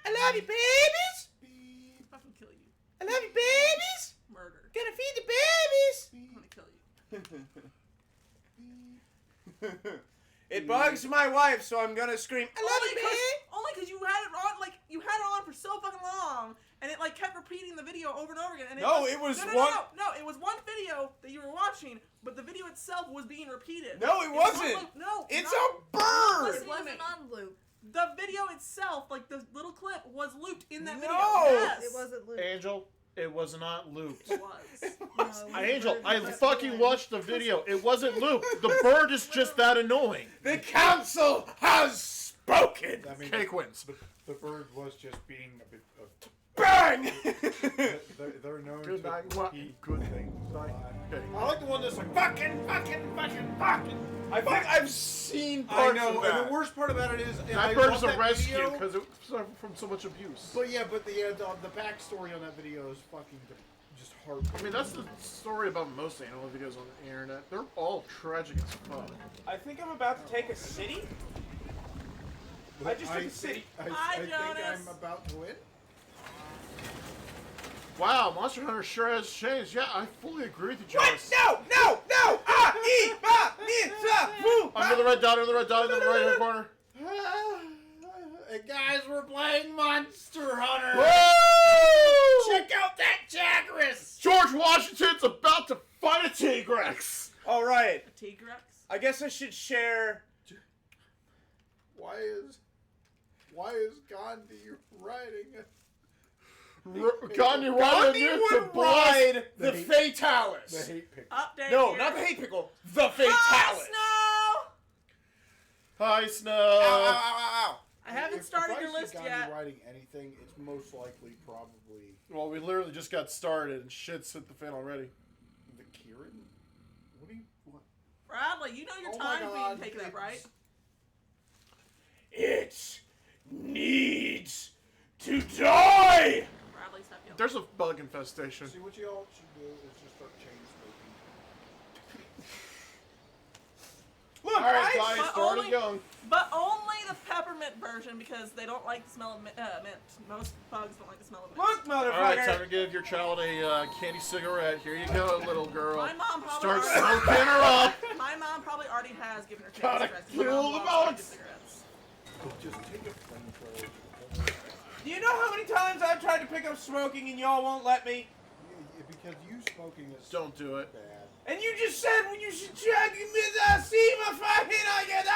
I love you, babies. I'll fucking kill you. I love you, babies. Murder. Gonna feed the babies. I'm gonna kill you. It bugs my wife, so I'm gonna scream, I love you, baby. Only because you had it on, like, you had it on for so fucking long, and it, like, kept repeating the video over and over again. And it No, was, it was no, it was one video that you were watching, but the video itself was being repeated. No, it wasn't. No, It's no. a bird. Listen, It wasn't on loop. The video itself, like the little clip, was looped in that video. No. Yes. It wasn't loop. Angel, it was not looped. It was. No, it wasn't Angel, loop. I That's fucking fine. watched the video. It wasn't looped. The bird is just that annoying. The council has spoken. I mean, Cake wins. the bird was just being a bit of. Bang! They're known Good to night. What? eat Good thing. live. Okay. I like the one that's like fucking. I think I've seen I parts know, of that. and the worst part about it is That bird is a rescue because it suffered from so much abuse. But yeah, but the backstory on that video is fucking just hard. I mean, that's the story about most animal videos on the internet. They're all tragic as fuck. I think I'm about to take a city. I just took a city. Hi, I think Jonas. I'm about to win. Wow, Monster Hunter sure has changed. Yeah, I fully agree with you, What? Jonas. No! Under the red dot, under the red dot, under the right hand corner. Hey guys, we're playing Monster Hunter. Woo! Check out that Jagras! George Washington's about to fight a T-Rex. All right. T-Rex. I guess I should share. Why is Gandhi riding? Gandhi riding Gandhi into would blast. ride the The Fatalis. hate pick. Update. No, here. not the hate pickle. The Hi, Fatalis. Snow. Hi, Snow. Ow, ow, ow, ow. I haven't If started I your see list Gandhi yet. riding anything, it's most likely probably Well, we literally just got started and shit's hit the fan already. the Kieran. What do you what? Bradley, you know your Oh my time's God, being taken up, right? It needs to die. Bradley, stop yelling. There's a bug infestation. See what you all should do is just start chain smoking. Look, All right, I- guys, but start only- it young. But only the peppermint version because they don't like the smell of mint. Most bugs don't like the smell of mint. Look, All right, time motherfucker. to give your child a candy cigarette. Here you go, little girl. My mom probably Start already- smoking her up. My mom probably already has given her Gotta cigarettes. kill the bugs. Cigarettes. Just take a flamethrower. Do you know how many times I've tried to pick up smoking and y'all won't let me? Because you smoking is Don't do it. bad. And you just said when you should check me the see my fucking I get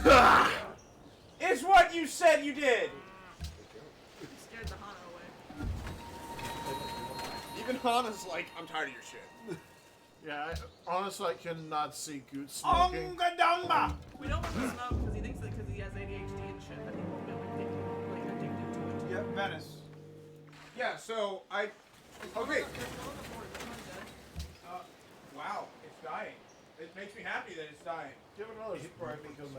up. It's what you said you did. You scared the Hana away. Even Hana's like, I'm tired of your shit. Yeah, honestly, I cannot see Goot smoking. Ongadamba. We don't want to smoke because he thinks that because he has ADHD and shit that he won't be addicted to it. Yeah, Venice. Yeah, so I. Okay. Wow, it's dying. It makes me happy that it's dying. Give it another spray because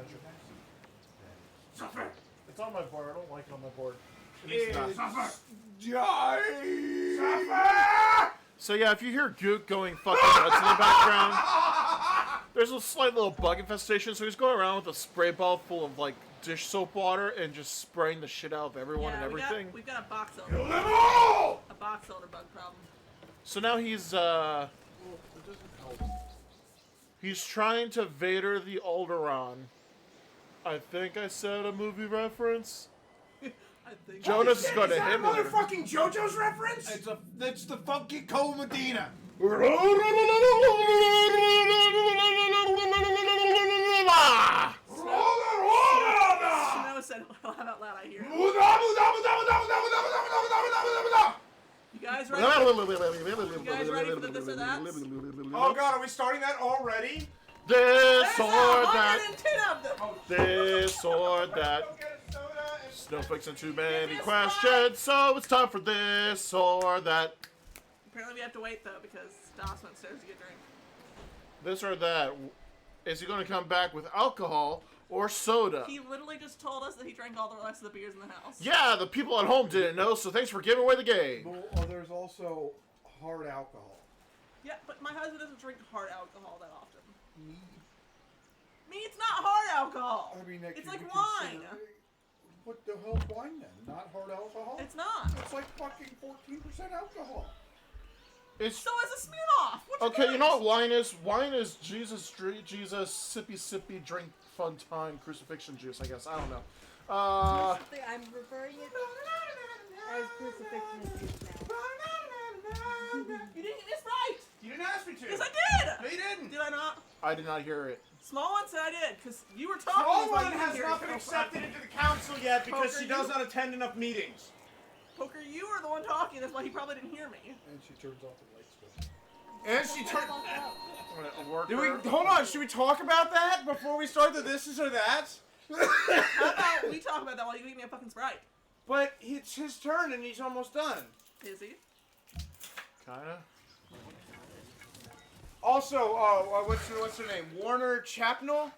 Suffer. it's on my board. I don't like it on my board. It's not. suffer. Die. Suffer. So yeah, if you hear Goot going fucking nuts in the background, there's a slight little bug infestation. So he's going around with a spray ball full of like dish soap water and just spraying the shit out of everyone and everything. We've got a box Kill elder. them all. A box elder bug problem. So now he's Well, it doesn't help. he's trying to Vader the Alderaan. I think I said a movie reference. I think. Jonas is going to Is that hit a me later. motherfucking JoJo's reference? It's the funky Cole Medina. Snow said laugh out loud. I hear. You guys ready? You guys ready for the this or that? Oh god, are we starting that already? This There's or that. 110 of them. This or that. Go get a soda and Snowflakes and too many questions, so it's time for this or that. Apparently we have to wait though because Doss went upstairs to get a drink. This or that. Is he going to come back with alcohol or soda? He literally just told us that he drank all the rest of the beers in the house. Yeah, the people at home didn't know, so thanks for giving away the game. Well, there's also hard alcohol. Yeah, but my husband doesn't drink hard alcohol that often. Me. Me, it's not hard alcohol. I mean, that it's could like be wine. considered- What the hell's wine then? Not hard alcohol? It's not. It's like fucking 14% alcohol. It's So is a Smirnoff. What okay. You doing? know what wine is? Wine is Jesus, sippy, sippy, drink, fun time, crucifixion juice. I guess I don't know. I'm referring it as crucifixion juice now. You didn't get this right. You didn't ask me to. Yes, I did. No, you didn't. Did I not? I did not hear it. Small one said I did, because you were talking. Small while one you has didn't hear not it. been accepted into the council yet because Poker, she does you- not attend enough meetings. Poker, you were the one talking. That's why he probably didn't hear me. And she turns off the light switch. And she turned. A worker. Do we hold on? Should we talk about that before we start the this is or that? How about we talk about that while you eat me a fucking Sprite? But it's his turn and he's almost done. Is he? Kinda. Also, what's her name? Warner Chapnell.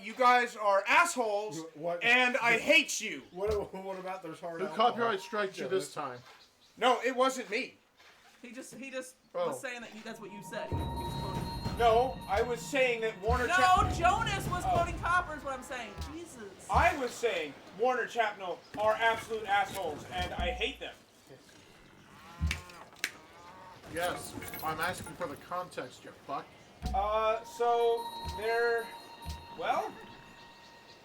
You guys are assholes, What? and I hate you. What about there's hard Who alcohol? copyright striked you this time? No, it wasn't me. He just Oh. was saying that that's what you said. He was quoting. No, I was saying that Warner. No, Jonas was quoting Copper. Is what I'm saying. Jesus. I was saying Warner Chapnell are absolute assholes, and I hate them. Yes. I'm asking for the context, you fuck. So they're, well,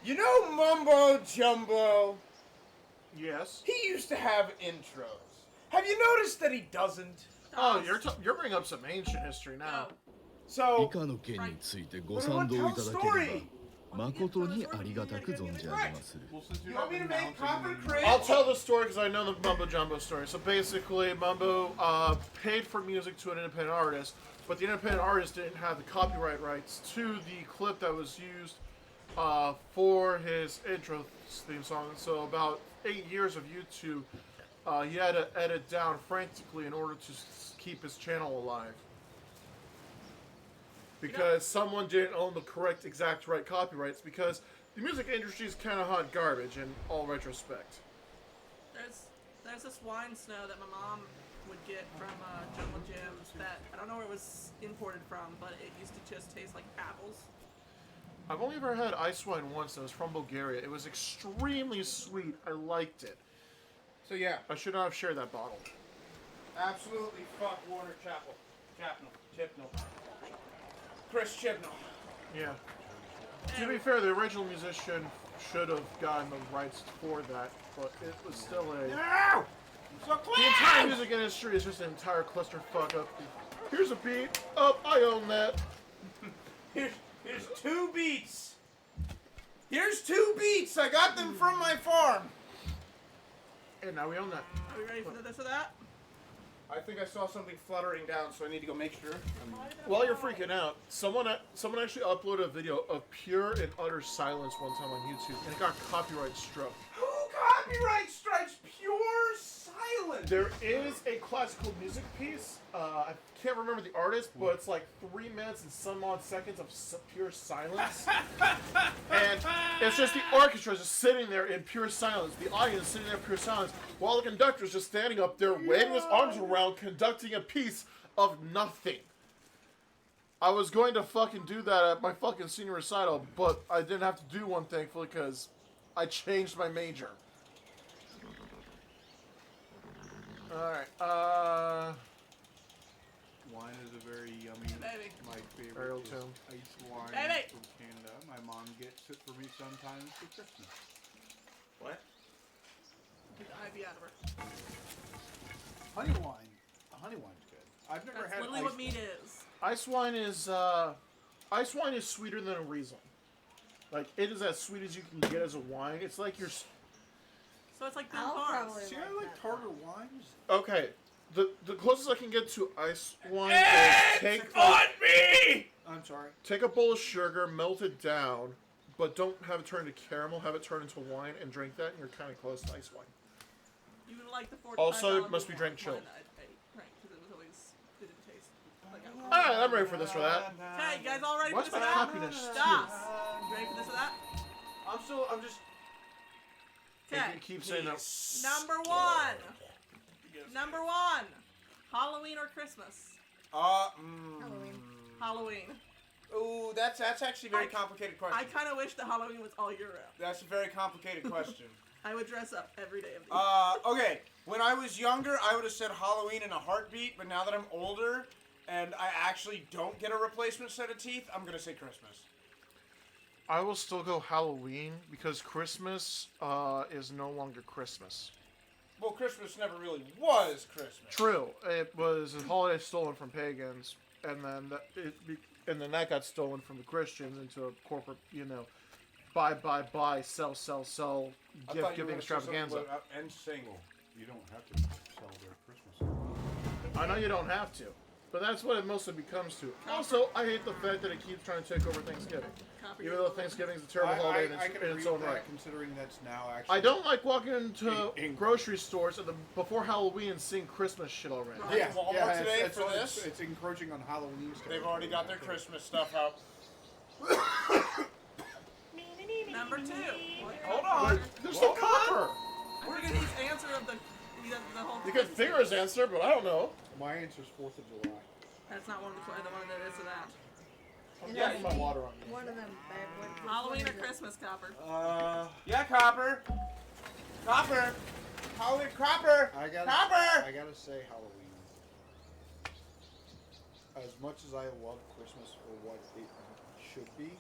you know Mumbo Jumbo? Yes. He used to have intros. Have you noticed that he doesn't? Oh, you're bringing up some ancient history now. Oh. 以 So, 下の件についてご what 賛 about 同い tell た a だけれ story? ば誠にありがたく存じ上げます You want me to make Copper Craig? I'll tell the story because I know the Mumbo Jumbo story. So basically, Mumbo paid for music to an independent artist, but the independent artist didn't have the copyright rights to the clip that was used for his intro theme song. So about 8 years of YouTube, he had to edit down frantically in order to keep his channel alive. Because someone didn't own the correct, exact right copyrights, because the music industry is kind of hot garbage in all retrospect. There's this wine snow that my mom would get from Jungle Jim's that I don't know where it was imported from, but it used to just taste like apples. I've only ever had ice wine once, and it was from Bulgaria. It was extremely sweet. I liked it. So yeah, I should not have shared that bottle. absolutely fuck Warner Chapnell. Chris Chibnall. Yeah. To be fair, the original musician should have gotten the rights for that, but it was still a... No! So The entire music industry is just an entire clusterfuck of... Here's a beat. Oh, I own that. Here's 2 beats. Here's 2 beats. I got them from my farm. And now we own that. Are we ready for this or that? I think I saw something fluttering down, so I need to go make sure. While you're freaking out, someone actually uploaded a video of pure and utter silence one time on YouTube, and it got copyright struck. Who copyright strikes pure silence? There is a classical music piece. I can't remember the artist, but it's like 3 minutes and some odd seconds of pure silence. And it's just the orchestra just sitting there in pure silence. The audience sitting there in pure silence, while the conductor's just standing up there, waving his arms around, conducting a piece of nothing. I was going to fucking do that at my fucking senior recital, but I didn't have to do one, thankfully, because I changed my major. Alright, Wine is a very yummy, Baby. my Ariel favorite is Tim. ice wine Baby. from Canada. My mom gets it for me sometimes for Christmas. What? Get the ivy out of her. Honey wine. Honey wine's good. I've never That's had literally ice what meat is. ice wine is sweeter than a Riesling. Like, it is as sweet as you can get as a wine. It's like you're... So it's like Bill I'll Cars. probably See, like I like that. tartar wines. Okay, the closest I can get to ice wine It's is on me! I'm sorry. take a bowl of sugar, melt it down, but don't have it turn into caramel, have it turn into wine, and drink that, and you're kind of close to ice wine. You would like the $45 Also, it must be wine drank chilled. I ate, right? Because it was always it didn't taste like alcohol. Alright, I'm ready for this or that. Okay, you guys all ready What's for my this or that? happiness Stop. You ready for this or that? I'm just. You Okay. keep saying that. Number 1. Number 1. Halloween or Christmas? Halloween. Halloween. Ooh, that's actually a very complicated question. I kind of wish that Halloween was all year round. That's a very complicated question. I would dress up every day of the year. Okay. When I was younger, I would have said Halloween in a heartbeat, but now that I'm older and I actually don't get a replacement set of teeth, I'm gonna say Christmas. I will still go Halloween because Christmas is no longer Christmas. Well, Christmas never really was Christmas. True, it was a holiday stolen from pagans, and then that got stolen from the Christians into a corporate, buy, sell, I thought gift you were giving gonna say something extravaganza. about And single. You don't have to sell their Christmas. I know you don't have to, but that's what it mostly becomes to. Also, I hate the fact that it keeps trying to take over Thanksgiving. Copper, Even though Thanksgiving is a terrible I holiday can in agree its with own that, right. considering that's now actually. I don't like walking into In- grocery stores before Halloween and seeing Christmas shit already. Right. Yeah, Walmart today it's, for this. It's encroaching on Halloween stuff. They've already got their Christmas stuff out. Number 2. Hold on. There's no copper. We're gonna his answer of the whole. You could figure his answer, but I don't know. My answer's 4th of July. That's not one of the one that is or that. And Yeah, then my water on you. One of them. Halloween one or is it? Christmas, Copper? Yeah, Copper. Copper. Halloween, Copper. I Copper. gotta say Halloween. As much as I love Christmas for what it should be,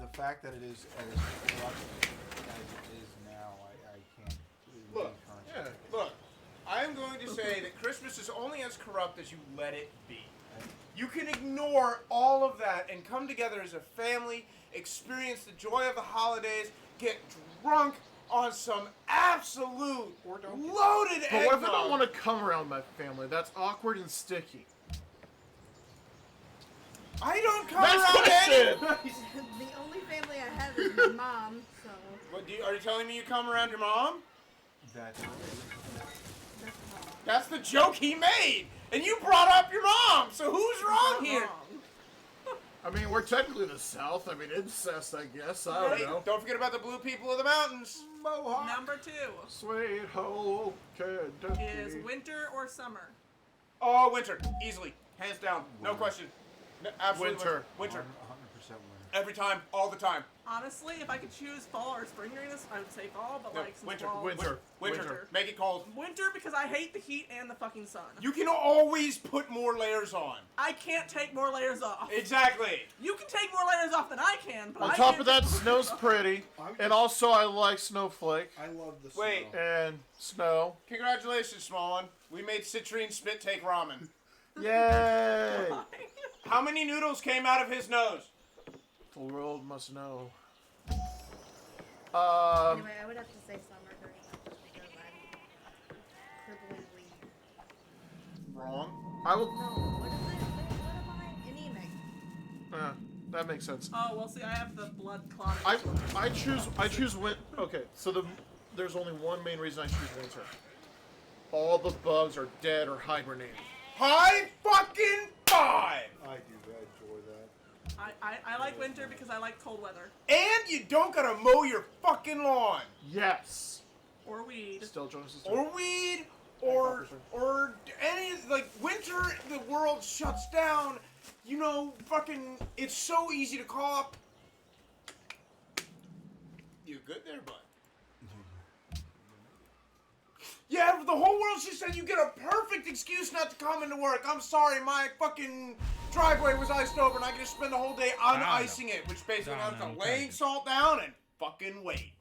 the fact that it is as corrupt as it is now, I can't really Look, encourage it. Look, I'm going to say that Christmas is only as corrupt as you let it be. You can ignore all of that and come together as a family, experience the joy of the holidays, get drunk on some absolute loaded eggnog. But what if I don't want to come around my family? That's awkward and sticky. I don't come Next around question! any. The only family I have is my mom, so What, are you telling me you come around your mom? That's that's mom. That's the joke he made, and you brought up your mom. So who's wrong here? I mean, we're technically the South. I mean, incest, I guess. I don't Hey, know. don't forget about the blue people of the mountains. Mohawk. Number 2 Sweet whole Kentucky. is winter or summer. Oh, winter, easily, hands down, no Winter. question. No, absolutely Winter. Winter. 100% winter. Every time, all the time. Honestly, if I could choose fall or spring during this, I would say fall. But No, like since winter, fall, winter. Winter. Make it cold. Winter because I hate the heat and the fucking sun. You can always put more layers on. I can't take more layers off. Exactly. You can take more layers off than I can, but On I top can't of that, take more snow's layers off. pretty. I'm- And also, I like Snowflake. I love the Wait. snow. And snow. Congratulations, small one. We made citrine spit take ramen. Yay! How many noodles came out of his nose? The world must know. Anyway, I would have to say summer during that just because I'm cripplingly. Wrong. I will. No, what is it? What am I? Anemic. That makes sense. Oh well, see, I have the blood clotting. I choose win. Okay, so there's only one main reason I choose winter. All the bugs are dead or hibernating. High fucking five. I do enjoy that. I like winter because I like cold weather And you don't gotta mow your fucking lawn. Yes. or weed. Still Jonas' Or weed, or any, like, winter, the world shuts down, you know, fucking, it's so easy to call up. You good there, bud? Yeah, the whole world just said you get a perfect excuse not to come into work. I'm sorry, my fucking driveway was iced over and I gotta spend the whole day unicing it, which basically means I'm laying salt down and fucking wait.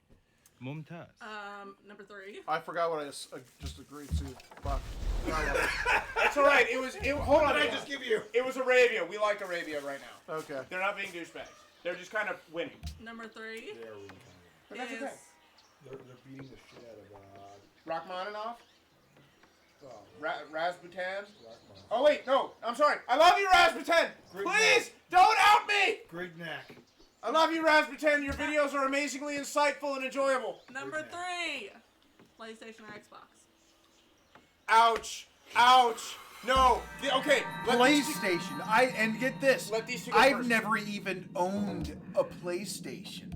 ممتاز. Number 3. I forgot what I just agreed to. Fuck. That's alright, hold on. What did I just give you? It was Arabia. We like Arabia right now. Okay. They're not being douchebags. They're just kind of winning. Number 3 They are really kind But that's is okay. they're beating the shit out of Rachmaninoff? uh, Rasputin? Rachmaninoff. Oh, wait, no. I'm sorry. I love you, Rasputin. Great Please, don't out me. Great neck. I love you, Rasputin. Your videos are amazingly insightful and enjoyable. Number 3. PlayStation or Xbox. Ouch. Ouch. No. Okay. PlayStation. And get this. Let these two go I've first. never even owned a PlayStation.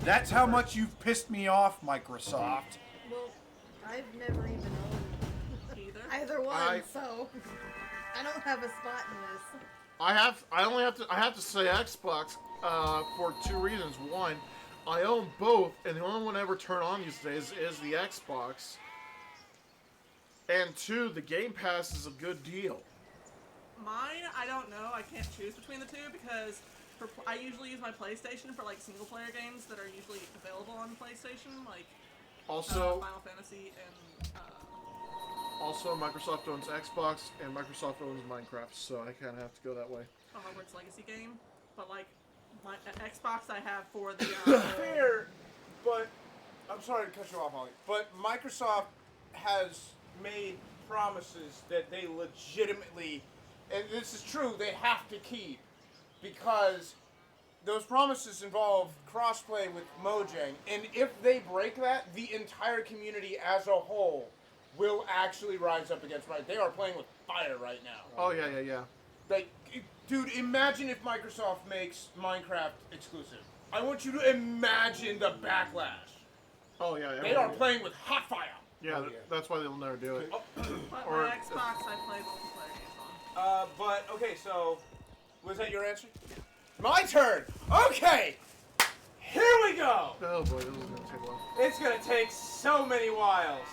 That's how much you've pissed me off, Microsoft. Well, I've never even owned Either. either one, I- so I don't have a spot in this. I have to say Xbox for two reasons. One, I own both, and the only one I ever turn on these days is the Xbox. And 2, the Game Pass is a good deal. Mine, I don't know. I can't choose between the two because I usually use my PlayStation for like single player games that are usually available on PlayStation, like Also, Final Fantasy and also Microsoft owns Xbox, and Microsoft owns Minecraft, so I kind of have to go that way. a Hogwarts Legacy game. But like my Xbox, I have for the. Fair, but I'm sorry to cut you off, Holly. But Microsoft has made promises that they legitimately, and this is true, they have to keep, because those promises involve crossplay with Mojang, and if they break that, the entire community as a whole will actually rise up against Microsoft. They are playing with fire right now. Oh, yeah. Like, dude, imagine if Microsoft makes Minecraft exclusive. I want you to imagine the backlash. Oh, yeah. They are playing with hot fire. Yeah, that's why they'll never do it. But Or- my Xbox, I play multiplayer games on. But, okay, so, was that your answer? My turn! Okay! Here we go! Oh boy, this is gonna take a while. It's gonna take so many whiles.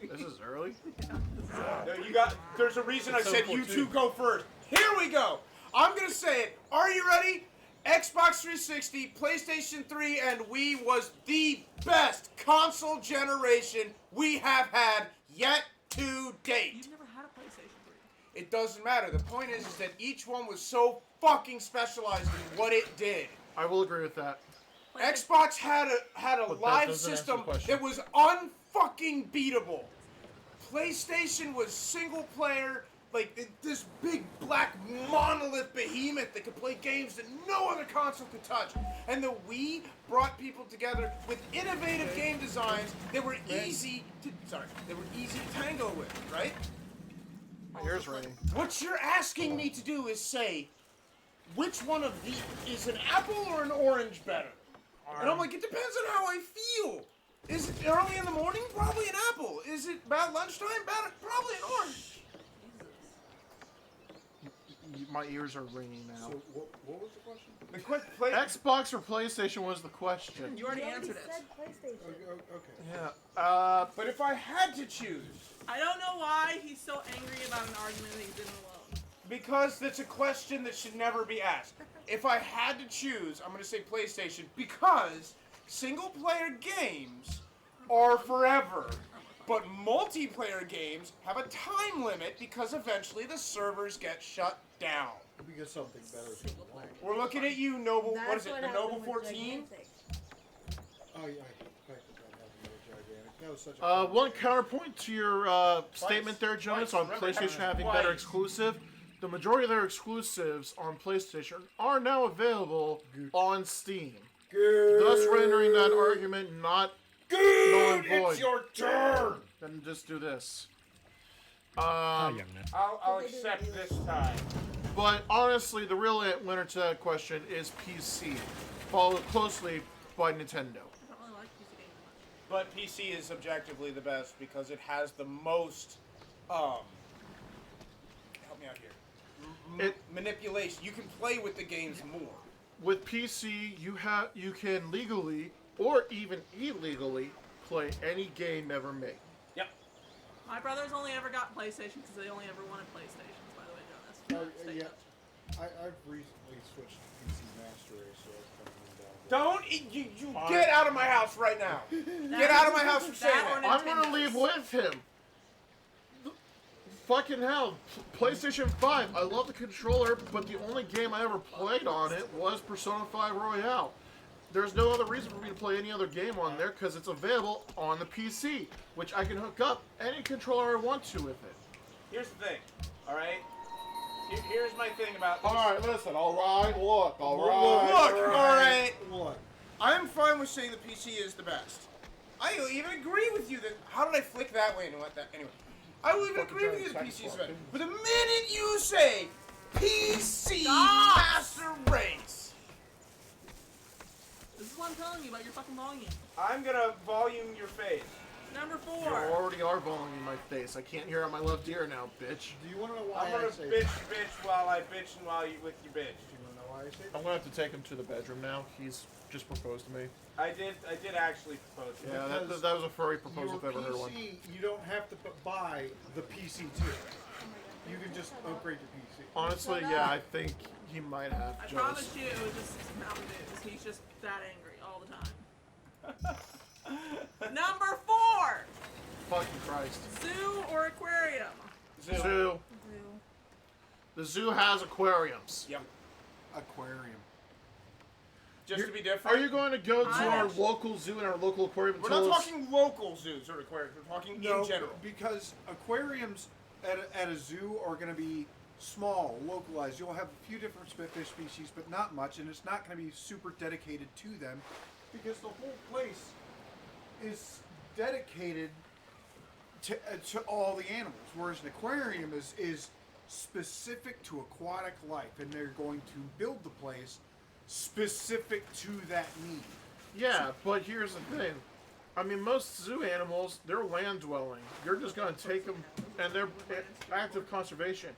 This is early? No, there's a reason I said you 7:14. two go first. Here we go! I'm gonna say it. Are you ready? Xbox 360, PlayStation 3, and Wii was the best console generation we have had yet to date. You've never had a PlayStation 3. It doesn't matter. The point is that each one was so fucking specialized in what it did. I will agree with that. Xbox had a But that live doesn't answer system the question. that was unfucking beatable. PlayStation was single player, like this big black monolith behemoth that could play games that no other console could touch. And the Wii brought people together with innovative game designs that were easy to tango with, right? My ear's ringing. What you're asking me to do is say, which one of these is an apple or an orange better? And I'm like, it depends on how I feel. Is it early in the morning? Probably an apple. Is it about lunchtime? Probably an orange. My ears are ringing now. So what was the question? The quick play. Xbox or PlayStation was the question. You already You already answered it. said PlayStation. Okay. Yeah. But if I had to choose, I don't know why he's so angry about an argument that he didn't alone. because that's a question that should never be asked. If I had to choose, I'm going to say PlayStation because single-player games are forever, but multiplayer games have a time limit because eventually the servers get shut down. Because something better. Single player. We're looking at you, Noble. That's What is it? The Noble happened with 14? Gigantic. Oh yeah, I hate the fact that that happened with Gigantic. That was such a One counterpoint to your statement there, Jonas, on Remember, PlayStation having twice. better exclusive. The majority of their exclusives on PlayStation are now available on Steam, thus rendering that argument not null and void. It's your turn. Then just do this. I'll accept this time. But honestly, the real winner to that question is PC, followed closely by Nintendo. I don't really like PC games much. But PC is objectively the best because it has the most, help me out here. Manipulation. You can play with the games more. With PC, you can legally or even illegally play any game ever made. Yep. My brothers only ever got PlayStation because they only ever wanted PlayStations, by the way, Jonas. Stay yeah. touch. I've recently switched to PC Master Race, so it's coming down. Don't you get out of my house right now. Get out of my house for saying That or that. I'm gonna leave with him. Fucking hell, PlayStation 5. I love the controller, but the only game I ever played on it was Persona 5 Royale. There's no other reason for me to play any other game on there because it's available on the PC, which I can hook up any controller I want to with it. Here's the thing, all right? Here's my thing about this. Alright, listen, alright, look, Look, all right. What? I'm fine with saying the PC is the best. I even agree with you that. How did I flick that way and what that? Anyway, I will even agree with you that PC is better. But the minute you say PC Master Race, This is what I'm telling you about your fucking volume. I'm gonna volume your face. Number You 4. already are balling in my face. I can't hear out my left ear now, bitch. Do you want to know why I'm gonna I say bitch while I bitch and while you with your bitch. Do you want to know why surprise it. I'm gonna have to take him to the bedroom now. He's just proposed to me. I did actually propose. To Yeah, him. that was a furry proposal if Your I've ever heard one. PC, you don't have to buy the PC too. You can just upgrade your PC. Honestly, Shut yeah, up. I think he might have. I Just. promise you, it was just Mountain Dews. He's just that angry all the time. Number 4, Fucking Christ. zoo or aquarium? Zoo. Zoo. The zoo has aquariums. Yep. Aquarium. Just to be Are different. you going to go to I our actually- local zoo and our local aquarium? and We're tell not us- talking local zoos or aquariums. We're talking No, in general. because aquariums at a zoo are going to be small, localized. You'll have a few different fish species, but not much, and it's not going to be super dedicated to them because the whole place is dedicated to all the animals. Whereas an aquarium is specific to aquatic life, and they're going to build the place specific to that need. Yeah, but here's the thing. I mean, most zoo animals, they're land dwelling. You're just going to take them, and they're active conservation.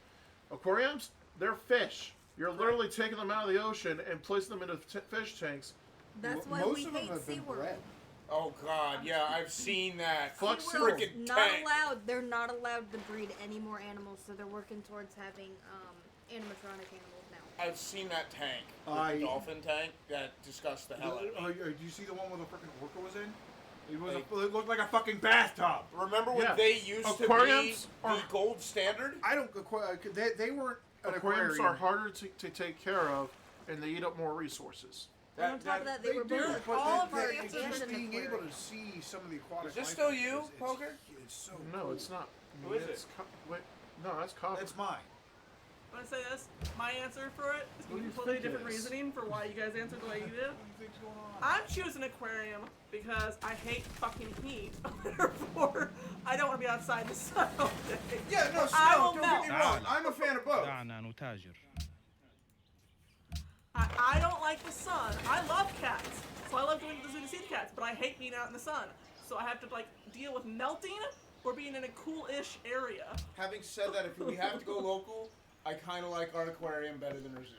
Aquariums, they're fish. You're literally taking them out of the ocean and placing them into fish tanks. That's why Most we of them hate have been SeaWorld. bred. Oh God, yeah, I've seen that. Fuck SeaWorld's freaking not tank. allowed. They're not allowed to breed any more animals, so they're working towards having animatronic animals now. I've seen that tank, I- the dolphin tank, that disgusts the hell out of me. Do you see the one where the freaking orca was in? It was. Like- It looked like a fucking bathtub. Remember when Yeah. they used to be Aquariums the are- gold standard? I don't. They weren't an Aquariums aquarium. are harder to take care of, and they eat up more resources. And on top of that, they were do, built but all of they- our they- answers just in being able aquarium. to see some of the aquatic. Is this life still forms you, is- Poker? It's so. No, cool. it's not. Who is It's it? Wait, no, that's copper. That's mine. I'm gonna say this. My answer for it is What do you completely think it different is? reasoning for why you guys answered the way you did. What do you think's going on? I'm choosing aquarium because I hate fucking heat. Therefore, I don't want to be outside in the sun all day. Yeah, no, I Snow, will don't melt. get me wrong. I'm a fan of both. دعنا نتاجر. I don't like the sun. I love cats, so I love going to the zoo to see the cats. But I hate being out in the sun, so I have to like deal with melting or being in a cool-ish area. Having said that, if we have to go local, I kind of like our aquarium better than our zoo.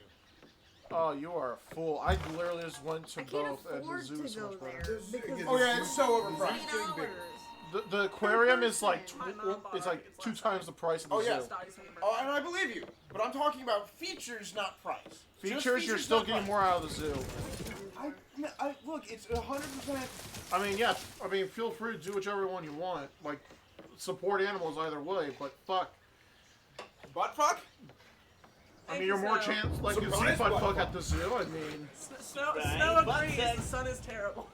Oh, you are a fool. I literally just went to I can't both, and the afford zoo to is so go much better. there This is- because Oh yeah, it's so $3 overpriced. The aquarium is like person. My mom bought it's it, like it's 2 less times the price of the Oh, yeah. zoo. Oh, and I believe you, but I'm talking about features, not price. Just Features, you're still not getting price. more out of the zoo. I look, it's 100%. I mean, yeah. I mean, feel free to do whichever one you want. Like, support animals either way. But fuck. Butt fuck? I mean, you're more chance like you see Surprise butt butt fuck fuck. at the zoo. I mean, Snow butt agrees. sex. The sun is terrible.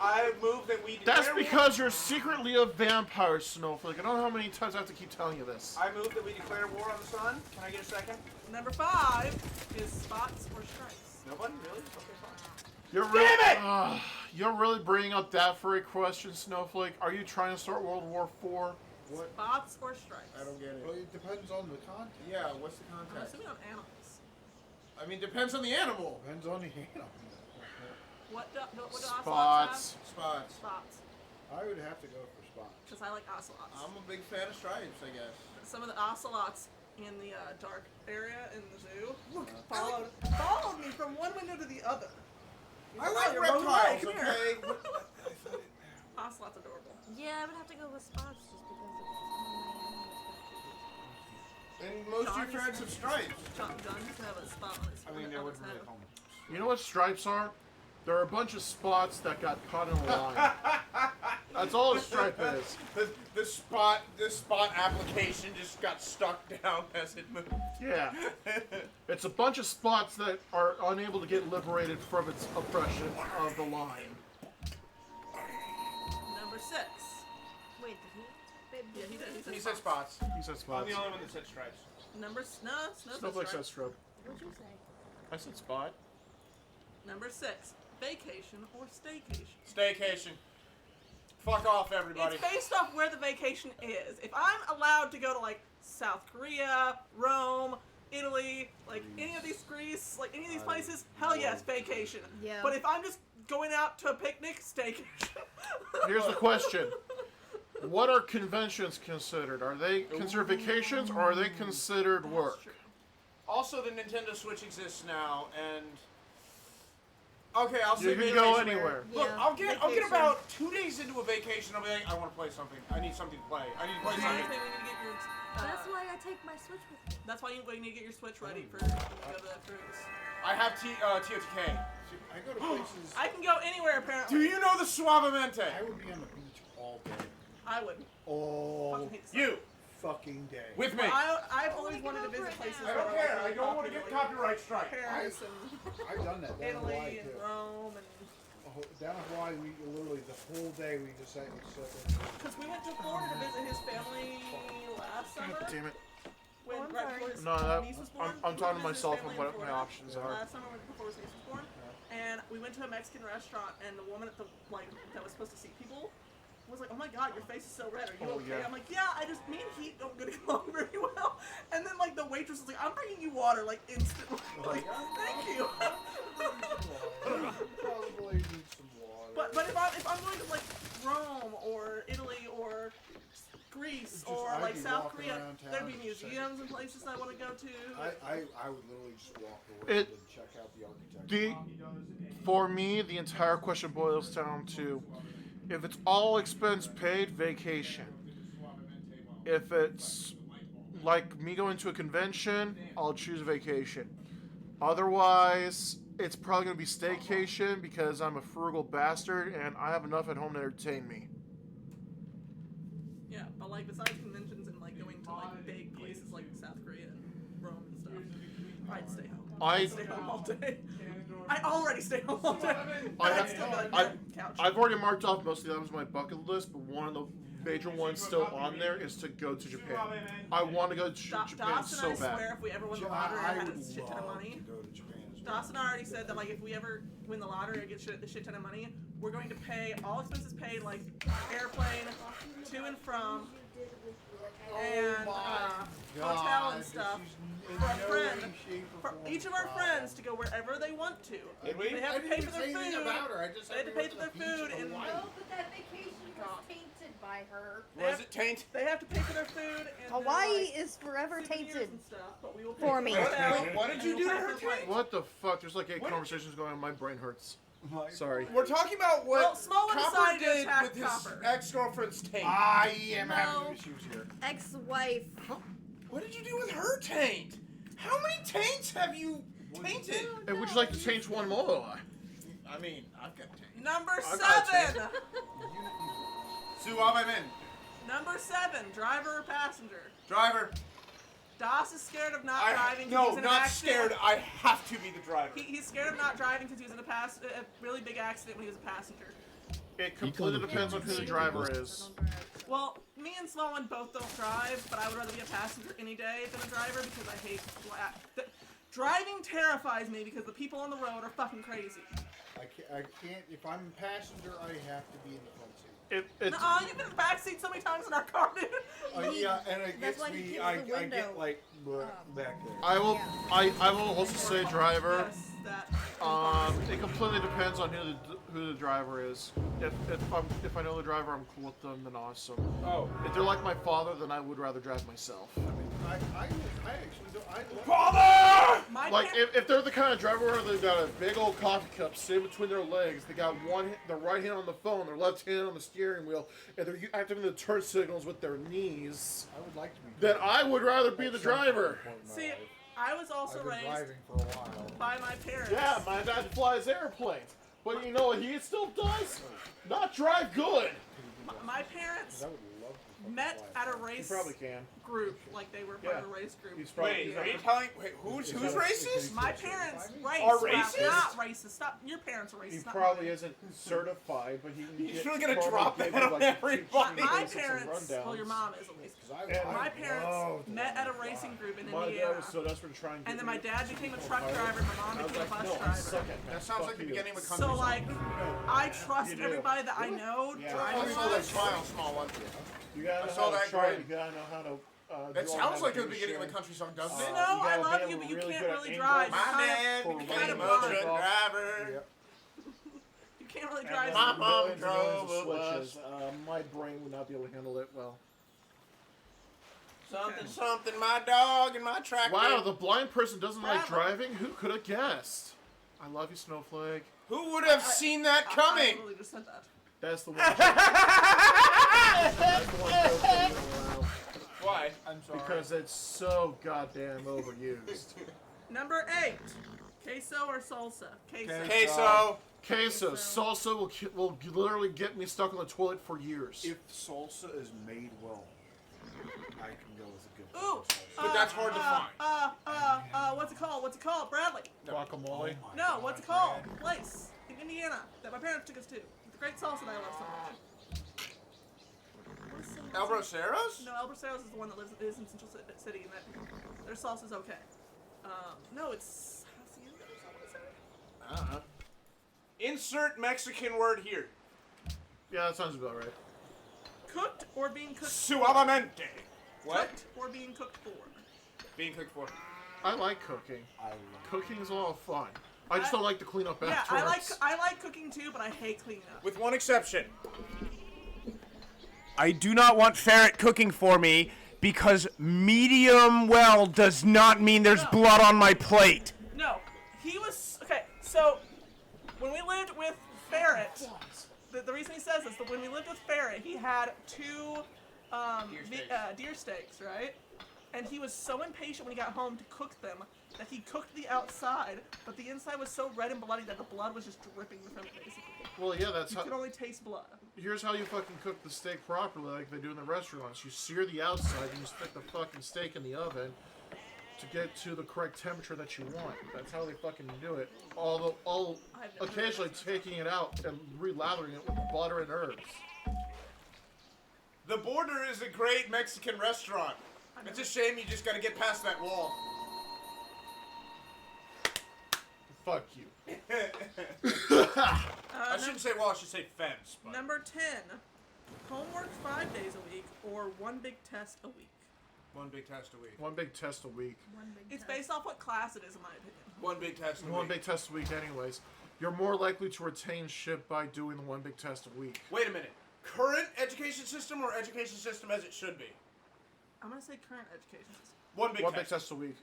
I move that we. that's declare war- because you're secretly a vampire, Snowflake. I don't know how many times I have to keep telling you this. I move that we declare war on the sun. Can I get a second? Number 5 is spots or stripes. Nobody really? Okay, fine. You're really, you're really bringing up that furry question, Snowflake. Are you trying to start World War IV? What? Spots or stripes. I don't get Well, it. it depends on the content. Yeah, what's the I'm context? assuming on animals. I mean, depends on the animal. Depends on the animal. What do ocelots Spots. Spots. have? Spots. I would have to go for spots. Because I like ocelots. I'm a big fan of stripes, I guess. Some of the ocelots in the dark area in the zoo Look, followed me from one window to the other. I Oh, like you're rolling away. reptiles, Come here. okay? Ocelot's adorable. Yeah, I would have to go with spots just because of And most of your fans have stripes. John used to have a spot on his I mean, they on wouldn't his really head. call me. You know what stripes are? They're a bunch of spots that got caught in a line. That's all a stripe is. The spot application just got stuck down as it moved. Yeah. It's a bunch of spots that are unable to get liberated from its oppression of the line. Number 6. Wait, did he? Yeah, he did. He said spots. He said I'm spots. the only one that said stripes. Snowflake said strip. What'd you say? I said spot. Number 6. Vacation or staycation. Staycation. Fuck off, everybody. It's based off where the vacation is. If I'm allowed to go to like South Korea, Rome, Italy, like any of these Greece, like any of these places, hell yes, vacation. Yeah. But if I'm just going out to a picnic, staycation. Here's the question. What are conventions considered? Are they considered vacations or are they considered work? Also, the Nintendo Switch exists now, and okay, I'll say You can vacation. go anywhere. Look, Yeah, I'll get vacation. about 2 days into a vacation. I'll be like, I want to play something. I need something to play. I need to play That's something. why we need to get your. That's why I take my Switch with me. That's why we need to get your Switch ready for when you go to that cruise. I have TOTK. I go to places. I can go anywhere apparently. Do you know the Suavemente? I would be on the beach all day. I would. All Fucking hate this. You fucking day. with me? I've always wanted to visit places. I that don't are, care. like, I don't want to popular, get like copyright strike. Paris and I've done that. Down in Hawaii Italy and too. Rome and. Down in Hawaii, we literally the whole day we just sat and Because we went to Florida to visit his family last summer. God damn it. When Oh, I'm right sorry. before his No, that, niece was born. I'm We talking to went visit his myself and family in what my Florida. options are. Last summer before his niece was born, and we went to a Mexican restaurant, and the woman at the that was supposed to seat people was like, "Oh my God, your face is so red. Are you Oh, okay?" yeah. I'm like, "Yeah, I just me and heat don't get along very well." And then like the waitress was like, "I'm bringing you water like instantly." Like, thank you. probably need some water. But if I'm going to like Rome or Italy or Greece Just- or I'd like be South walking Korea, around town there'd be and just museums and places I want to go to. I would literally just walk around It- and check out the architecture. For me, the entire question boils down to if it's all expense paid, vacation. If it's like me going to a convention, I'll choose vacation. Otherwise, it's probably going to be staycation because I'm a frugal bastard and I have enough at home to entertain me. Yeah, but like besides conventions and like going to like big places like South Korea and Rome and stuff, I'd stay home. I'd stay home all day. I already stay home all day. I'd still be like, couch. I've already marked off most of that was my bucket list, but one of the major ones still on there is to go to Japan. I want to go to Japan Dawson so and I bad. swear if we ever win the lottery and had would a shit ton of love money, to go to Japan as well. Dawson already said that like if we ever win the lottery or get a shit ton of money, we're going to pay all expenses paid, like airplane to and from, and hotel and stuff for a friend, for each of our friends to go wherever they want to. Did we? They have to pay for their food. I just They had to pay for their food and No, but that vacation was tainted by her. Was it taint? they have to pay for their food and Hawaii their, like, is forever souvenirs tainted. and stuff, but we will pay For for me. the hotel, What did and you we'll do to pay her, for the flight. What the fuck? There's like 8 What? conversations going on. My brain hurts. Sorry. We're talking about what Well, Smallwood Copper decided to did attack with his Copper. ex-girlfriend's taint. I am No. having issues here. Ex-wife. What did you do with her taint? How many taints have you tainted? Hey, would you like to change one more? I mean, I've got taint. Number I got a 7. Suave men. Number 7. Driver or passenger? Driver. Das is scared of not driving. 'cause No, he was in an not accident. scared. I have to be the driver. He's scared of not driving because he was in a really big accident when he was a passenger. It completely depends on who the driver is. Well, me and Smallman both don't drive, but I would rather be a passenger any day than a driver because I hate driving terrifies me because the people on the road are fucking crazy. I can't. If I'm a passenger, I have to be in the front seat. It's Nuh-uh, you've been in the backseat so many times in our car, dude. Yeah, and it That's gets why he me. keeps I the window, get like back there. I will also say driver. Yes, that. It completely depends on who the driver is. If I know the driver, I'm cool with them. Then awesome. Oh. If they're like my father, then I would rather drive myself. I actually don't. I love Father! My Like par- if they're the kind of driver where they've got a big old coffee cup sitting between their legs, they got their right hand on the phone, their left hand on the steering wheel, and they're activating the turn signals with their knees, I would like to be. then I would rather be the driver. See, I was also I've been raised driving for a while. by my parents. Yeah, my dad flies airplanes, but you know what he still does? Not drive good. My parents I would love to. met at a He race probably can. group, like they were part of a Yeah. race group. He's probably. Wait, are you telling? Wait, who's racist? My parents race. Are Well, racist? not racist. Stop. Your parents are racist. He not probably mine. isn't certified, but he can He's get really gonna probably drop give that you, on like, everybody. My basics and parents, well, your rundowns. mom is at least. Yeah. My parents met at a racing group in My dad Indiana. was so desperate to try and get And then me my to dad teach became a me truck how to driver, and my mom I was became a like, bus no, I driver. suck at That math. sounds Fuck like the you. beginning of a country So song. like, I trust You do. everybody that I know Yeah. driving I saw that wise. smile, small one. You gotta I know saw how to that try. grin. You gotta know how to. That do all sounds like the navigation. beginning of a country song, doesn't it? No, you I gotta love be you, able but to you really can't good at really angles. drive. My You kinda- man for became kind a of truck blind. driver. Yep. You can't really And drive. then My some- mom millions and millions drove of a bus. switches. My brain would not be able to handle it well. Something, my dog and my tractor. Wow, the blind person doesn't like Bravo. driving? Who could have guessed? I love you, Snowflake. Who would have seen that I coming? literally just said that. That's the one. That's the one joke that you allow. Why? I'm sorry. Because it's so goddamn overused. Number 8. Queso or salsa? Queso. Queso. Queso, salsa will literally get me stuck on the toilet for years. If salsa is made well, I can go with a good Ooh. But that's hard to find. What's it called? What's it called? Bradley. Guacamole. No, what's it called? Place in Indiana that my parents took us to. The great salsa that I love so much. Albroceros? No, Alberceros is the one that is in Central City, and that their salsa's okay. No, it's hacienda or something. I don't know. Insert Mexican word here. Yeah, that sounds about right. Cooked or being cooked? Suavemente. What? Cooked or being cooked for? Being cooked for. I like cooking. I love Cooking is a lot of fun. I just don't like to clean up Yeah, afterwards. I like cooking too, but I hate cleaning up. With one exception. I do not want Ferret cooking for me because medium well does not mean there's No. blood on my plate. No, he was okay. So when we lived with Ferret, the reason he says this, that when we lived with Ferret, he had 2 deer steaks, right? And he was so impatient when he got home to cook them that he cooked the outside, but the inside was so red and bloody that the blood was just dripping from it, basically. Well, yeah, that's You how. could only taste blood. Here's how you fucking cook the steak properly, like they do in the restaurants. You sear the outside, and you stick the fucking steak in the oven to get to the correct temperature that you want. That's how they fucking do it. All I've never occasionally taking it out and relathering it with butter and herbs. The Border is a great Mexican restaurant. It's a shame you just gotta get past that wall. Fuck you. I shouldn't say wall, I should say fence. But. Number 10, homework 5 days a week or 1 big test a week. One big test a week. One big test a week. One big It's test. based off what class it is, in my opinion. One big test a One week. big test a week, anyways. You're more likely to retain shit by doing the one big test a week. Wait a minute. Current education system or education system as it should be? I'm gonna say current education system. One big One test. big test a week.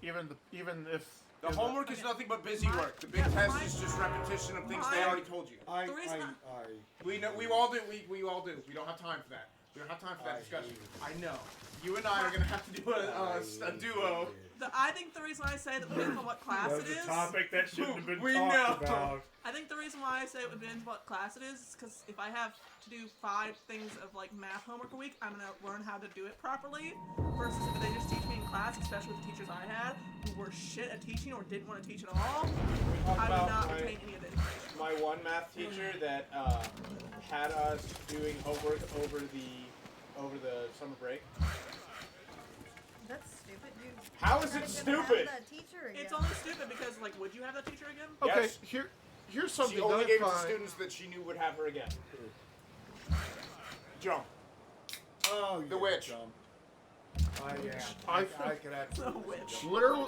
Even if The homework is nothing but busy work. The big test is just repetition of things they already told you. I, The reason We know. We all do. We all do. We don't have time for that. We don't have time for that discussion. I know. You and I are gonna have to do a duo. I think the reason I say that depends on what class it is. that shouldn't have been We know. about. I think the reason why I say it depends what class it is because if I have to do 5 things of like math homework a week, I'm gonna learn how to do it properly. Versus if they just teach me in class, especially with the teachers I had who were shit at teaching or didn't want to teach at all, I would not retain any of the information. My one math teacher that had us doing homework over the summer break. That's stupid, dude. How is Gotta it get stupid? That teacher again. It's only stupid because like, would you have that teacher again? okay, Yes. here's something She only that gave I it to find. students that she knew would have her again. Jump. Oh, The witch. I could actually. The witch. Literally,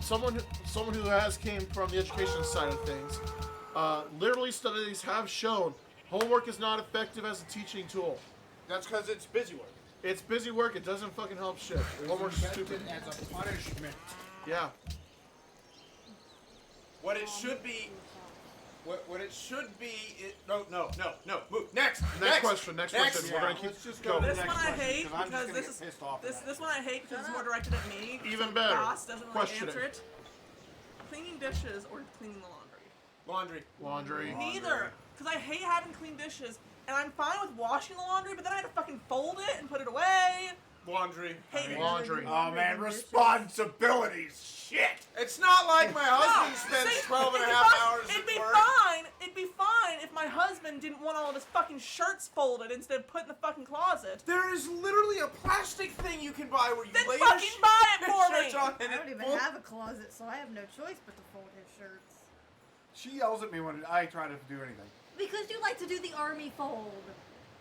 someone who has came from the education side of things. Literally, studies have shown homework is not effective as a teaching tool. That's because it's busy work. It's busy work. It doesn't fucking help shit. Homework's stupid. as a punishment. Yeah. What it should be. What it should be. No. Move. Next. Next question. Next question. We're gonna keep Let's just go to This the one next I question, hate 'cause I'm because just this gonna is get pissed off. this one I hate because it's more directed at me. Even so better. Boss doesn't really Question answer it. it. Cleaning dishes or cleaning the laundry. Laundry. Laundry. Neither, because I hate having clean dishes, and I'm fine with washing the laundry, but then I have to fucking fold it and put it away. Laundry. Hate it. Laundry. Oh man, responsibilities. Shit. It's not like my husband No, spends see, 12 and a it'd be half fine- hours It'd at be work. fine. It'd be fine if my husband didn't want all of his fucking shirts folded instead of put in the fucking closet. There is literally a plastic thing you can buy where you Then lay fucking your buy it your for shirts me. on I and don't it even folds- have a closet, so I have no choice but to fold his shirts. She yells at me when I try to do anything. Because you like to do the army fold.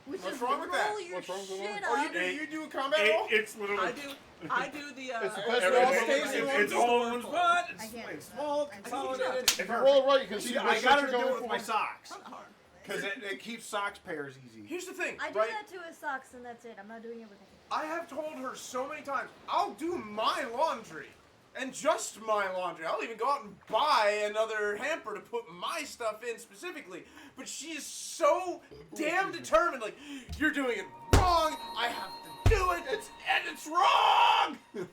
Which What's is wrong with that? roll your What's wrong with shit that? Oh, up. you do a combat roll? It's literally. I do the. It's the best Everyone way to stays in one It's all in store one spot. I can't. It's small, I can't. consolidated. If you roll right, you can see I what gotta you're do going it with for. my socks. Not hard. Because it keeps socks pairs easy. Here's the thing, I do right? that to his socks, and that's it. I'm not doing everything. I have told her so many times, I'll do my laundry. And just my laundry. I'll even go out and buy another hamper to put my stuff in specifically. But she is so damn determined. Like, you're doing it wrong. I have to do it. And it's wrong.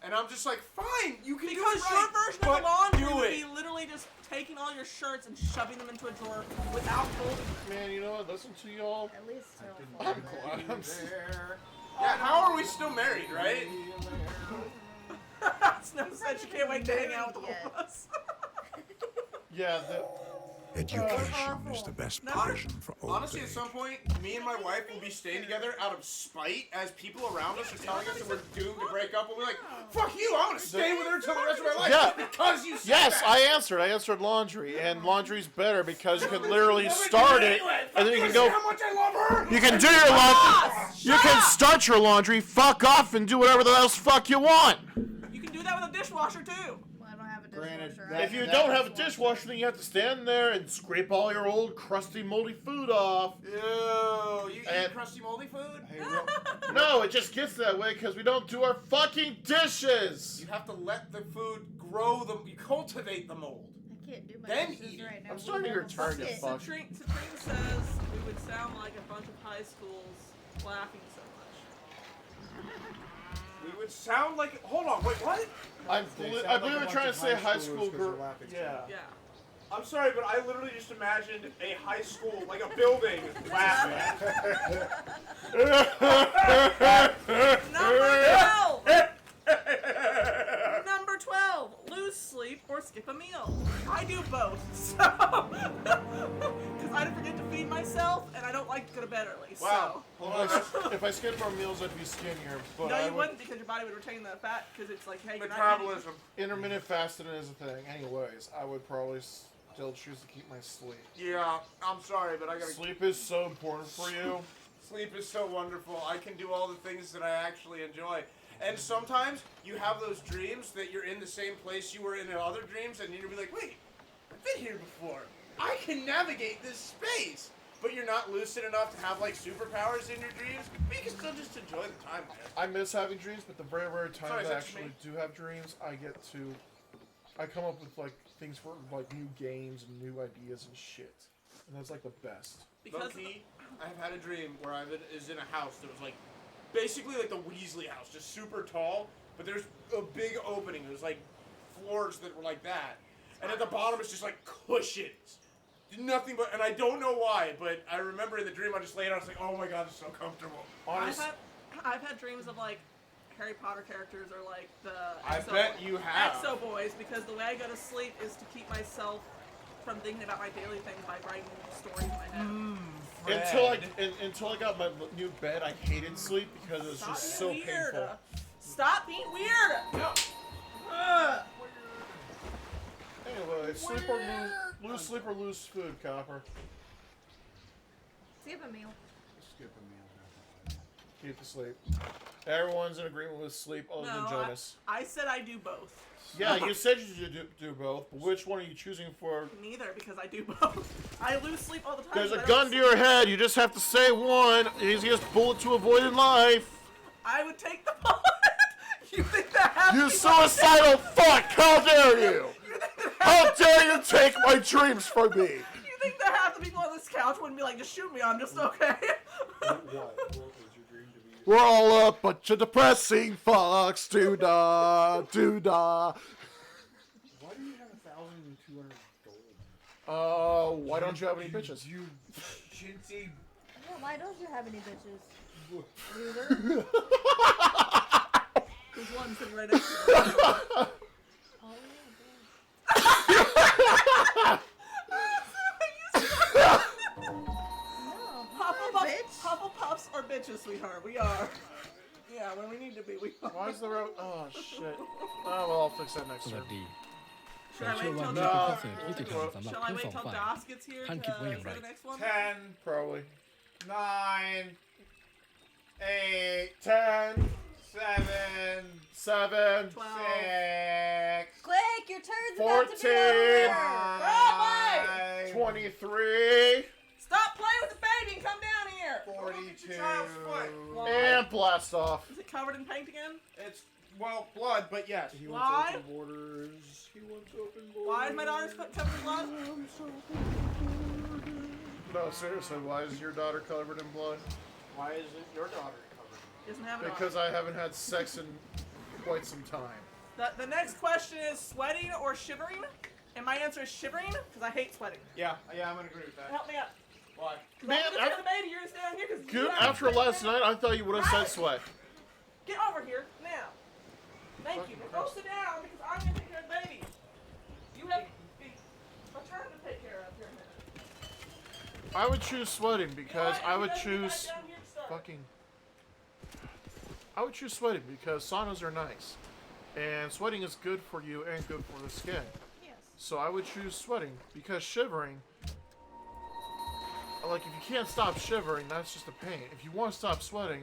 And I'm just like, fine, you can do Because it right, your version of but the laundry do would it. be literally just taking all your shirts and shoving them into a drawer without folding them. Man, you know what? Listen to y'all. At least till I'm glad I'm Yeah, how are we still married, right? Snow said she can't wait to hang out with the whole of us. Yeah, Education is the best Never- poison for old Honestly, at age. some point, me and my wife will be staying together out of spite as people around us are telling us that we're doomed to break up. We'll be like, fuck you, I'm gonna stay with her until the rest of my life. Yeah. Because you said yes, that. I answered laundry, and laundry's better because you can literally start it, and then you can go. How much I love her. You can do your laundry. You can start your laundry, fuck off, and do whatever the else fuck you want. You can do that with a dishwasher too. Well, I don't have a Granted, dishwasher. that- I If you have don't have a dishwasher, then you have to stand there and scrape all your old crusty, moldy food off. Ew, you eat And- crusty moldy food? Hey, real, No, it just gets that way because we don't do our fucking dishes. You have to let the food grow, you cultivate the mold. I can't do my Then dishes eat it. right now. I'm starting to We'll return fuck to it. fuck. Citrine says we would sound like a bunch of high schools laughing so much. We would sound like. Hold on, wait, what? I They believe sound like a we're bunch trying to of say high high schoolers school 'cause they're girl. laughing so Yeah. Yeah. I'm sorry, but I literally just imagined a high school, like a building, laughing. Number 12. Lose sleep or skip a meal. I do both. So, because I forget to feed myself and I don't like to go to bed early. Wow. Hold on. If I skipped our meals, I'd be skinnier. But So. No, I you would, wouldn't because your body would retain the fat because it's like, hey, you're not eating. Metabolism. intermittent fasting is a thing. Anyways, I would probably still choose to keep my sleep. Yeah, I'm sorry, but I gotta. Sleep is so important for you. Sleep is so wonderful. I can do all the things that I actually enjoy. And sometimes you have those dreams that you're in the same place you were in other dreams, and you'll be like, wait, I've been here before. I can navigate this space. But you're not lucid enough to have like superpowers in your dreams, but you can still just enjoy the time, man. I miss having dreams, but the very rare times Sorry, is I that just actually me? do have dreams, I come up with like things for like new games and new ideas and shit, and that's like the best. Because Low-key, I have had a dream where I was in a house that was like, basically like the Weasley house, just super tall, but there's a big opening. There's like floors that were like that, and at the bottom it's just like cushions. Nothing but, and I don't know why, but I remember in the dream I just laid out, I was like, oh my god, it's so comfortable. I've had dreams of like Harry Potter characters or like the I bet you have. Exo Boys because the way I go to sleep is to keep myself from thinking about my daily things by writing stories in my head. Until I got my new bed, I hated sleep because it was Stop just being so weird. painful. Stop being weird. No. Anyway, sleep or lose sleep or lose food, Copper. Skip a meal. skip a meal. Keep the sleep. Everyone's in agreement with sleep other than No, Jonas. I said I do both. Yeah, you said you do both, but which one are you choosing for? Neither because I do both. I lose sleep all the time. There's but a I gun don't to your head. You just have to say one. Easiest bullet to avoid in life. I would take the bullet. You think that happens? You suicidal fuck! How dare you? How dare you take my dreams from me? You think that half the people on this couch wouldn't be like, just shoot me, I'm just okay? What was your dream to be? We're all a bunch of depressing fucks. Do-da, do-da. Why do you have 1,200 gold? Why don't you have any bitches? You chintzy. Well, why don't you have any bitches? Loser. There's one sitting right next to me. Oh, yeah, no. Hufflepuffs are bitches, sweetheart. We are. Yeah, when we need to be, we are. Why is the road? Oh shit. Oh well, I'll fix that next สวั time. สดี Should I เชื่อ wait ว่า till นี่เป็น Josh? ข้อเสนอที่จะทำสำหรับ Shall I ทั้ง wait สอง till ฝ่าย Josh gets here Thank to you, William say Wright. the next one? 10, Probably. 9, 8, 10, 7, 7, 12. 6, Quick, your turn's about to be 14. over. 5, 23. Stop playing with the baby and come down here. 42. child's foot. Why? And blast off. Is it covered in paint again? It's, well, blood, but yes. He Why? wants open borders. He wants open borders. Why is my daughter's foot covered in blood? No, seriously, why is your daughter covered in blood? Why isn't your daughter covered? Doesn't have it Because I haven't had sex in quite some time. The next question is sweating or shivering? And my answer is shivering because I hate sweating. Yeah, I'm gonna agree with that. Help me out. Why? Man, I'm gonna the baby. You're gonna stay down here because Good. After last night, I thought you would have said sweat. Get over here now. Thank you. Go sit down because I'm gonna take care of the baby. You have a turn to take care of here in a minute. I would choose sweating because I would choose fucking. I would choose sweating because saunas are nice, and sweating is good for you and good for the skin. Yes. So I would choose sweating because shivering. Like if you can't stop shivering, that's just a pain. If you want to stop sweating,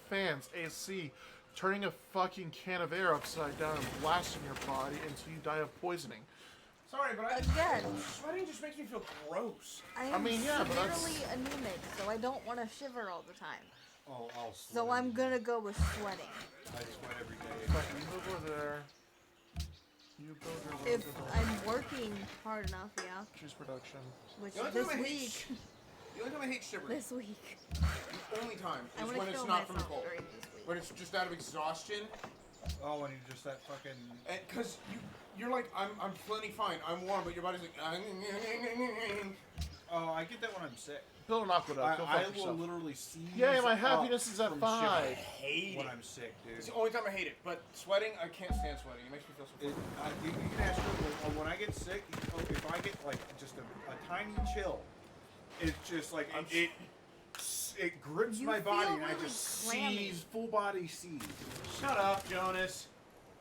fans, AC, turning a fucking can of air upside down and blasting your body until you die of poisoning. Sorry, but Again, sweating just makes me feel gross. I'm mean, yeah, but that's- severely anemic, so I don't want to shiver all the time. Oh, I'll sweat. So I'm gonna go with sweating. I sweat every day. Fucking move over there. You go there. If I'm working hard enough, yeah. Choose production. Which The only this time I hate week, The only time I hate shivering, this week, the only time, I is want when to it's kill not from the myself cold. during this week. When it's just out of exhaustion, Oh, and you just that fucking. and because you're like, I'm plenty fine, I'm warm, but your body's like, Oh, I get that when I'm sick. Build an aqueduct. Go I fuck will yourself. literally seize. Yeah, my up happiness is at from 5. shivering hate when it. I'm sick, dude. It's the only time I hate it. But sweating, I can't stand sweating. It makes me feel so. You can ask her when I get sick. If I get like just a tiny chill, it's just like it grips You my body feel and I really just clammy. seize, full body seize. Shut up, Jonas.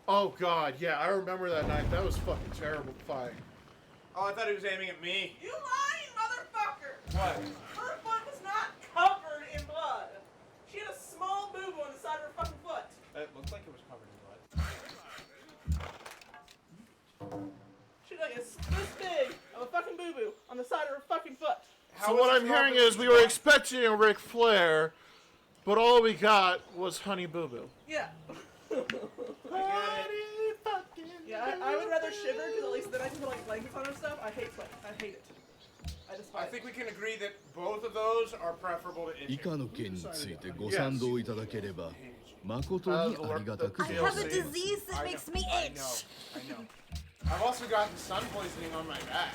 Oh god, yeah, I remember that night. That was fucking terrible fight. Oh, I thought he was aiming at me. You lying motherfucker! What? Her foot was not covered in blood. She had a small boo-boo on the side of her fucking foot. It looked like it was covered in blood. She had like this big of a fucking boo-boo on the side of her fucking foot. So what I'm hearing is we were expecting a Ric Flair, but all we got was Honey Boo Boo. Yeah. Yeah, I would rather shiver because at least then I can put like blankets on and stuff. I hate sweating. I hate it. I despise I think we can agree that both of those are preferable to 以 itching. 下の件についてご賛同いただければ誠にありがたく I 存 have じ a ます disease that I makes know, me I itch. know. I've also gotten sun poisoning on my back.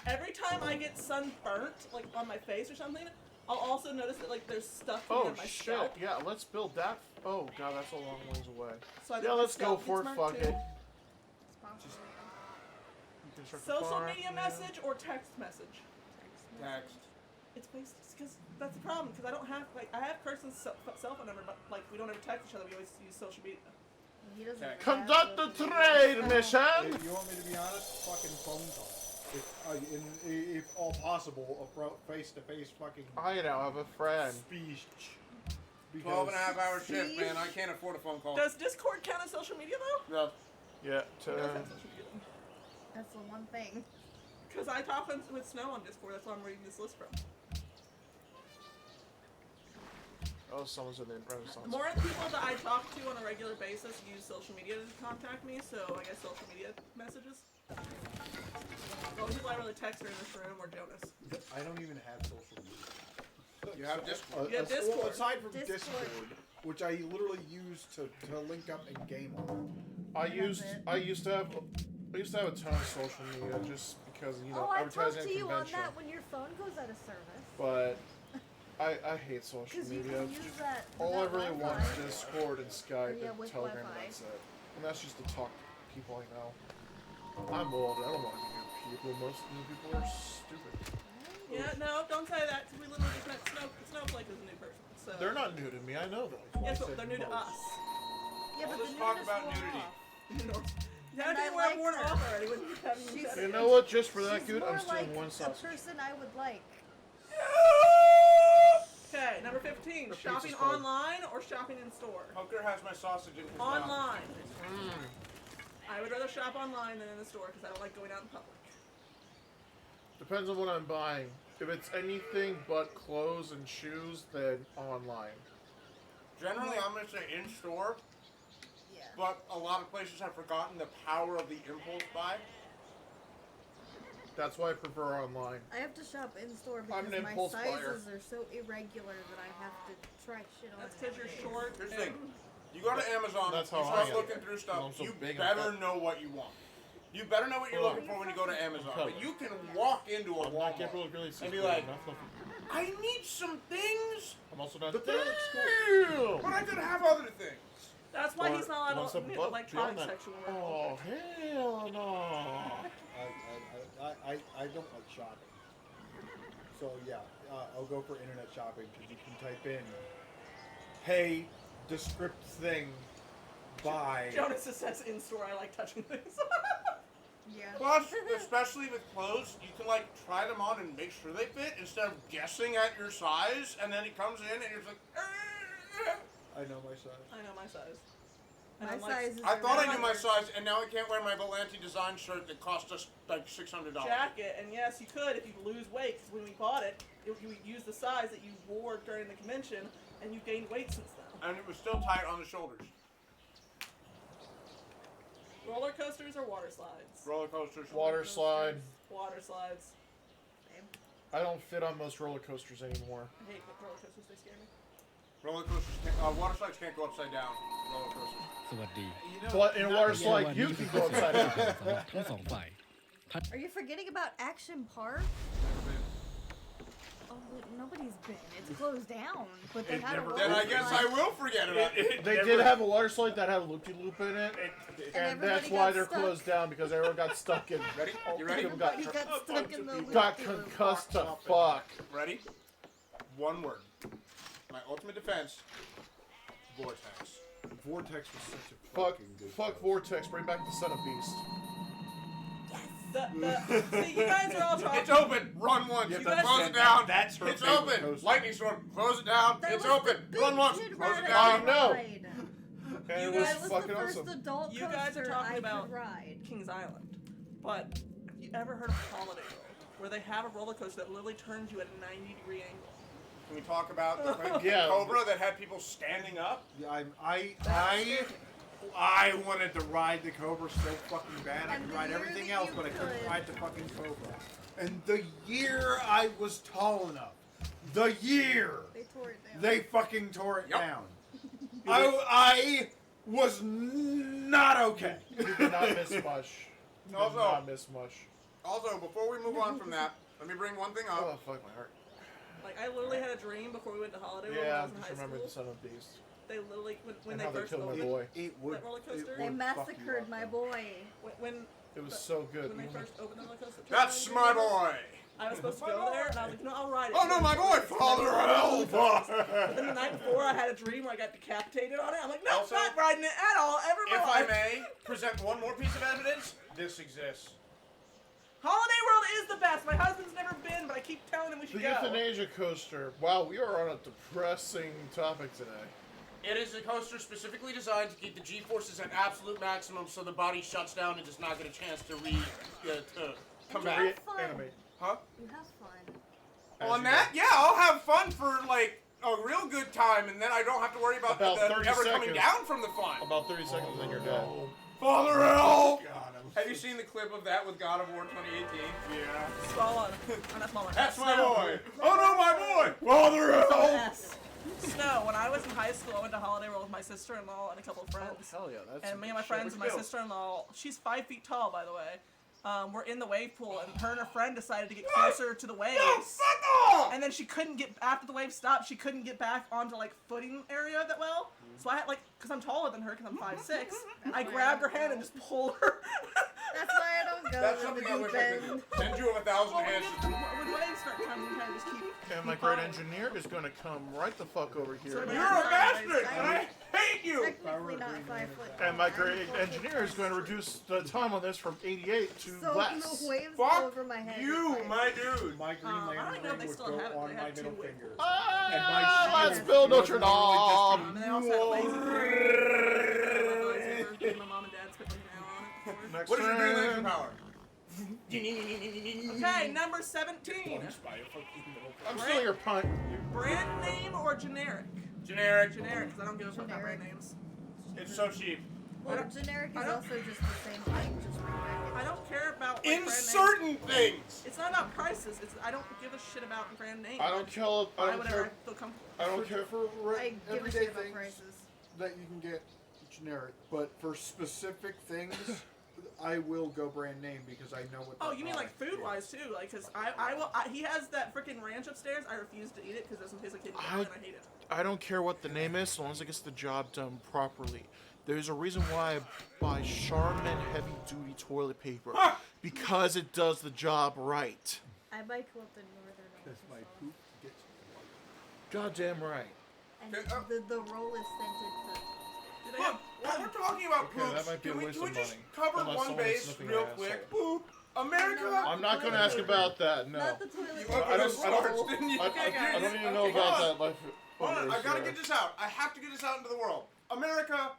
Every time I get sunburnt, like on my face or something, I'll also notice that like there's stuff Oh on my shit, scalp. yeah, let's build that. Oh god, that's a long ways away. So I think Yeah, my let's go scalp for gets it, burnt, fuck too. it. It's possible. You construct a Social farm, media yeah. message or text message? Text. It's based because that's the problem because I don't have like I have Kirsten's cell phone number, but like we don't ever text each other. We always use social media. He doesn't Okay. have Conduct the social trade media. mission! If you want me to be honest, fucking phone call. If all possible, a face-to-face fucking I now have a friend. speech. 12 and a half hour Steve? shift, man. I can't afford a phone call. Does Discord count as social media though? No. Yeah, It does have social media. That's the one thing. Because I talk with Snow on Discord. That's why I'm reading this list from. oh, someone's in the Renaissance. More of the people that I talk to on a regular basis use social media to contact me, so I guess social media messages. The only people I really text are in this room or Jonas. I don't even have social media. You have Discord. You have Well, Discord. aside from Discord. Discord, which I literally use to link up and game on. I That's used it. I used to have a ton of social media just because Oh, I talked advertising to and you on convention. that when your phone goes out of service. But I hate social Because you media. can use that. All I that really want Wi-Fi. is Discord and Skype Yeah, and with Telegram, Wi-Fi. and that's it. And that's just to talk to people I know. I'm old. I don't want to be new people. Most new people are stupid. Yeah, no, don't say that. 'Cause we literally just met Snowflake is a new person. So They're not new to me. I know them. Yes, but they're new to us. Yeah, but Let's the talk newness about wore nudity. off. How And did I you wear like worn her. off already when you haven't even She's- said You it? know what? Just for that She's good, more I'm stealing like one a sausage. person I would like. Okay, number 15. The Shopping pizza's cold. online or shopping in store? Hooker has my sausage in his mouth. Online. Mm. I would rather shop online than in the store because I don't like going out in public. Depends on what I'm buying. If it's anything but clothes and shoes, then online. Generally, I'm gonna say in store, Yeah. but a lot of places have forgotten the power of the impulse buy. That's why I prefer online. I have to shop in store I'm because an my impulse buyer. sizes are so irregular that I have to try shit on. That's because you're nowadays. short. Here's the thing. You go to Amazon, That's you how I start am. looking through stuff, I'm so you big and better fat. know what you want. You better know what you're Well, looking for when you go to Amazon. covered. But you can walk into a I'm not Walmart really and be like, enough. I need some things, I'm also not. but Damn! I could have other things. That's why Or he's not once allowed a to buck electronic beyond that. section. Oh hell no! I don't like shopping. So yeah, I'll go for internet shopping because you can type in, "Hey, descript thing, buy." Jonas just says in store. I like touching things. Yeah. Plus, especially with clothes, you can like try them on and make sure they fit instead of guessing at your size, and then it comes in and you're just like, I know my size. I know my size. And My I'm like, size is. I thought I knew my irregular. size, and now I can't wear my Volanti design shirt that cost us like $600. jacket, and yes, you could if you lose weight. 'Cause when we bought it, you used the size that you wore during the convention, and you gained weight since then. And it was still tight on the shoulders. Roller coasters or water slides? Roller coasters. Water slide. Water slides. I don't fit on most roller coasters anymore. I hate roller coasters. They scare me. Roller coasters. Water slides can't go upside down. Roller coasters. สวัสดี But in a water slide, you can go upside down. ทั้งสองฝ่าย Are you forgetting about Action Park? Oh, nobody's been. It's closed down. But they It had a never- roller Then I guess I slide. will forget about it. They did have a water slide that had a loop-de-loop in it, and that's everybody why got they're stuck. closed down because everyone got stuck in. Ready? You ready? People got, Everybody got stuck in the got loop-de-loop. concussed to fuck. Ready? One word. My ultimate defense. Vortex. Vortex was such a Fuck, fucking good. fuck Vortex. Bring back the Son of Beast. See, you guys are all talking. It's open. Run once. Yeah, but Close it down. that's her It's favorite open. coaster. Lightning storm. Close it down. That It's was open. the big Run once. kid Close it ride down. I know. ride. And You it was guys That was fucking the first awesome. adult You coaster guys are talking I about- could ride. Kings Island. But have you ever heard of Holiday World, where they have a roller coaster that literally turns you at a 90-degree angle? Can we talk about the Yeah. Cobra that had people standing up? Yeah, I wanted to ride the Cobra so fucking bad. I And could the ride year everything that else, you but I couldn't could- ride the fucking Cobra. And the year I was tall enough, the year They tore it down. they fucking tore it Yep. down. I was not okay. You did not miss much. You did Also- not miss much. Also, before we move on from that, let me bring one thing Oh, up. fuck my heart. Like, I literally had a dream before we went to Holiday World when I Yeah, was in just high remember school. the Son of Beast. They literally, when And they how they first killed my opened, boy. It would. That roller coaster? it They would fuck you massacred up, my though. boy. when It was so good. when they first opened the roller coaster. That's my boy. I was supposed to go there, and I was like, no, I'll ride it. Oh no, my boy, Father Elva. And then the night before, I had a dream where I got decapitated on it. I'm like, no, Also, not riding it at all, ever in my If I life. may present one more piece of evidence, this exists. Holiday World is the best. My husband's never been, but I keep telling him we The should go. euthanasia coaster. Wow, we are on a depressing topic today. It is a coaster specifically designed to keep the G-forces at absolute maximum, so the body shuts down and does not get a chance to come back. Have fun. Reanimate. Huh? You have fun. As On you that, yeah, I'll have fun for like a real good time, and then I don't have to worry about, About the 30 ever coming seconds. down from the fun. About 30 seconds and you're dead. Father Elf. God, I'm Have you seen the clip of that with God of War 2018? Yeah. Small one. Oh, not small one. That's my Snow. boy. Oh no, my boy. Father Oh, Elf. S. Snow. When I was in high school, I went to Holiday World with my sister-in-law and a couple of friends. Hell yeah, that's And me and my friends and my sister-in-law, she's 5 feet tall, by the way. We're in the wave pool, and her and her friend decided to get closer to the waves. No, fuck off. And then she couldn't get, after the wave stopped, she couldn't get back onto, like, footing area that well. So I had, like, because I'm taller than her, because I'm 5'6", I grabbed her hand and just pulled her. That's why I don't go That's in something the I deep wish I could end. do. Send you of 1,000 Well, hands. when waves start coming, you kind of just keep... And my great engineer is going to come right the fuck over here. So You're a bastard, and I hate you. Technically not 5 foot. And my I'm great 4 engineer is going to reduce the time on this from 88 to So less. the waves go Fuck over my head. you, It's my fine. dude. My Green I don't Lantern even know if ring they would still go have it. on They my have middle two finger. Ah, let's shield build was Notre literally And Dame. they also have laser. My mom and dad spent like an hour on it. Next What is your Green turn. Lantern power? Okay, number 17. I'm stealing your punt. Brand name or generic? Generic. Generic, because I don't give a fuck about brand Generic. names. It's so cheap. Well, generic I is don't- also just the same thing, just repackaged. I don't care about like, In brand names. certain things. It's not about prices. It's I don't give a shit about brand names. I don't Buy kill. I don't whatever care. I feel comfortable. I don't care. For I give a everyday shit about things prices. that you can get generic, but for specific things, I will go brand name because I know what. Oh, that you mean like product food wise too? Like, cause he has that freaking ranch upstairs. I refuse to eat it because it doesn't taste like kidney and I hate it. I don't care what the name is, as long as it gets the job done properly. There's a reason why I buy Charmin heavy duty toilet paper because it does the job right. I buy Quilted Northern Because my also. poop gets. Goddamn right. And Okay, the roll is scented for Do they Look, have? while we're talking about Okay, poops, that might be a can we, waste can we of just money. cover Unless one someone's base sniffing real your quick? asshole. Poop. America. No, I'm not going to ask about that. No. Not the toilet You paper. opened I a don't- source, didn't you? I don't even know Okay, about hold on. that. Life. Hold on, I gotta get this out. I have to get this out into the world. America,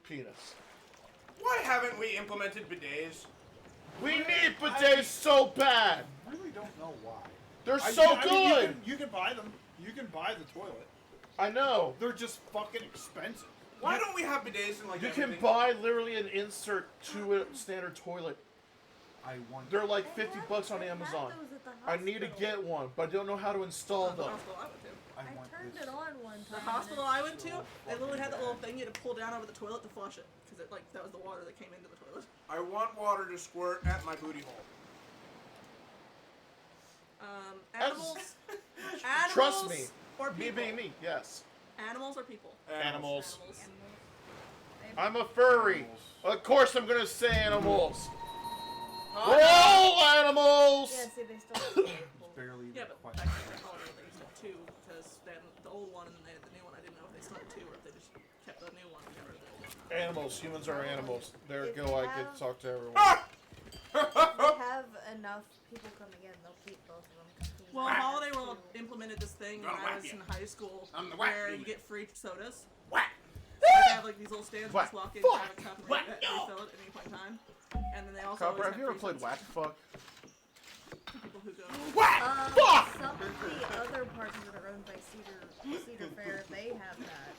Penis. why haven't we implemented bidets? We need bidets so bad. I really don't know why. They're I- so I mean, good. you can buy them. You can buy the toilet. I know. They're just fucking expensive. Why don't we have bidets in like You everything? can buy literally an insert to a standard toilet. I want. They're like $50 on Amazon. I need to get one, but I don't know how to install The them. hospital I went to. I I want turned this. it on one time. The hospital I went to, they literally had that little thing you had to pull down over the toilet to flush it, because it like that was the water that came into the toilet. I want water to squirt at my booty hole. Animals. Animals. Trust me. Or Me people. being me, yes. Animals or people. Animals. Animals. I'm a furry. Of course I'm gonna say animals. Huh? We're all animals! Yeah, see, they still have Barely. Yeah, but quite- back to the holiday, they used to have two, because they had the old one and then they had the new one. I didn't know if they still had two or if they just kept the new one and got rid of the old one. Animals. Humans are animals. There If go. they I get have- to talk to everyone. they have enough people coming in, they'll keep both of them. 'cause he Well, has Holiday World two. implemented this thing when Gonna I whack was you. in high school I'm the whack where demon. you get free sodas. Whack. Like, they have like these little stands, you Whack. just walk in, Fuck. grab a cup, and Whack. refill it at any point in time. And then they also Copper, always have you ever free played sodas Whack Fuck? for people who go. Fuck! Some of the other parts that are owned by Cedar Fair, they have that.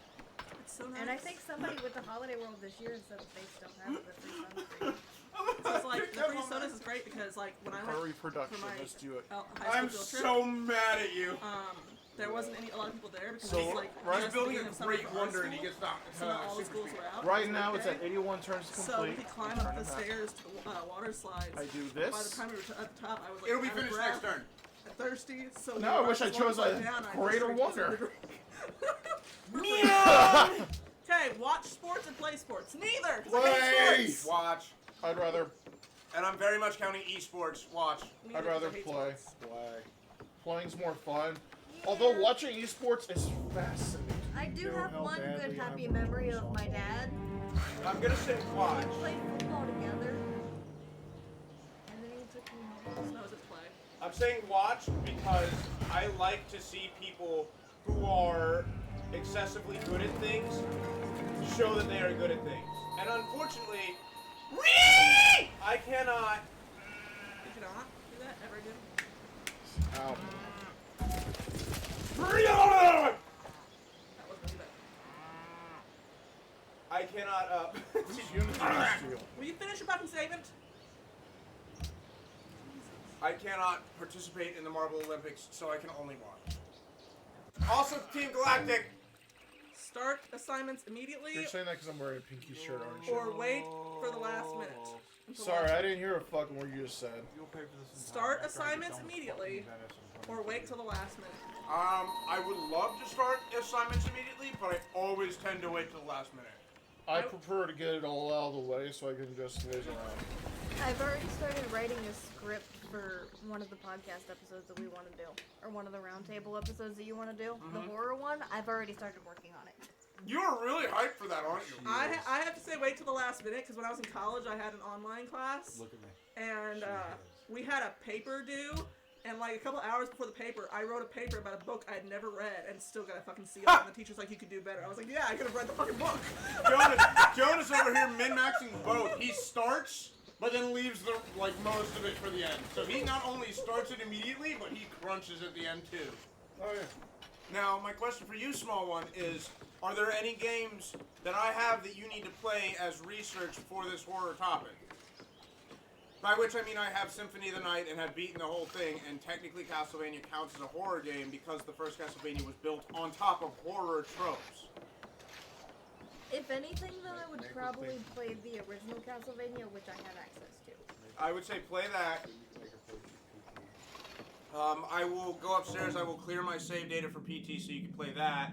It's so nice. And I think somebody with the Holiday World this year said that they still have the free sunscreen. So it's like the free sodas is great because like when I Furry went production. for my Let's do it. high school I'm field trip, so mad at you. there wasn't a lot of people there because So, it's like right- He's just the building a beginning of summer great for our wonder and he school, gets knocked. so not all the super schools speed. were out. Right It was now it's okay. at 81 turns So we complete. could climb Turn up it the back. stairs to the water slides. I do By the this. time we were at the top, I was like It'll be out of finished breath, next turn. and thirsty. So No, I wish I chose a greater wonder. Okay, watch sports and play sports. Neither. 'cause I Play. hate sports. Watch. I'd rather And I'm very much counting esports. Watch. Neither, I'd 'cause I rather hate play. sports. Playing's more fun. Although watching esports is fascinating. I do Know have how one badly good happy I want memory of softball. my dad. I'm gonna say watch. We played football together. And then he took me home. No, it's a play. I'm saying watch because I like to see people who are excessively good at things show that they are good at things. And unfortunately, I cannot. Did you not do that ever again? Ow. That wasn't either. I cannot. Unity Steel. Will you finish your fucking statement? I cannot participate in the Marble Olympics, so I can only watch. Also, Team Galactic. Start assignments immediately You're saying that because I'm wearing a pinky shirt, aren't you? or wait for the last minute. Until Sorry, last- I didn't hear a fucking word you just said. You'll pay for this Start entire- after I get assignments done with immediately, fucking that SM20. or wait till the last minute. I would love to start assignments immediately, but I always tend to wait till the last minute. I prefer to get it all out of the way so I can just laze around. I've already started writing a script for one of the podcast episodes that we want to do. Or one of the roundtable episodes that you want to do. The horror one. I've already started working on it. You're really hyped for that, aren't you? I have to say wait till the last minute because when I was in college I had an online class Look at me. and we had a paper due and like a couple hours before the paper I wrote a paper about a book I had never read and still got a fucking C on it and the teacher's like you could do better. I was like yeah I could have read the fucking book. Jonas over here min-maxing both. He starts but then leaves the most of it for the end. So he not only starts it immediately, but he crunches at the end too. Oh yeah. Now, my question for you, small one, is: are there any games that I have that you need to play as research for this horror topic? By which I mean I have Symphony of the Night and have beaten the whole thing, and technically Castlevania counts as a horror game because the first Castlevania was built on top of horror tropes. If anything, though, I would probably play the original Castlevania, which I have access to. I would say play that. I will go upstairs, I will clear my save data for PT so you can play that.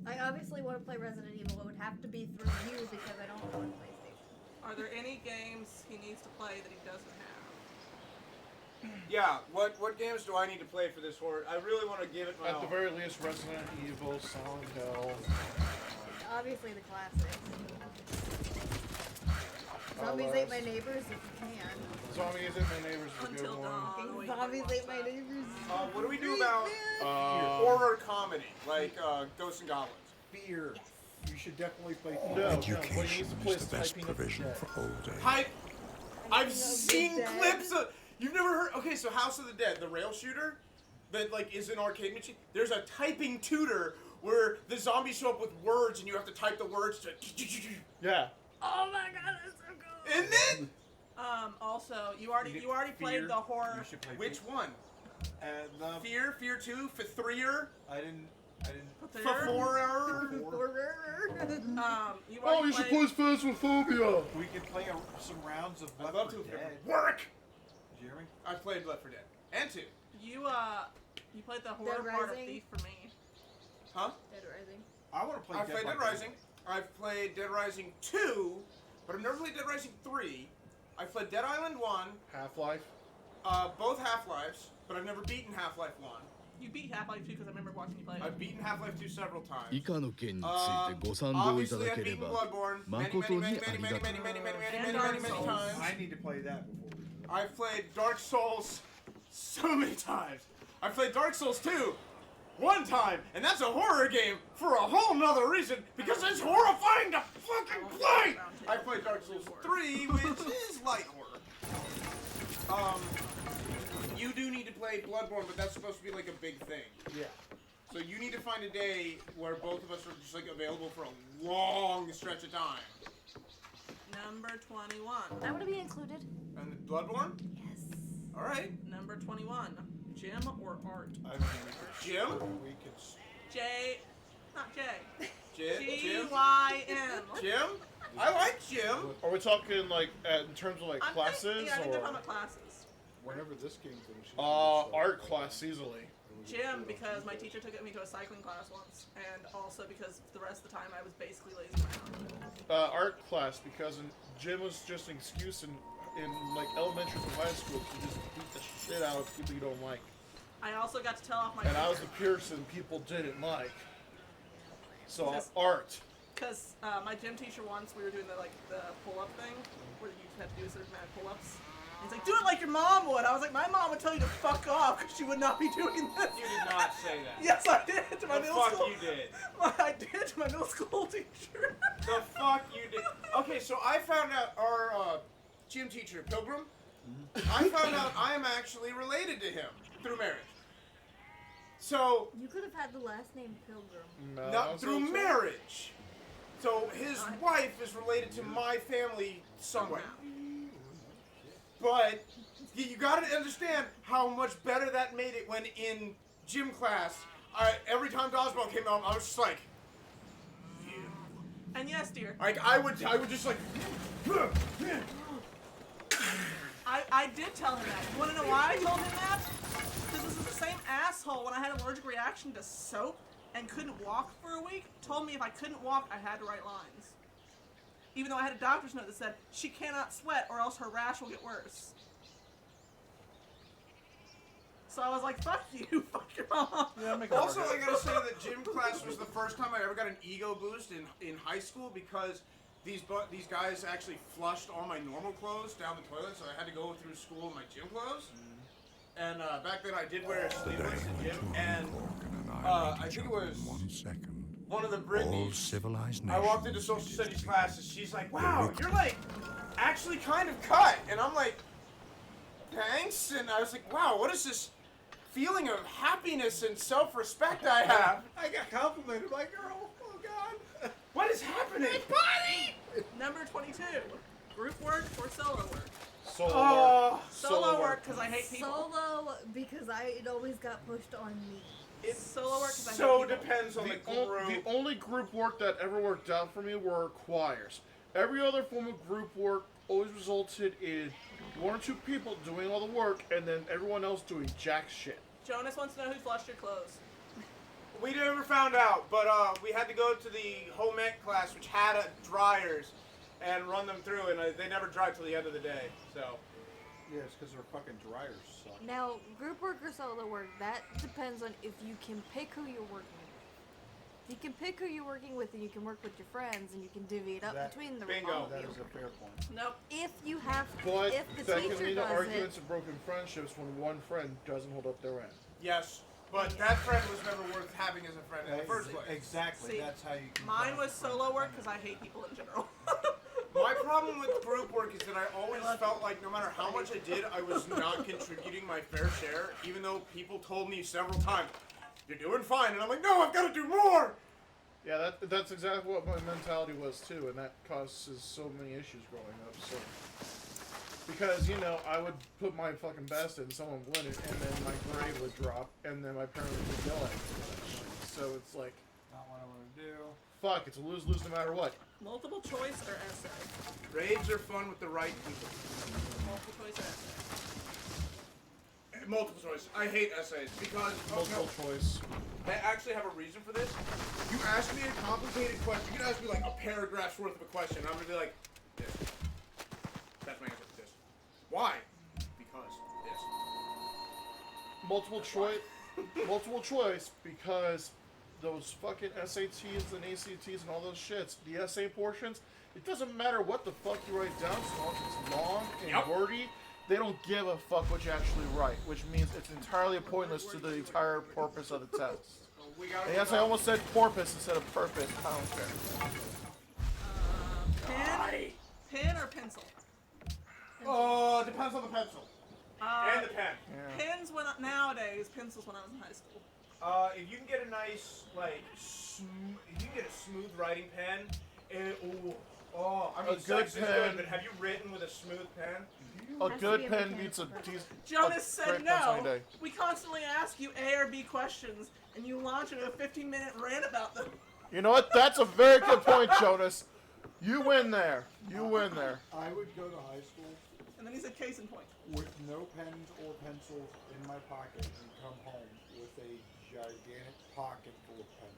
I obviously want to play Resident Evil. It would have to be through you because I don't own PlayStation. Are there any games he needs to play that he doesn't have? Yeah, what games do I need to play for this horror? I really want to give it my At all. the very least, Resident Evil, Silent Hill. Obviously, the classics. Zombies Ate My Neighbors, if you can. Zombies Ate My Neighbors is a Until good one. Dawn. Wait, Zombies watch Ate My that. Neighbors. What do we do about horror comedy, like Ghosts and Goblins? Fear. You should definitely play No, Fear. what he needs Education to play is is the best Typing of the provision Dead. for old age. I've Typing of the seen Dead. clips of. You've never heard? Okay, so House of the Dead, the rail shooter, that like is an arcade machine. There's a typing tutor where the zombies show up with words and you have to type the words to. Yeah. Oh my god, that's so cool. And then Also, you already played the horror. You should play which Fear. one? The, Fear 2, for 3er, I didn't. for 4er. You Oh, already you should played- play Phasmophobia! We could play some rounds of I'd Left love 4 to if it Dead. would work. Jeremy? I played Left 4 Dead and 2. You played the horror Dead part of Rising? Thief for me. Huh? Dead Rising. I want to play I've played by Dead Rising. I've played Dead Rising 2, but I've never played Dead Rising 3. I've played Dead Island 1, Half-Life. both Half-Lives, but I've never beaten Half-Life 1. You beat Half-Life 2 because I remember watching you play it. I've beaten Half-Life 2 several 以 times. 下の件についてご賛同いた Obviously, だ I've けれ beaten ば Bloodborne 誠にありがとう many times. I need to play that before we do. I've played Dark Souls so many times. I've played Dark Souls 2 one time, and that's a horror game for a whole nother reason because it's horrifying to fucking play. I played Dark Souls 3, which is light horror. You do need to play Bloodborne, but that's supposed to be like a big thing. Yeah. So you need to find a day where both of us are just like available for a long stretch of time. Number 21. I want to be included. And Bloodborne? Yes. All right. Number 21. Jim or Art? Jim? We could. J. Not J. Jim? G-Y-M. Jim? I like Jim. Are we talking like in terms of like I'm classes thinking, yeah, I think they're talking or about classes. Whenever this game finishes. art class easily? Gym, because my teacher took me to a cycling class once, and also because the rest of the time I was basically lazing around. Art class because gym was just an excuse in like elementary to high school to just beat the shit out of people you don't like. I also got to tell off my And I was the person people didn't like. So Because- art. Because my gym teacher once, we were doing the pull-up thing, where you had to do a certain amount of pull-ups. And he's like, do it like your mom would. I was like, my mom would tell you to fuck off because she would not be doing this. You did not say that. Yes, I did to my The middle fuck school. you did. I did to my middle school teacher. The fuck you did. Okay, so I found out our gym teacher, Pilgrim, I found out I am actually related to him through marriage. So, You could have had the last name Pilgrim. No, not through marriage. So his wife is related to my family somewhere. But you gotta understand how much better that made it when in gym class, every time dodgeball came out, I was just like, you. And yes, dear, Like I would just like. I did tell him that. You want to know why I told him that? Because this is the same asshole when I had an allergic reaction to soap and couldn't walk for a week, told me if I couldn't walk, I had to write lines. Even though I had a doctor's note that said, she cannot sweat or else her rash will get worse. So I was like, fuck you, fuck your mom. Also, I gotta say that gym class was the first time I ever got an ego boost in high school because these guys actually flushed all my normal clothes down the toilet, so I had to go through school in my gym clothes. And back then I did wear sleeveless in gym, and I think it was 1 second. one of the All Britneys. civilized I walked into nations social used studies to be. classes. She's like, wow, you're like actually kind of cut. And I'm like, thanks. And I was like, wow, what is this feeling of happiness and self-respect I have? I got complimented by a girl. Oh God. What is happening? Number 22. Group work or solo work? Solo Oh, Solo work because I hate people. Solo because it always got pushed on me. It's Solo work because I so hate people. depends on the group. The only group work that ever worked out for me were choirs. Every other form of group work always resulted in one or two people doing all the work and then everyone else doing jack shit. Jonas wants to know who flushed your clothes. We never found out, but we had to go to the home ec class, which had dryers, and run them through, and they never dried till the end of the day. So, Yeah, it's because their fucking dryers suck. Now, group work or solo work, that depends on if you can pick who you're working with. If you can pick who you're working with and you can work with your friends and you can divvy it up That- between the bingo. all of That you. is a fair point. Nope. If you have, But if the that can teacher lead to does arguments it, and broken friendships when one friend doesn't hold up their end. yes, but that friend was never worth having as a friend in the first place. Exactly. See, That's how you. Can Mine come was up with solo work a because I hate people in general. My problem with group work is that I always felt like no matter how much I did, I was not contributing my fair share, even though people told me several times, you're doing fine, and I'm like, no, I've got to do more! Yeah, that's exactly what my mentality was too, and that causes so many issues growing up. So, because I would put my fucking best in, someone wouldn't, and then my grade would drop, and then my parents would yell at me for that shit. So it's like, Not what I want to do. fuck, it's a lose-lose no matter what. Multiple choice or essay? Grades are fun with the right people. Multiple choice or essay? Multiple choice. I hate essays because Multiple choice. I actually have a reason for this. You ask me a complicated question. You can ask me like a paragraph's worth of a question. And I'm gonna be like, this. That's my answer for this. Why? Because this. Multiple choice. Multiple choice because those fucking SATs and ACTs and all those shits, the essay portions, it doesn't matter what the fuck you write down, as long as it's long and Yep. wordy. They don't give a fuck what you actually write, which means it's entirely pointless to the entire purpose of the test. We gotta And yes, I almost said porpoise instead of purpose. I don't care. Pen or pencil? Oh, depends on the pencil Uh, and the pen. Pens nowadays, pencils when I was in high school. If you can get a nice if you can get a smooth writing pen, I mean, A good sex is pen. good, but have you written with a smooth pen? A Has to good be a pen mechanical beats a pen. decent. Jonas said great pencil any no. day. We constantly ask you A or B questions, and you launch into a 15-minute rant about them. You know what? That's a very good point, Jonas. You win there. You win there. I would go to high school And then he said case in point. with no pens or pencils in my pocket and come home with a gigantic pocket full of pens.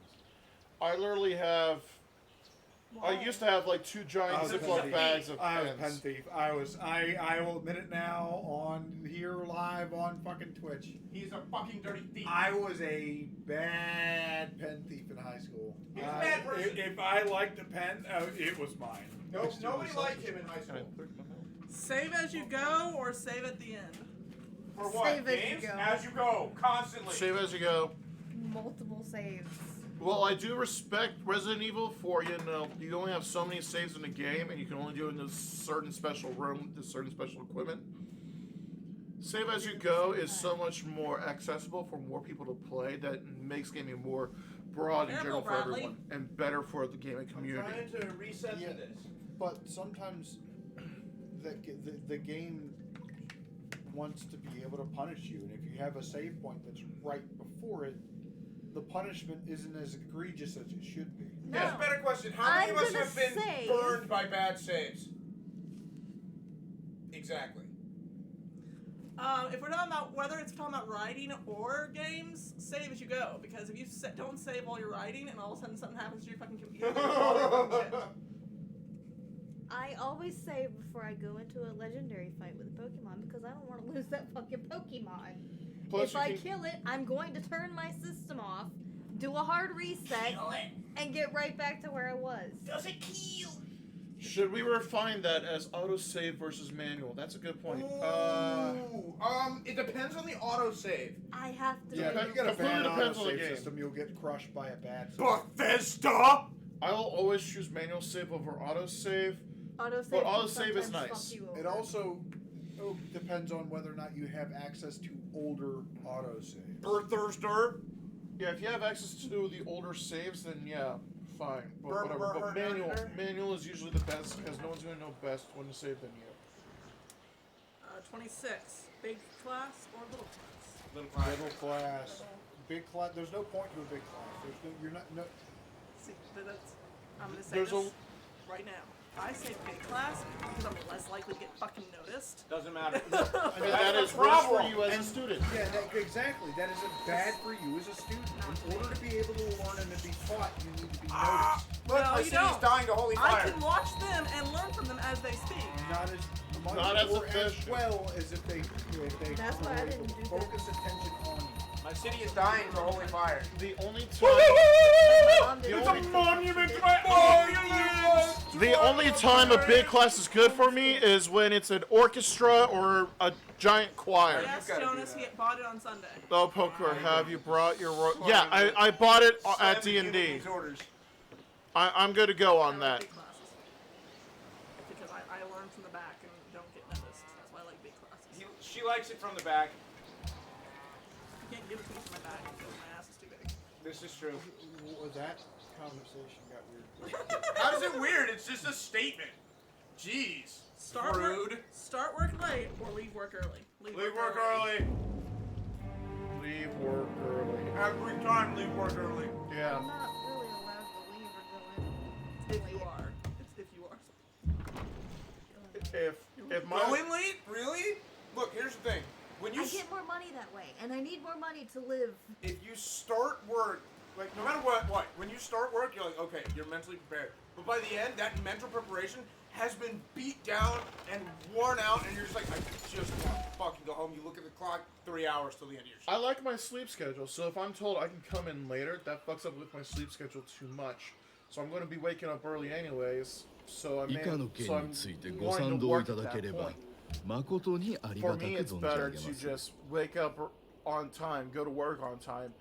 I literally have. I used to have like two giant I was a Ziploc pen bags of I was a pen pens. thief. I will admit it now on here live on fucking Twitch. He's a fucking dirty thief. I was a bad pen thief in high school. He was a bad person. If I liked a pen, it was mine. Nobody liked him in high school. Save as you go or save at the end? For what? Save as you Games? go. As you go, constantly. Save as you go. multiple saves. Well, I do respect Resident Evil for, you only have so many saves in the game, and you can only do it in a certain special room, with certain special equipment. Save as you go is so much more accessible for more people to play. That makes gaming more broad in general for Bradley. everyone, and better for the gaming I'm community. trying to reset Yeah. to this. But sometimes the game wants to be able to punish you, and if you have a save point that's right before it, the punishment isn't as egregious as it should be. No. Here's a better question. How many I'm of us gonna have been save. burned by bad saves? Exactly. If we're talking about whether it's talking about writing or games, save as you go. Because if you don't save while you're writing, and all of a sudden something happens to your fucking computer, all your fucking shit. I always save before I go into a legendary fight with a Pokemon because I don't want to lose that fucking Pokemon. Plus, If you I can- kill it, I'm going to turn my system off, do a hard reset, and get right back to where I was. Does it kill? Should we refine that as autosave versus manual? That's a good point. It's It depends on the autosave. I have to. Yeah, if you get a Completely bad depends on the autosave game. system, you'll get crushed by a bad system. Bethesda. I will always choose manual save over autosave. Autosave. But can autosave is sometimes nice. fuck you It over. also depends on whether or not you have access to older autosaves. Berthurster. Yeah, if you have access to the older saves, then yeah, fine. But Burr, whatever. burr, But burr, burr. manual is usually the best because no one's gonna know best when to save than you. 26. Big class or little class? Little class. Middle class, big class. There's no point to a big class. There's no, you're not. No, See, that's. I'm gonna say There's this right now. I say big class because I'm less likely to get fucking noticed. Doesn't matter. I mean, that That's is the worse for problem. you as a And- student. yeah, exactly. That isn't bad for you as a student. In order to be able to learn and to be taught, you need to be noticed. Look, No, my you city's don't. dying to holy I fire. can watch them and learn from them as they speak. Not as much Not as or as efficient. well as if they That's why I were didn't able to do that. focus attention on you. My city is dying to holy fire. The only time. Mom did It's it. a monument to my arguments. The only time a big class is good for me is when it's an orchestra or a giant choir. Yes, gotta do Jonas, that. he bought it on Sunday. Oh, Poker, have you brought your? Yeah, I bought it at Slam the D&D. King's orders. I'm good to go on I like that. big classes. Because I learn from the back and don't get noticed. That's why I like big classes. She likes it from the back. You can't give it to me from my back because my ass is too big. This is true. That conversation got weird. How is it weird? It's just a statement. Jeez. Rude. Start work late or leave work early. Leave work early. Leave work early. Every time, leave work early. Yeah. I'm not really allowed to leave or go in. If you are. It's if you are. If my Going late? Really? Look, here's the thing. When you I get more money that way, and I need more money to live. if you start work, like no matter what, when you start work, you're like, okay, you're mentally prepared. But by the end, that mental preparation has been beat down and worn out, and you're just like, I just want to fucking go home. You look at the clock, 3 hours till the end of your shift. I like my sleep schedule, so if I'm told I can come in later, that fucks up with my sleep schedule too much. So I'm going to be waking up early anyways. So I 以 mean, 下の so 件 I'm についてご going 賛 to 同い work た at だけ that れば point. 誠にあり For がた me, く it's 存じ上 better げ to ます just wake up on time, go to work on time,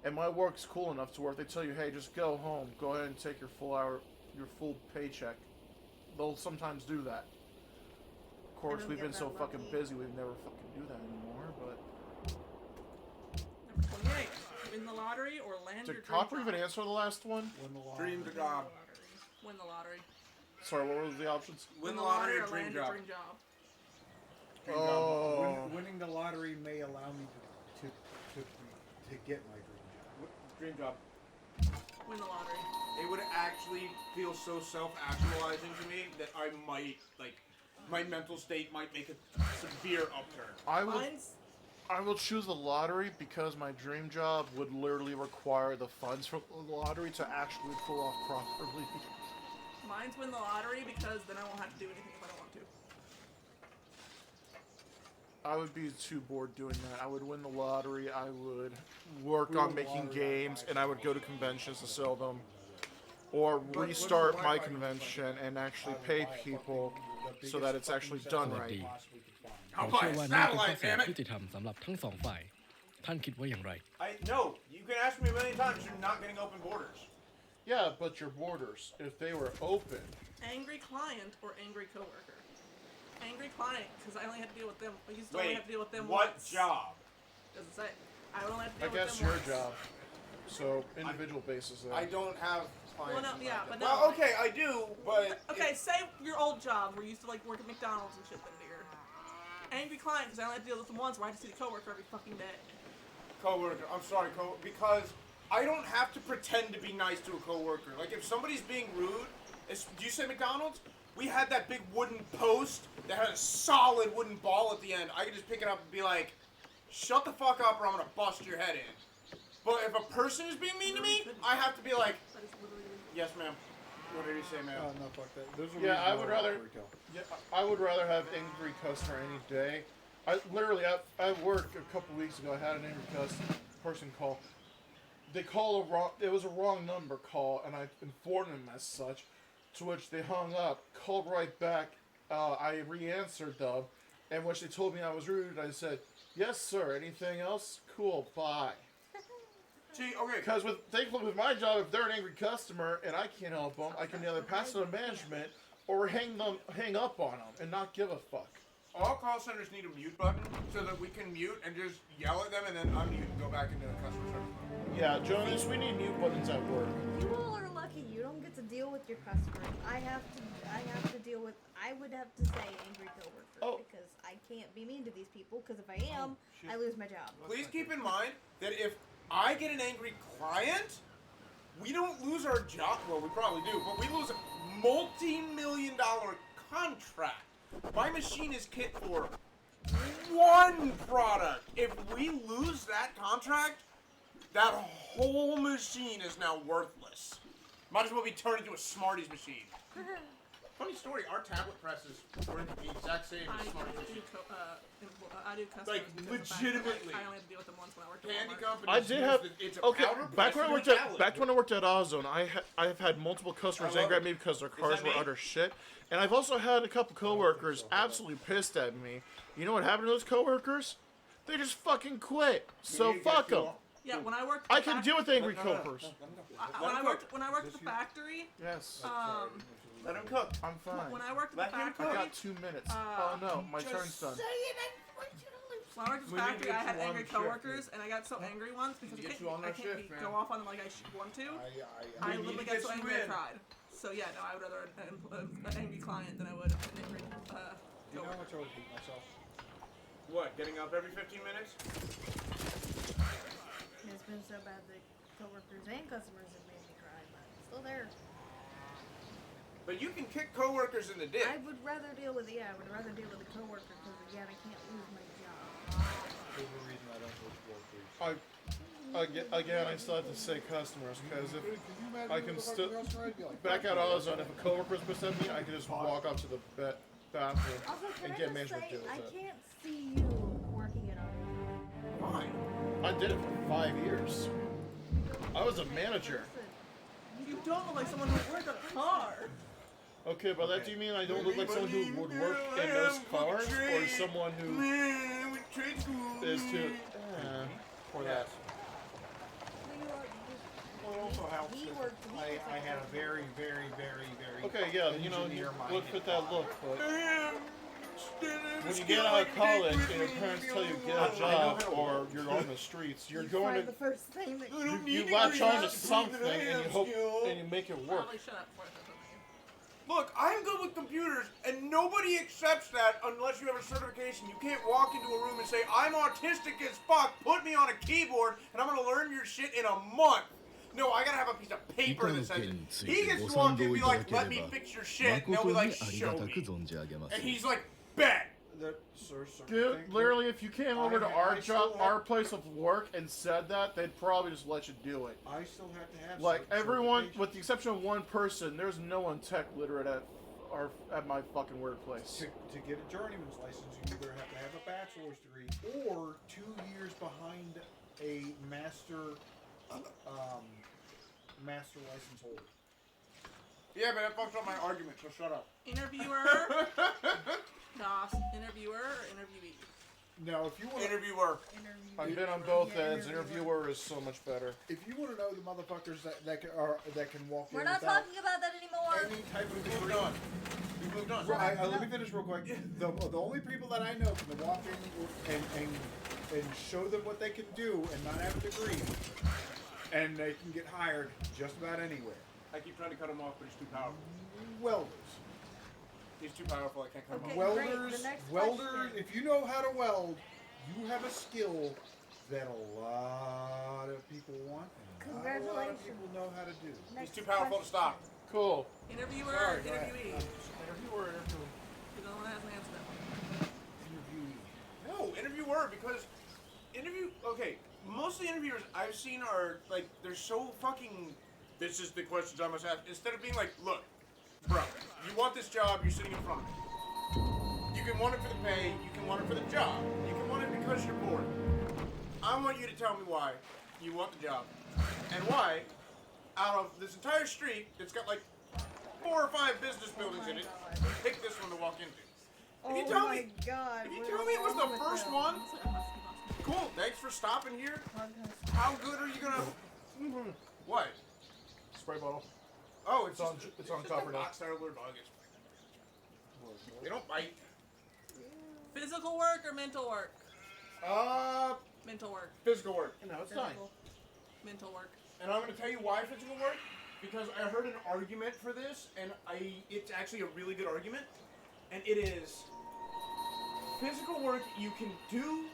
and my work's cool enough to where if they tell you, hey, just go home, go ahead and take your full paycheck. They'll sometimes do that. Of course, don't we've get been so that fucking lucky. busy, we've never fucking do that anymore. But Number 28. Win the lottery or land your did dream Copper even job. answer the last one? When the law- Dream the job. Win the lottery. Sorry, what were the options? Win the lottery or or dream land job. your dream job. Oh. Winning the lottery may allow me to get my dream job. Dream job. Win the lottery. It would actually feel so self-actualizing to me that I might, like, my mental state might make a severe upturn. I will choose the lottery because my dream job would literally require the funds from the lottery to actually pull off properly. Mine's win the lottery because then I won't have to do anything if I don't want to. I would be too bored doing that. I would win the lottery, I would work We on won the making lottery, games, and I would go to conventions to sell them. Or restart my convention and actually pay people so that it's actually done right. I'll ผม buy เชื่อ a ว่านี่เป็นข้อ satellite, สอบ damn ยุ it! ติธรรมสำหรับทั้งสองฝ่าย ท่านคิดว่าอย่างไร No, you can ask me a million times, you're not getting open borders. Yeah, but your borders, if they were open, Angry client or angry coworker? Angry client because I only had to deal with them. I used to only Wait, have to deal with them what once. job? Doesn't say. I only have to I deal with guess them your once. job. So, individual basis there. I don't have clients. Well, no, like yeah, that. but Well, no. okay, I do, but Okay, say your old job where you used to like work at McDonald's and shit then, dear. Angry client because I only had to deal with them once where I had to see the coworker every fucking day. coworker. I'm sorry, because I don't have to pretend to be nice to a coworker. Like if somebody's being rude, do you say McDonald's? We had that big wooden post that had a solid wooden ball at the end. I could just pick it up and be like, "Shut the fuck up, or I'm gonna bust your head in." But if a person is being mean to me, I have to be like, That is literally. "Yes, ma'am." What did you say, ma'am? No, fuck that. There's a Yeah, reason I why would work rather- retail. Yeah, I would rather have angry customer any day. I literally, at work a couple weeks ago, I had an angry person call. They called it was a wrong number call, and I informed them as such, to which they hung up, called right back, I re-answered them, And when she told me I was rude, I said, "Yes, sir. Anything else? Cool. Bye." See, okay. Because thankfully with my job, if they're an angry customer and I can't help them, I can either pass it on management or hang up on them and not give a fuck. All call centers need a mute button so that we can mute and just yell at them and then unmute and go back into the customer service mode. Yeah, Jonas, we need mute buttons at work. You all are lucky. You don't get to deal with your customers. I have to deal with. I would have to say angry coworkers because I can't be mean to these people. Because if I am, I lose my job. Please keep in mind that if I get an angry client, we don't lose our job. Well, we probably do, but we lose a multi-million-dollar contract. My machine is kit for one product. If we lose that contract, that whole machine is now worthless. Might as well be turned into a Smarties machine. Funny story, our tablet presses were the exact same as Smarties machines. I do customers. Like, because of the fact that, legitimately. I only had to deal with them once when I worked at Candy Walmart. companies I did have it's a okay. powder Back press when I and worked a at tablet. Ozone, I've had multiple customers I love angry at it. me because their Is cars that were me? utter shit, and I've also had a couple coworkers absolutely pissed at me. You know what happened to those coworkers? They just fucking quit. So fuck them. Yeah, when I worked. I at the can fac- deal with angry coworkers. When I worked at the factory. Yes, Let him cook. I'm fine. When I worked at Let the him I factory. got 2 minutes. Oh no, my turn's done. When I worked at the We need to factory, get I had you on angry the shift, coworkers, and I got so angry once because Get I you on can't, I that can't shift, go man. off on them like I should want to. I We need literally to got get so you angry I in. cried. So yeah, no, I would rather an angry client than I would an angry You know how coworker. much I would hate myself? What, getting up every 15 minutes? It's been so bad that coworkers and customers have made me cry, but it's still there. But you can kick coworkers in the dick. I would rather deal with I would rather deal with a coworker because again I can't lose my job. There's a reason I don't go to work, dude. Again, I still have to say customers because if Dude, can you imagine I what can the fuck still else I'd be like, back fuck out you. Ozone, if a coworker's pissed at me, I can just walk up to the bathroom Also, can and I get just management say to deal I with it. can't see you working it out. Why? I did it for 5 years. I was a manager. You don't look like someone who worked at a car. Okay, by that do you mean I don't look like someone who would work in those cars, or someone who Trade school. is too? For that. Well, it also helps He that worked. I had a very, very, very, very Okay, yeah, you know, you engineer-minded look fit that look, but when When you get out of college and your parents tell you get a job or you're on the streets, you're going Find to the first thing that you latch on to something and you hope and you make it work. Probably shut up before I said something. Look, I'm good with computers, and nobody accepts that unless you have a certification. You can't walk into a room and say, I'm autistic as fuck, put me on a keyboard, and I'm gonna learn your shit in a month. No, I gotta have a piece of paper that says it. He gets to walk in and be like, let me fix your shit, and they'll be 誠 like, にあり show がたく me. 存じ上げます And he's like, bet. Sir, Dude, thank you. literally, if you came over to our I still job, have- our place of work, and said that, they'd probably just let you do it. I still have to have Like everyone, certification. with the exception of one person, there's no one tech literate at my fucking workplace. To get a journeyman's license, you either have to have a bachelor's degree or 2 years behind a master license holder. Yeah, but that fucks up my argument, so shut up. Interviewer. DOS. Interviewer or interviewee? Now, if you want to, Interviewer. I've been on both ends. Interviewer is so much better. if you want to know the motherfuckers that can walk we're in not without talking about that anymore. any type of Moved degree. on. We moved on. Let me finish real quick. The only people that I know can walk in and show them what they can do and not have a degree, and they can get hired just about anywhere. I keep trying to cut him off, but he's too powerful. Welders. He's too powerful, I can't cut him Okay. off. Great, the Welders, next welders. question. If you know how to weld, you have a skill that a lot of people want, and not a lot of Congratulations. people know how to do. He's Next too powerful to stop. Cool. Interviewer Sorry, or go ahead. interviewee? Interviewer, interviewer. Because no one has an answer to that one. Interviewee. No, interviewer, because okay, most of the interviewers I've seen are, like, they're so fucking, this is the questions I must ask, instead of being like, look, bro, you want this job, you're sitting in front of me. You can want it for the pay, you can want it for the job, you can want it because you're bored. I want you to tell me why you want the job, and why, out of this entire street that's got like 4 or 5 business buildings in it, pick this one to walk into. Oh you tell my me, god. if you what tell is me it was wrong the with first them? one, cool. Thanks for stopping here. How good are you gonna? What? Spray bottle. Oh, it's on- just, it's on just top a right now. box starter dog. They don't bite. Physical work or mental work? Mental work. Physical work. No, it's fine. Physical. Mental work. And I'm going to tell you why physical work, because I heard an argument for this, and it's actually a really good argument, and it is physical work you can do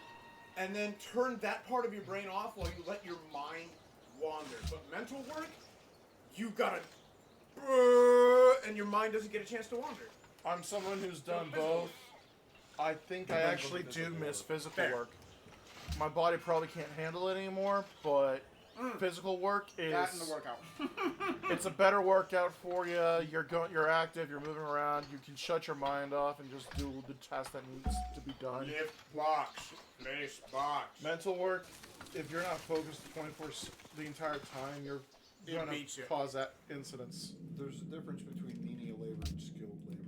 and then turn that part of your brain off while you let your mind wander. But mental work, you gotta, and your mind doesn't get a chance to wander. I'm someone who's done physical both. work. I think I actually do miss physical Fair. work. My body probably can't handle it anymore, but physical work is That and the workout. it's a better workout for you. You're active, you're moving around, you can shut your mind off and just do the task that needs to be done. Lift blocks, place box. Mental work, if you're not focused 24 the entire time, you're It gonna beats you. cause that incidents. There's a difference between menial labor and skilled labor.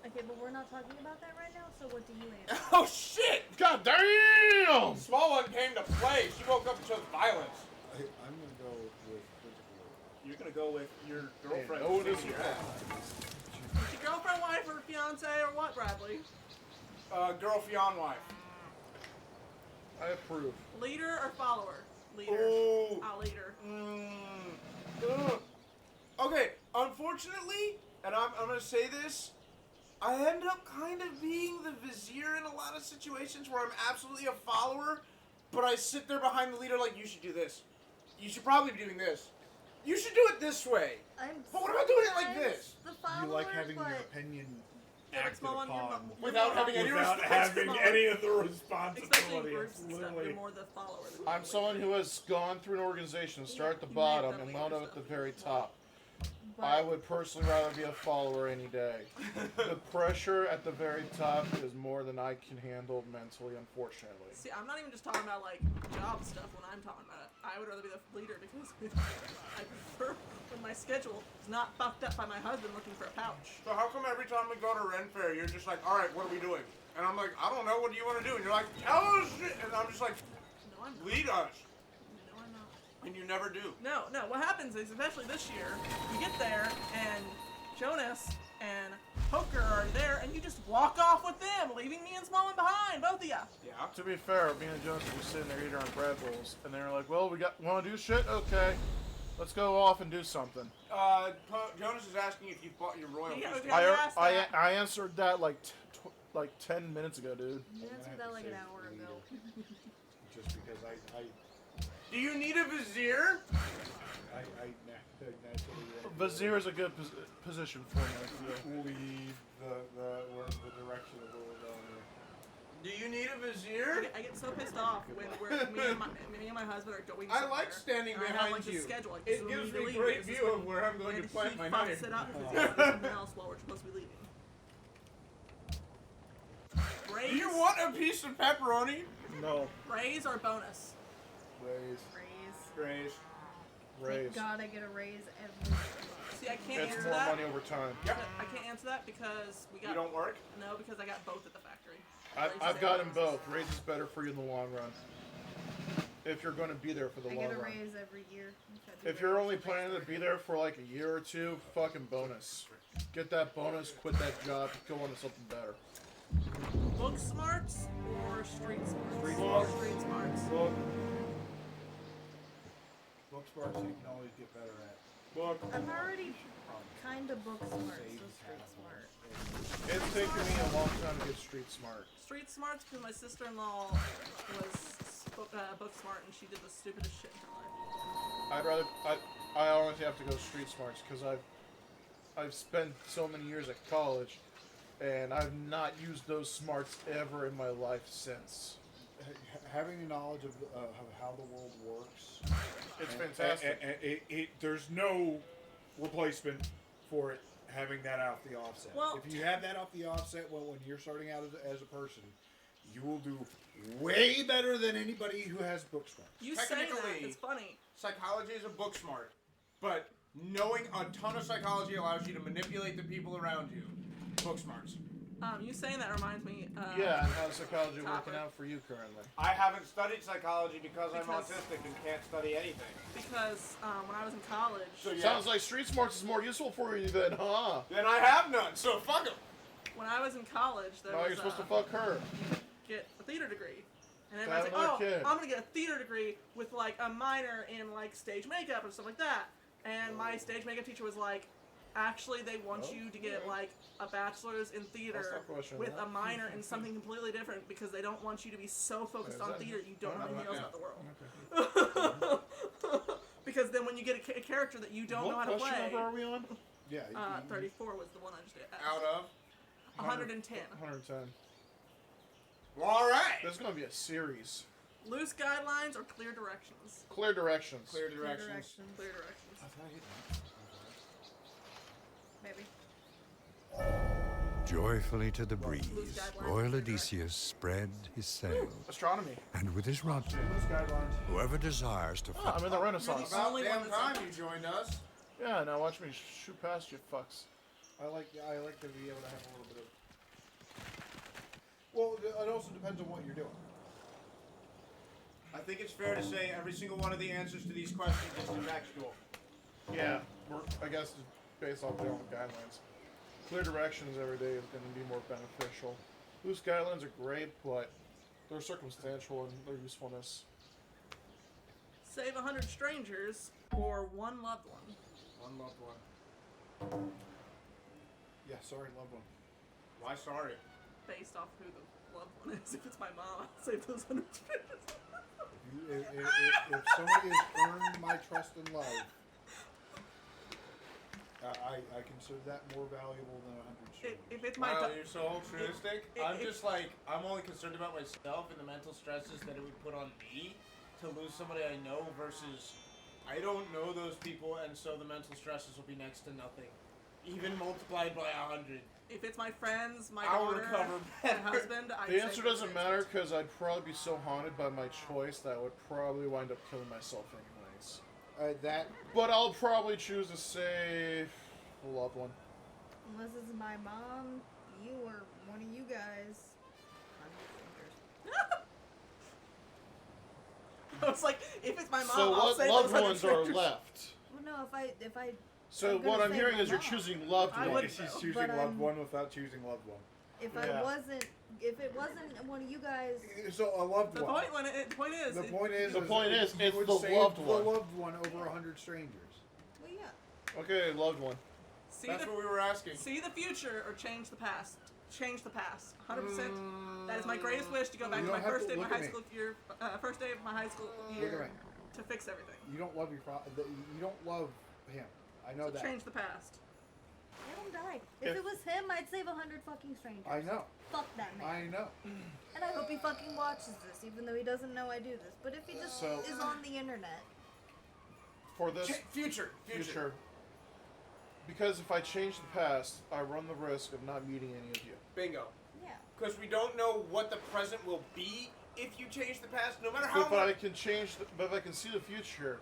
Okay, but we're not talking about that right now, so what do you answer? Oh shit! God damn! Small one came to play. She woke up and chose violence. I'm gonna go with physical labor. You're gonna go with your girlfriend. Oh, it is your bad. Is your girlfriend, wife, or fiance, or what, Bradley? Girl, fion, wife. I approve. Leader or follower? Leader. Ooh. Leader. Ugh. Okay, unfortunately, and I'm gonna say this, I end up kind of being the vizier in a lot of situations where I'm absolutely a follower, but I sit there behind the leader like, you should do this. You should probably be doing this. You should do it this way. But what about doing it like sometimes this? The follower, You like having but your opinion Yeah, but acted small one, you're upon Without having any without having responsibility. any of the especially in responsibility. groups It's and stuff, literally you're more the follower. than I'm the someone leader. who has gone through an organization, start at the You might have bottom done and leader wound up at stuff. the very top. but I would personally rather be a follower any day. The pressure at the very top is more than I can handle mentally, unfortunately. See, I'm not even just talking about like job stuff when I'm talking about it. I would rather be the leader because I prefer when my schedule is not fucked up by my husband looking for a pouch. So how come every time we go to Ren Fair, you're just like, all right, what are we doing? And I'm like, I don't know, what do you want to do? And you're like, tell us, and I'm just like, No, I'm not. lead us. No, I'm not. And you never do. No. What happens is, especially this year, you get there and Jonas and Poker are there, and you just walk off with them, leaving me and Smallman behind, both of ya. Yeah. To be fair, me and Jonas were just sitting there eating our bread rolls, and they were like, well, we want to do shit? Okay. Let's go off and do something. Jonas is asking if you bought your royalties. Yeah, ticket. okay. you asked that. I answered that like 10 minutes ago, dude. you answered that like an hour ago. just because I Do you need a vizier? naturally Vizier is a good position for me, I feel. leave the direction of where we're going here. Do you need a vizier? I get so pissed off when me and my husband are going I somewhere. like standing and I have, behind like, you. The schedule. Like, It this is when gives we me leave, great this is view when- of where I'm going to when plant he my fucks knife. it up because he's got to do something else while we're supposed to be leaving. Do you want a piece of pepperoni? No. Raise or bonus? Raise. Grace. Raise. Thank God I get a raise every month. See, I can't It's answer more that. money over time. Yep. I can't answer that because we got You don't work? no because I got both at the factory. I've Raises gotten and both. Raise is better for you in the long run. If you're going to be there for the I long get a run. raise every year. If you're only planning to be there for like a year or two, fucking bonus. Get that bonus, quit that job, go on to something better. Book smarts or street smarts? Street smarts. Street smarts. Book smarts you can always get better at. Look. I'm already kind of book smart, so street smart. It's taken me a long time to get street smart. Street smarts because my sister-in-law was book smart and she did the stupidest shit in her life. I honestly have to go street smarts because I've spent so many years at college and I've not used those smarts ever in my life since. Having the knowledge of how the world works, It's fantastic. there's no replacement for it having that off the offset. Well- If you have that off the offset, well, when you're starting out as a person, you will do way better than anybody who has book smarts. You say that, Technically- it's funny. Psychology is a book smart, but knowing a ton of psychology allows you to manipulate the people around you. Book smarts. You saying that reminds me. Yeah, and how's psychology Topper. working out for you currently? I haven't studied psychology because I'm Because- autistic and can't study anything. Because when I was in college, So yeah. Sounds like street smarts is more useful for you than, huh? Then I have none, so fuck 'em. when I was in college, there No, was you're supposed to fuck her. get a theater degree. And Have everybody's like, another oh, kid. I'm gonna get a theater degree with like a minor in like stage makeup or stuff like that. And my stage makeup teacher was like, actually, they want Oh. you to get like a bachelor's in theater That's not question, with huh? a minor in something completely different because they don't want you to be so focused Is on that- theater you don't know anything else yeah. about the world. Because then when you get a character that you don't know how What to question play, number are we on? Yeah. 34 was the one I just did. Out of. 110. 110. Well, all right. There's gonna be a series. Loose guidelines or clear directions? Clear directions. Clear directions. Clear directions. Maybe. Joyfully to the breeze, Loose guidelines. Royal Odysseus spread his sails, Astronomy. and with his rod, Loose guidelines. whoever desires to Oh, I'm in the Renaissance. Really? About Only damn one that's time up. you joined us. Yeah, now watch me shoot past you, fucks. I like to be able to have a little bit of. Well, it also depends on what you're doing. I think it's fair to say every single one of the answers to these questions is contextual. Yeah, I guess it's based off their own guidelines. Clear directions every day is going to be more beneficial. Loose guidelines are great, but they're circumstantial in their usefulness. Save 100 strangers or one loved one. One loved one. Yeah, sorry, loved one. Why sorry? Based off who the loved one is. If it's my mom, I'll save those 100 strangers. If somebody has earned my trust and love, I consider that more valuable than 100 strangers. If it's my Wow, do- you're so altruistic. I'm just like, I'm only concerned about myself and the mental stresses that it would put on me to lose somebody I know versus I don't know those people, and so the mental stresses will be next to nothing. Even multiplied by 100. if it's my friends, my I'll daughter, recover my better. husband, I The answer doesn't matter because I'd probably be so haunted by my choice that I would probably wind up killing myself anyways. That But I'll probably choose to say a loved one. Unless it's my mom, you, or one of you guys. 100 strangers. I was like, if it's my mom, So I'll what save loved those 100 ones are strangers. left? Well, no, if I. So I'm gonna what I'm say hearing my is you're mom. choosing loved I one. wouldn't she's know. choosing But loved I'm- one without choosing loved one. If Yeah. if it wasn't one of you guys, So a loved The one. point is, The point is, The point is, you it's would the save loved the one. loved one over 100 strangers. well, yeah. Okay, loved one. see That's the what we were asking. see the future or change the past. Change the past. 100%. That is my greatest wish to go back You to my don't have first to day of my look at high me. school year. First day of my high school Look at year me. to fix everything. You don't love your father. You don't love him. I know that. Change the past. Let him die. If it was him, I'd save 100 fucking strangers. I know. Fuck that man. I know. And I hope he fucking watches this, even though he doesn't know I do this. But if he just So- is on the internet, For this Future. future. Because if I change the past, I run the risk of not meeting any of you. Bingo. yeah. Because we don't know what the present will be if you change the past, no matter how But if I much. can change, but if I can see the future,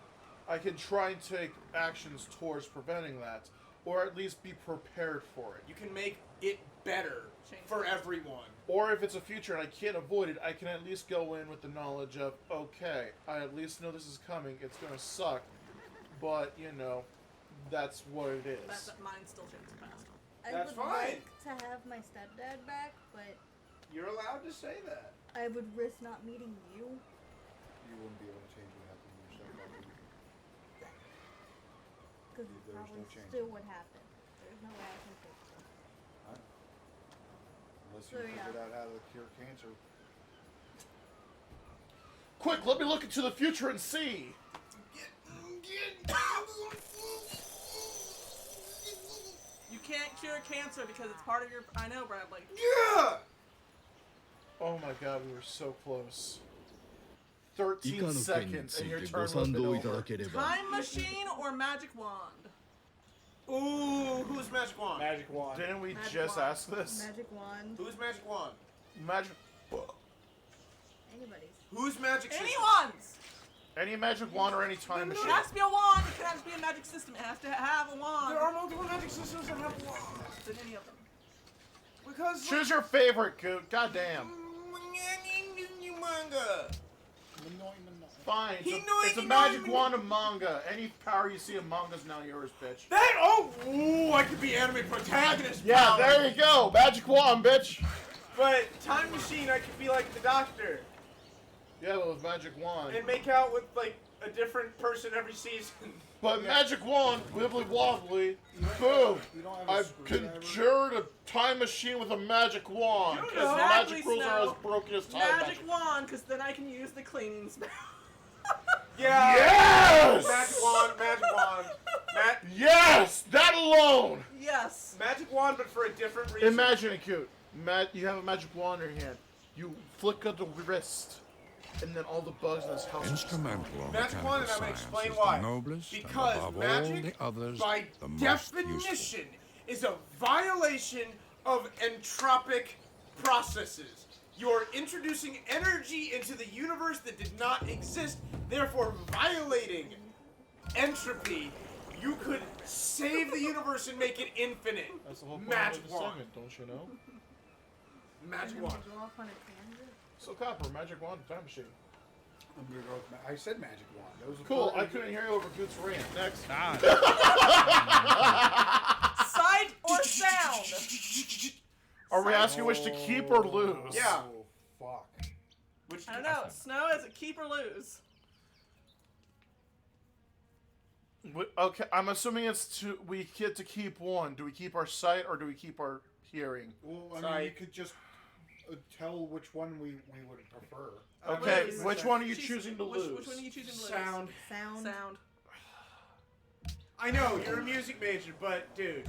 I can try and take actions towards preventing that, or at least be prepared for it. You can make it better Change for the past. everyone. Or if it's a future and I can't avoid it, I can at least go in with the knowledge of, okay, I at least know this is coming. It's gonna suck, but you know, that's what it is. That mine still changes the past. I That's would fine. like to have my stepdad back, but You're allowed to say that. I would risk not meeting you. You wouldn't be able to change what happened to yourself. Because it There's no probably change. still would happen. There's no way I can fix it. Unless you So, yeah. figured out how to cure cancer. Quick, let me look into the future and see. You can't cure cancer because it's part of your. I know, Bradley. Yeah! Oh my god, we were so close. 13以下の件に seconds つ and い your て turn ご would 賛 have been 同いただ over. ければ Time machine or magic wand? Ooh, who's Magic Wand? Magic wand. Didn't we Magic just wand. ask this? Magic wand. Who's Magic Wand? Magic. Anybody's. Who's Magic System? Anyone's! Any magic wand or any time It machine. has to be a wand. It can't just be a magic system. It has to have a wand. There are multiple magic systems that have wands. Than any of them. Because Choose your favorite, Coot. Goddamn. manga. Fine. He It's know a, it, it's a he magic know it. wand of manga. Any power you see in manga's now yours, bitch. Ooh, I could be anime protagonist. Yeah, power. there you go. Magic wand, bitch. But Time Machine, I could be like the Doctor Yeah, but with magic wand. and make out with like a different person every season. But magic wand, wibbly wobbly, boom! You don't have a I've screwdriver? conjured a time machine with a magic wand. You Because know magic exactly, rules are Snow. as broken as time Magic wand, because then I can use the cleaning spell. Yeah. Yes! Magic wand, magic wand. Yes! That alone! Yes. Magic wand, but for a different reason. Imagine it, Cute. You have a magic wand in your hand. You flick of the wrist, and then all the bugs in this house. Instrumental of Magic wand, and I'm mechanical gonna science explain is why. the noblest, Because and above magic, all the others, by the most definition, useful. is a violation of entropic processes. You're introducing energy into the universe that did not exist, therefore violating entropy. You could save the universe and make it infinite. That's the whole point Magic of the wand. segment, don't you know? Magic wand. Go off on a tangent. So Copper, magic wand, time machine. I'm gonna go with I said magic wand. That was a Cool, perfect- I couldn't hear you over Goot's rant. Next. Sight or sound? Are we asking which to keep or lose? Yeah. Oh, fuck. Which I don't know. Snow, is it keep or lose? Okay, I'm assuming we get to keep one. Do we keep our sight or do we keep our hearing? Well, I mean, Sorry. you could just tell which one we would prefer. Okay, Lose. which one are you She's- choosing to which, lose? Which one are you choosing to lose? Sound. Sound. Sound. I know, you're a music major, but dude,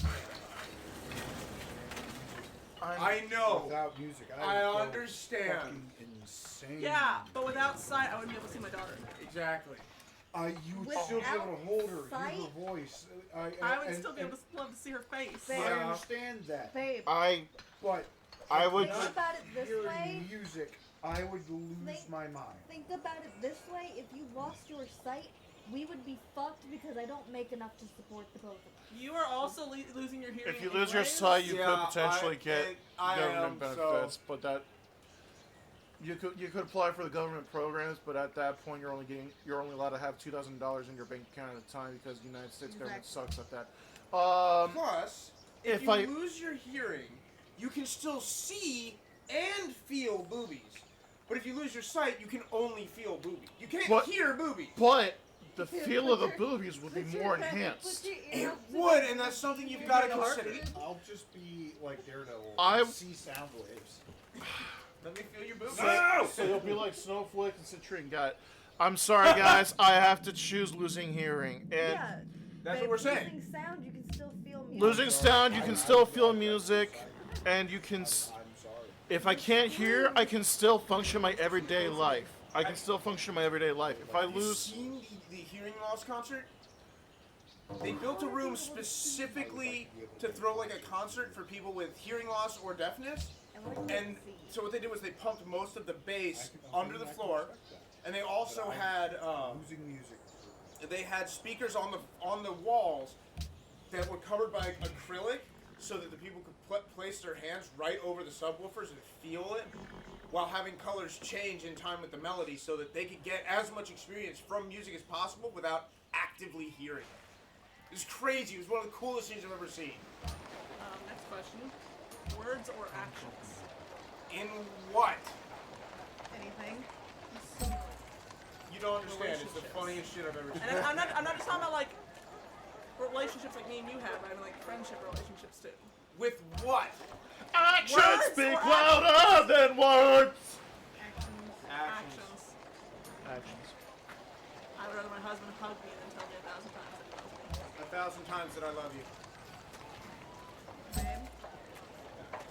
I know. Without music, I would go understand. fucking insane. Yeah, but without sight, I wouldn't be able to see my daughter. Exactly. You would still be able to hold her, sight? hear her voice. I would still be able to love to see her face. Babe. I Yeah. understand that, Babe, but I would. think about it this hearing way. music, I would lose Think- my mind. Think about it this way. If you lost your sight, we would be fucked because I don't make enough to support the both of us. You are also losing your hearing. If you lose your anyways. sight, you Yeah, could potentially I get government am, so- benefits, but that you could apply for the government programs, but at that point you're only allowed to have $2,000 in your bank account at a time because the United States government sucks at that. Plus, if if you I- lose your hearing, you can still see and feel boobies. But if you lose your sight, you can only feel boobies. You can't But- hear boobies. But the feel Put of the your- boobies would be Put your more head- enhanced. put your It ear up to would, the- and that's something you've You're got to getting a heart consider. rate? I'll just be like Daredevil. I- see sound waves. Let me feel your boobies. So you'll be like Snowflake and Citrine. Got it. I'm sorry, guys. I have to choose losing hearing. And Yeah. That's Babe, what we're saying. Losing sound, you can still feel music. losing sound, you can still feel music, and you can. I'm sorry. If I can't hear, I can still function my everyday life. I can still function my everyday life. If I Have you lose, seen the hearing loss concert? They built a room specifically to throw like a concert for people with hearing loss or deafness. And so what they did was they pumped most of the bass under the floor, and they also had Losing music. they had speakers on the walls that were covered by acrylic, so that the people could place their hands right over the subwoofers and feel it, while having colors change in time with the melody, so that they could get as much experience from music as possible without actively hearing it. It was crazy. It was one of the coolest things I've ever seen. Next question. Words or actions? In what? Anything. You don't understand. It's the funniest shit I've ever seen. And I'm not just talking about like relationships like me and you have, but I mean like friendship relationships too. With what? actions Words speak or louder than words. Actions. Actions. Actions. I'd rather my husband hug me than tell me 1,000 times that he loves me. 1,000 times that I love you. Babe.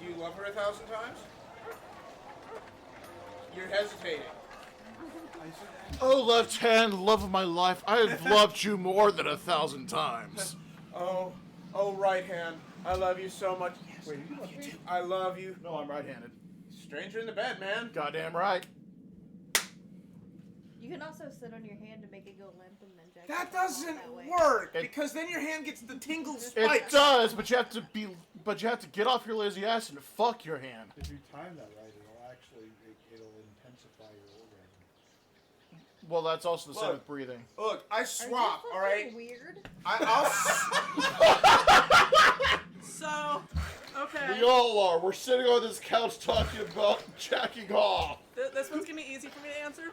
Do you love her 1,000 times? You're hesitating. Oh, left hand, love of my life, I have loved you more than 1,000 times. Oh, right hand. I love you so much. Wait, you love me? I love you. No, I'm right-handed. Stranger in the bed, man. Goddamn right. You can also sit on your hand to make it go limp and then jack That it off doesn't that way. work It- because then your hand gets the tingle It spikes. does, but you have to be. but you have to get off your lazy ass and fuck your hand. If you time that right, it'll intensify your orgasm. Well, that's also the same Look. with breathing. Look, I Are swap. you All right. fucking weird? I'll. So, okay. We all are. We're sitting on this couch talking about jacking off. This one's gonna be easy for me to answer.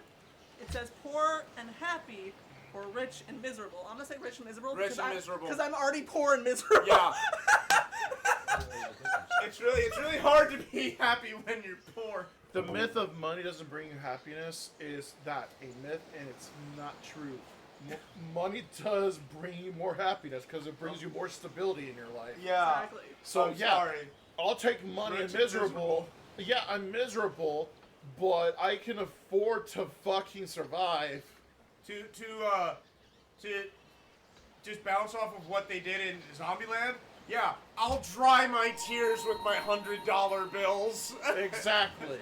It says poor and happy, or rich and miserable. I'm gonna say rich and miserable. Rich and miserable. Because I'm already poor and miserable. Yeah. It's really hard to be happy when you're poor. The myth of money doesn't bring you happiness is that a myth, and it's not true. Money does bring you more happiness because it brings you more stability in your life. Yeah. Exactly. So I'm yeah, sorry. I'll take money Rich and and miserable. Yeah, I'm miserable, but I can afford to fucking survive. To just bounce off of what they did in Zombieland. Yeah, I'll dry my tears with my $100 bills. Exactly.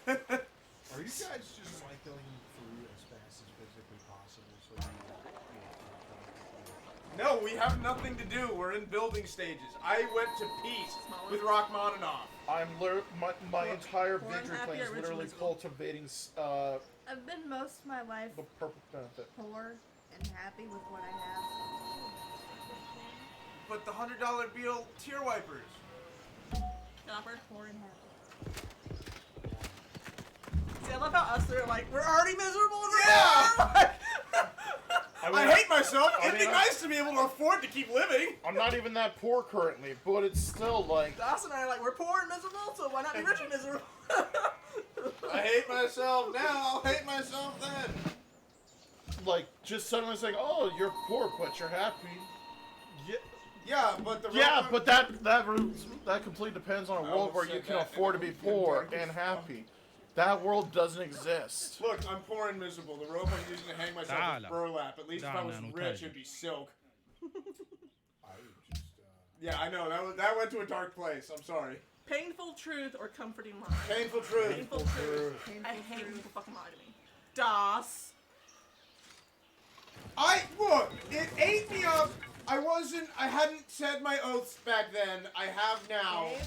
Are you guys just cycling through as fast as physically possible so you No, we have nothing to do. We're in building stages. I went to peace with Rachmaninoff. My entire Poor and victory happy plan is or rich and literally miserable? cultivating I've been most of my life the perfect benefit. poor and happy with what I have. But the $100 bill tear wipers. Chopper. Poor and happy. See, I love how us are like, we're already miserable. Yeah! I I hate myself. It'd be mean, nice to be able to afford to keep living. I'm not even that poor currently, but it's still like Dos and I are like, we're poor and miserable, so why not be rich and miserable? I hate myself now. I'll hate myself then. just suddenly saying, "Oh, you're poor, but you're happy." Yeah, but that completely depends on a I world will where say you can that afford to be and poor dark as and happy. That world doesn't exist. Look, I'm poor and miserable. The rope I'm using to hang myself is burlap. At least if I was rich, it'd be silk. Yeah, I know. That went to a dark place. I'm sorry. Painful truth or comforting lie? Painful truth. Painful truth. I hate when people fucking lie to me. Das. Look, it ate me up. I hadn't said my oaths back then. I have now. Babe,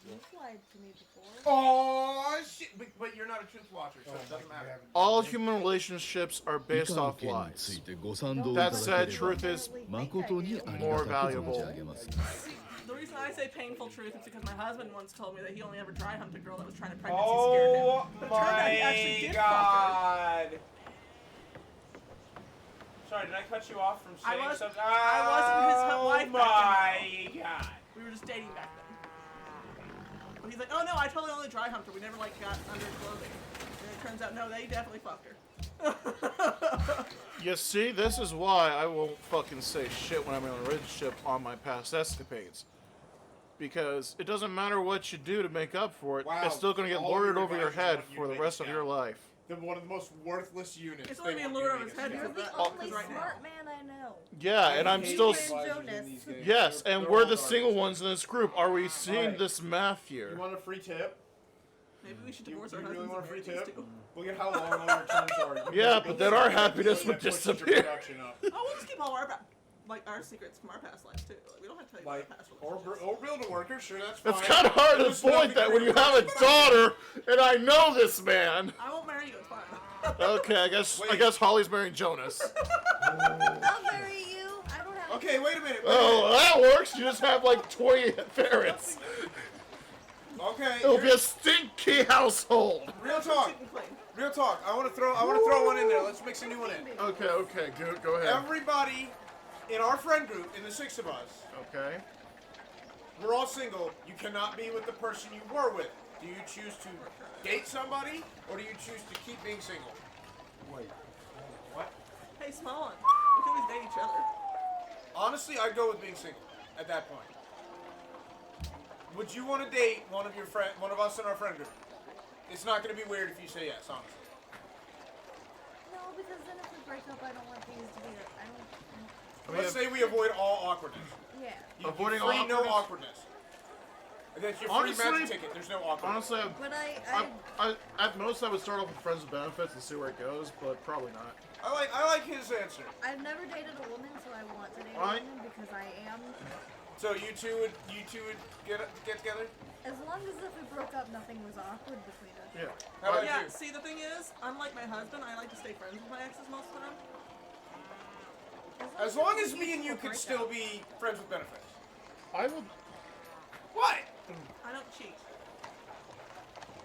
you've lied to me before. Oh shit! But you're not a truth watcher, so it doesn't matter. All human relationships are 以 based 下の off 件に lies. ついてご賛同い That ただけ said, れば truth is 誠にありが more たく存 valuable. じ上げます The reason I say painful truth is because my husband once told me that he only ever dry humped a girl that was trying to pregnancy scare him. But it turned out he actually did fuck her. God. Sorry, did I cut you off from I saying was- something? I wasn't his wife back my God. We were just dating back then. But he's like, oh no, I totally only dry humped her. We never like got under his clothing. And it turns out, no, they definitely fucked her. You see, this is why I won't fucking say shit when I'm in a relationship on my past escapades. Because it doesn't matter what you do to make up for it, Wow, it's still gonna get all lured your over your advice is head what you for the make rest of now. your life. One of the most worthless units. It's only They being want lured you over to his make head it You're because the that, only right now. smart man I know. Yeah, and I'm hate still. these advisors Jonas. in these games. Yes, They're- and they're we're all the garbage. single ones in this group. Are we seeing Alright. this math here? You want a free tip? Maybe we should You divorce our really husbands want a and free marry these tip? two. Look at how long all your terms are. You Yeah, can but build then our something happiness that would pushes your disappear. production up. Oh, we'll just keep all our secrets from our past lives too. Like, we don't have to tell you Like, about our past or relationships. build a worker, sure, that's fine. It's kind of hard to There's avoid nothing that when you for have a but daughter, and I know this man. I won't marry you. It's fine. Okay, I guess Wait. Holly's marrying Jonas. I'll marry you. I don't have. Okay, wait a minute. Oh, that works. You just have like 20 ferrets. Okay. It'll be a stinky household. Real talk. Real talk. I want to throw one in there. Let's mix a new one in. Okay, go ahead. Everybody in our friend group, in the 6 of us, Okay. we're all single. You cannot be with the person you were with. Do you choose to date somebody, or do you choose to keep being single? Wait. What? Hey, Smallin, we can always date each other. Honestly, I'd go with being single at that point. Would you want to date one of us in our friend group? It's not going to be weird if you say yes, honestly. No, because then if we break up, I don't want these to be. I don't. Let's say we avoid all awkwardness. Yeah. Avoiding all no awkwardness? awkwardness. That's your free Honestly- magic ticket. There's no awkwardness. Honestly, But at most I would start off with friends with benefits and see where it goes, but probably not. I like his answer. I've never dated a woman, so I want to date a Right. woman because I am So you two would get together? As long as if we broke up, nothing was awkward between us. Yeah. How about Yeah, you? see, the thing is, unlike my husband, I like to stay friends with my exes most of the time. As long it's as a me and you mutual could still breakup. be friends with benefits. I would. What? I don't cheat.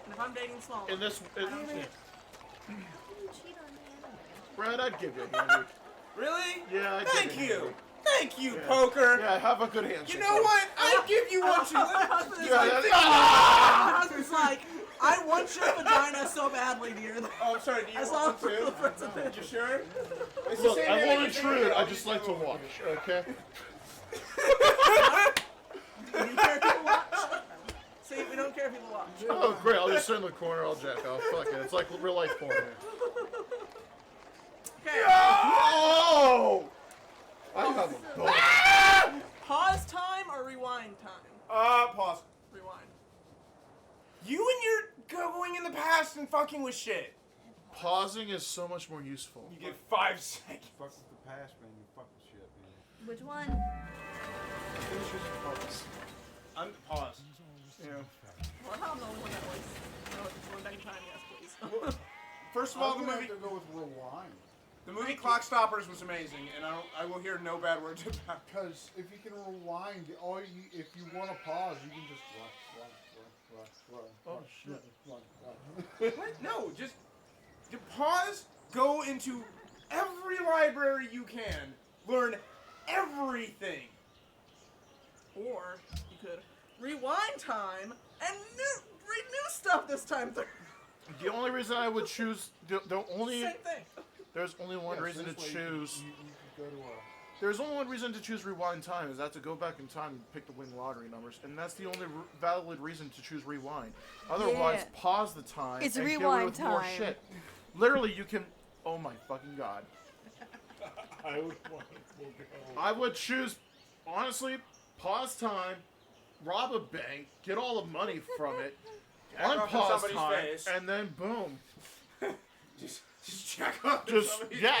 And if I'm dating small In this, I don't cheat. How can you cheat on me anyway? Brad, I'd give you a hand. Really? Yeah, I'd Thank give you a you. hand. Thank you, Yeah. Poker. Yeah, have a good handshake. You know what? I'd give you one too. My husband is Yeah, like, that's- my husband's like, I want your vagina so badly, dear. Oh, I'm sorry. Do you As want long one as too? we're friends with You it. sure? It's the Look, same I thing won't as intrude. you. I just like to watch. Okay. Do you care if people watch? See, we don't care if people watch. Oh, great! I'll just sit in the corner. I'll jack off. Fuck it. It's like real life porn. Okay. Oh! I have a bone. Pause time or rewind time? Pause. Rewind. You and your going in the past and fucking with shit. Pausing is so much more useful. You get 5 seconds. Fuck with the past, man. You fuck with shit, man. Which one? Unpause. Yeah. Well, I'm the only one that likes. No, going back in time, yes, please. First of all, the I'm gonna movie have to go with Rewind. Clock Stoppers was amazing, and I will hear no bad words about it. Because if you can rewind, if you want to pause, you can just run. Oh shit. What? No, just pause, go into every library you can, learn everything. Or you could rewind time and read new stuff this time through. The only reason I would choose the only Same thing. there's only one reason to this way choose. You could go to There's only one reason to choose rewind time is that to go back in time and pick the win lottery numbers, and that's the only valid reason to choose rewind. Otherwise, Yeah. pause the time It's and get away rewind with more time. shit. Literally, you can. Oh my fucking god! I would want I would choose, honestly, pause time, rob a bank, get all the money from it, Jack off in unpause somebody's time, face. and then boom. Just check off. Yeah.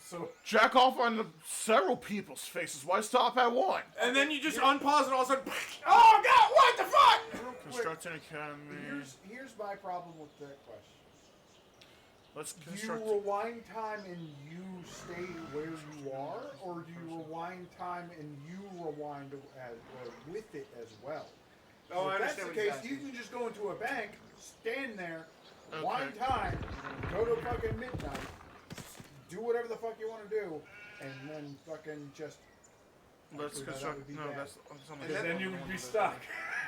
So jack off on several people's faces. Why stop at one? And then you just unpause and all of a sudden, oh god, what the fuck? Construct an academy. Here's my problem with that question. Let's Do you construct. rewind time and you stay where you are, or do you rewind time and you rewind with it as well? Oh, I if that's understand the what you're case, you can just go into a bank, stand there, Okay. wind time, go to fucking midnight, do whatever the fuck you want to do, and then fucking just. Let's Actually, that construct. would be No, bad. that's. And then you would be stuck.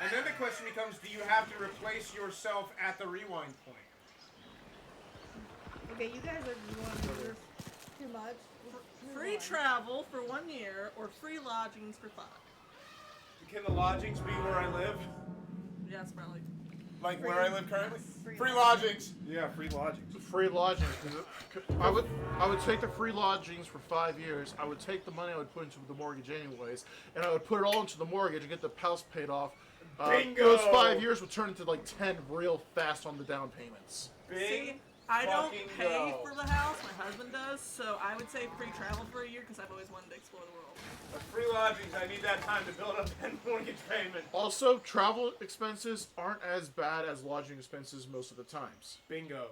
And then the question becomes, do you have to replace yourself at the rewind point? Okay, you guys are going too much. Free travel for 1 year or free lodgings for 5. Can the lodgings be where I live? Yes, probably. Like where I live currently? Free Free lodgings. Yeah, free lodgings. Free lodgings. 'Cause I would take the free lodgings for 5 years. I would take the money I would put into the mortgage anyways, and I would put it all into the mortgage and get the house paid off. Bingo! Those 5 years would turn into like 10 real fast on the down payments. See, I don't fucking pay go. for the house. My husband does, so I would say free travel for a year because I've always wanted to explore the world. Free lodgings, I need that time to build up that mortgage payment. Also, travel expenses aren't as bad as lodging expenses most of the times. Bingo.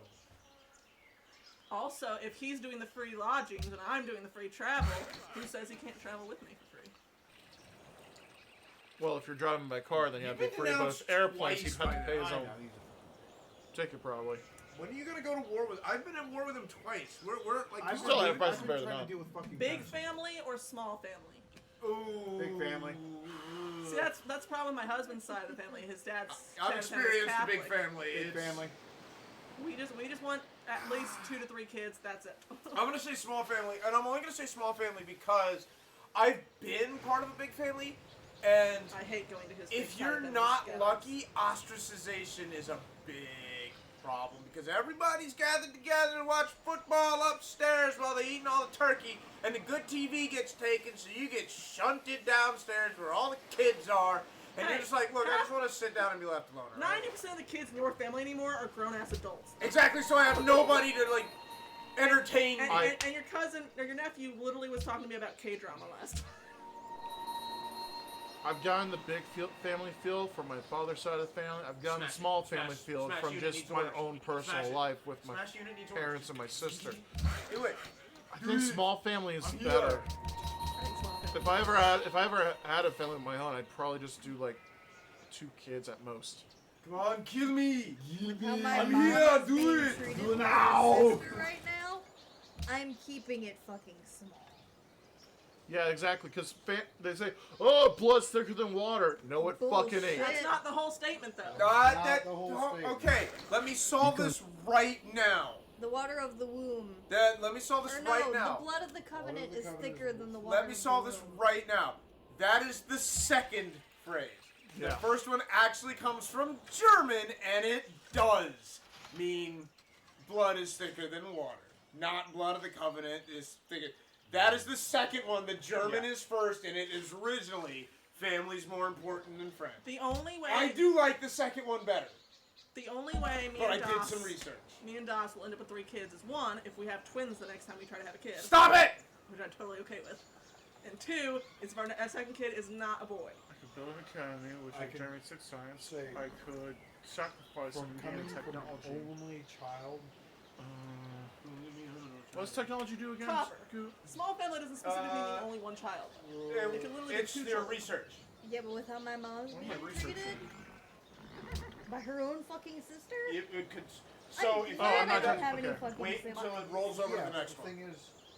Also, if he's doing the free lodgings and I'm doing the free travel, who says he can't travel with me for free? Well, if you're driving by car, then you have to You've pay been for both announced airplanes. twice He'd have to by pay his now. own ticket, probably. When are you gonna go to war with? I've been at war with him twice. We're like I've still been- have prices I've been better than trying that. to deal with fucking Big guns. family or small family? Ooh. Big family. See, that's probably my husband's side of the family. His dad's I've side of the family is experienced the big Catholic. family. Big It's- family. We just want at least 2 to 3 kids. That's it. I'm gonna say small family, and I'm only gonna say small family because I've been part of a big family, and I hate going to his. if side you're of the not family lucky, ostracization is a big problem because everybody's gathered together to watch football upstairs while they're eating all the turkey, and the good TV gets taken, so you get shunted downstairs where all the kids are, and you're Hey, just like, look, I just want to sit down and be left alone. all right? 90% of the kids in your family anymore are grown-ass adults. Exactly, so I have nobody to like entertain me. And your cousin or your nephew literally was talking to me about K-drama last time. I've gotten the big family feel from my father's side of the family. I've gotten the Smash, small smash, family feel smash from unit just needs my orders. own personal Smash it. life with my Smash unit needs orders. parents and my sister. Do it. I think small family is I'm better. here. I think small family. If I ever had a family of my own, I'd probably just do like 2 kids at most. Come on, kill me. How my I'm mom here, is do being it. treated Do it by now. her sister right now, I'm keeping it fucking small. Yeah, exactly. Because they say, "Oh, blood's thicker than water." No, it fucking ain't. Bullshit. That's not the whole statement, though. Not the whole statement. Okay, let me solve this right now. The water of the womb. Let me solve this Or no, right now. the blood of the covenant is thicker than the water. Let me of solve the this womb. right now. That is the second phrase. The Yeah. first one actually comes from German, and it does mean blood is thicker than water. Not blood of the covenant is thicker. That is the second one. The German is first, and it is originally family's more important than friends. The only way I do like the second one better, The only way me but I and did Das, some research. me and Das will end up with 3 kids is 1, if we have twins the next time we try to have a kid. Stop it! Which I'm totally okay with. And 2, is if our second kid is not a boy. I could build an academy, which I is can Jeremy 6 science. say- I could sacrifice From some coming from an technology. only child. What does technology do again? Copper. Scoot? Small family doesn't specifically mean only one child. It can literally be It's 2 their children. research. Yeah, but with how my mom's What am being I researching? treated by her own fucking sister. It could. So if I I'm not don't done. have any Okay. fucking wait siblings. until it rolls over Yeah, to the next the one. thing is,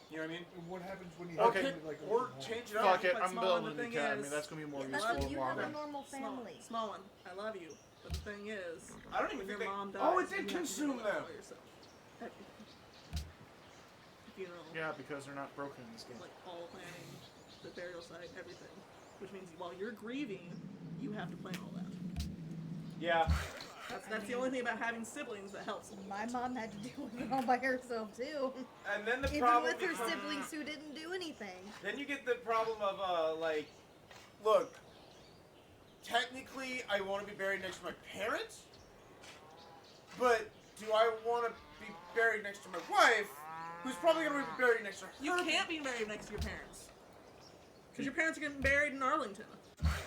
You know what I mean? what happens when you Or, have pick, like a or little change it up. Fuck it, But I'm small building one, an the thing academy. is- That's gonna be more Yeah, useful that's in you the long have a run. normal Small, family. small one. I love you. But the thing is, I don't even if your think they. mom dies, Oh, it you did have to consume do it them. all yourself. At funeral, Yeah, because they're not broken in this game. like all planning, the burial site, everything. Which means while you're grieving, you have to plan all that. Yeah. That's the only thing about having siblings that helps. My mom had to deal with it all by herself too. And then the Even problem with her becomes- siblings who didn't do anything. Then you get the problem of like, look. Technically, I want to be buried next to my parents, but do I want to be buried next to my wife, who's probably going to be buried next to her? You can't be married next to your parents. Because your parents are getting buried in Arlington.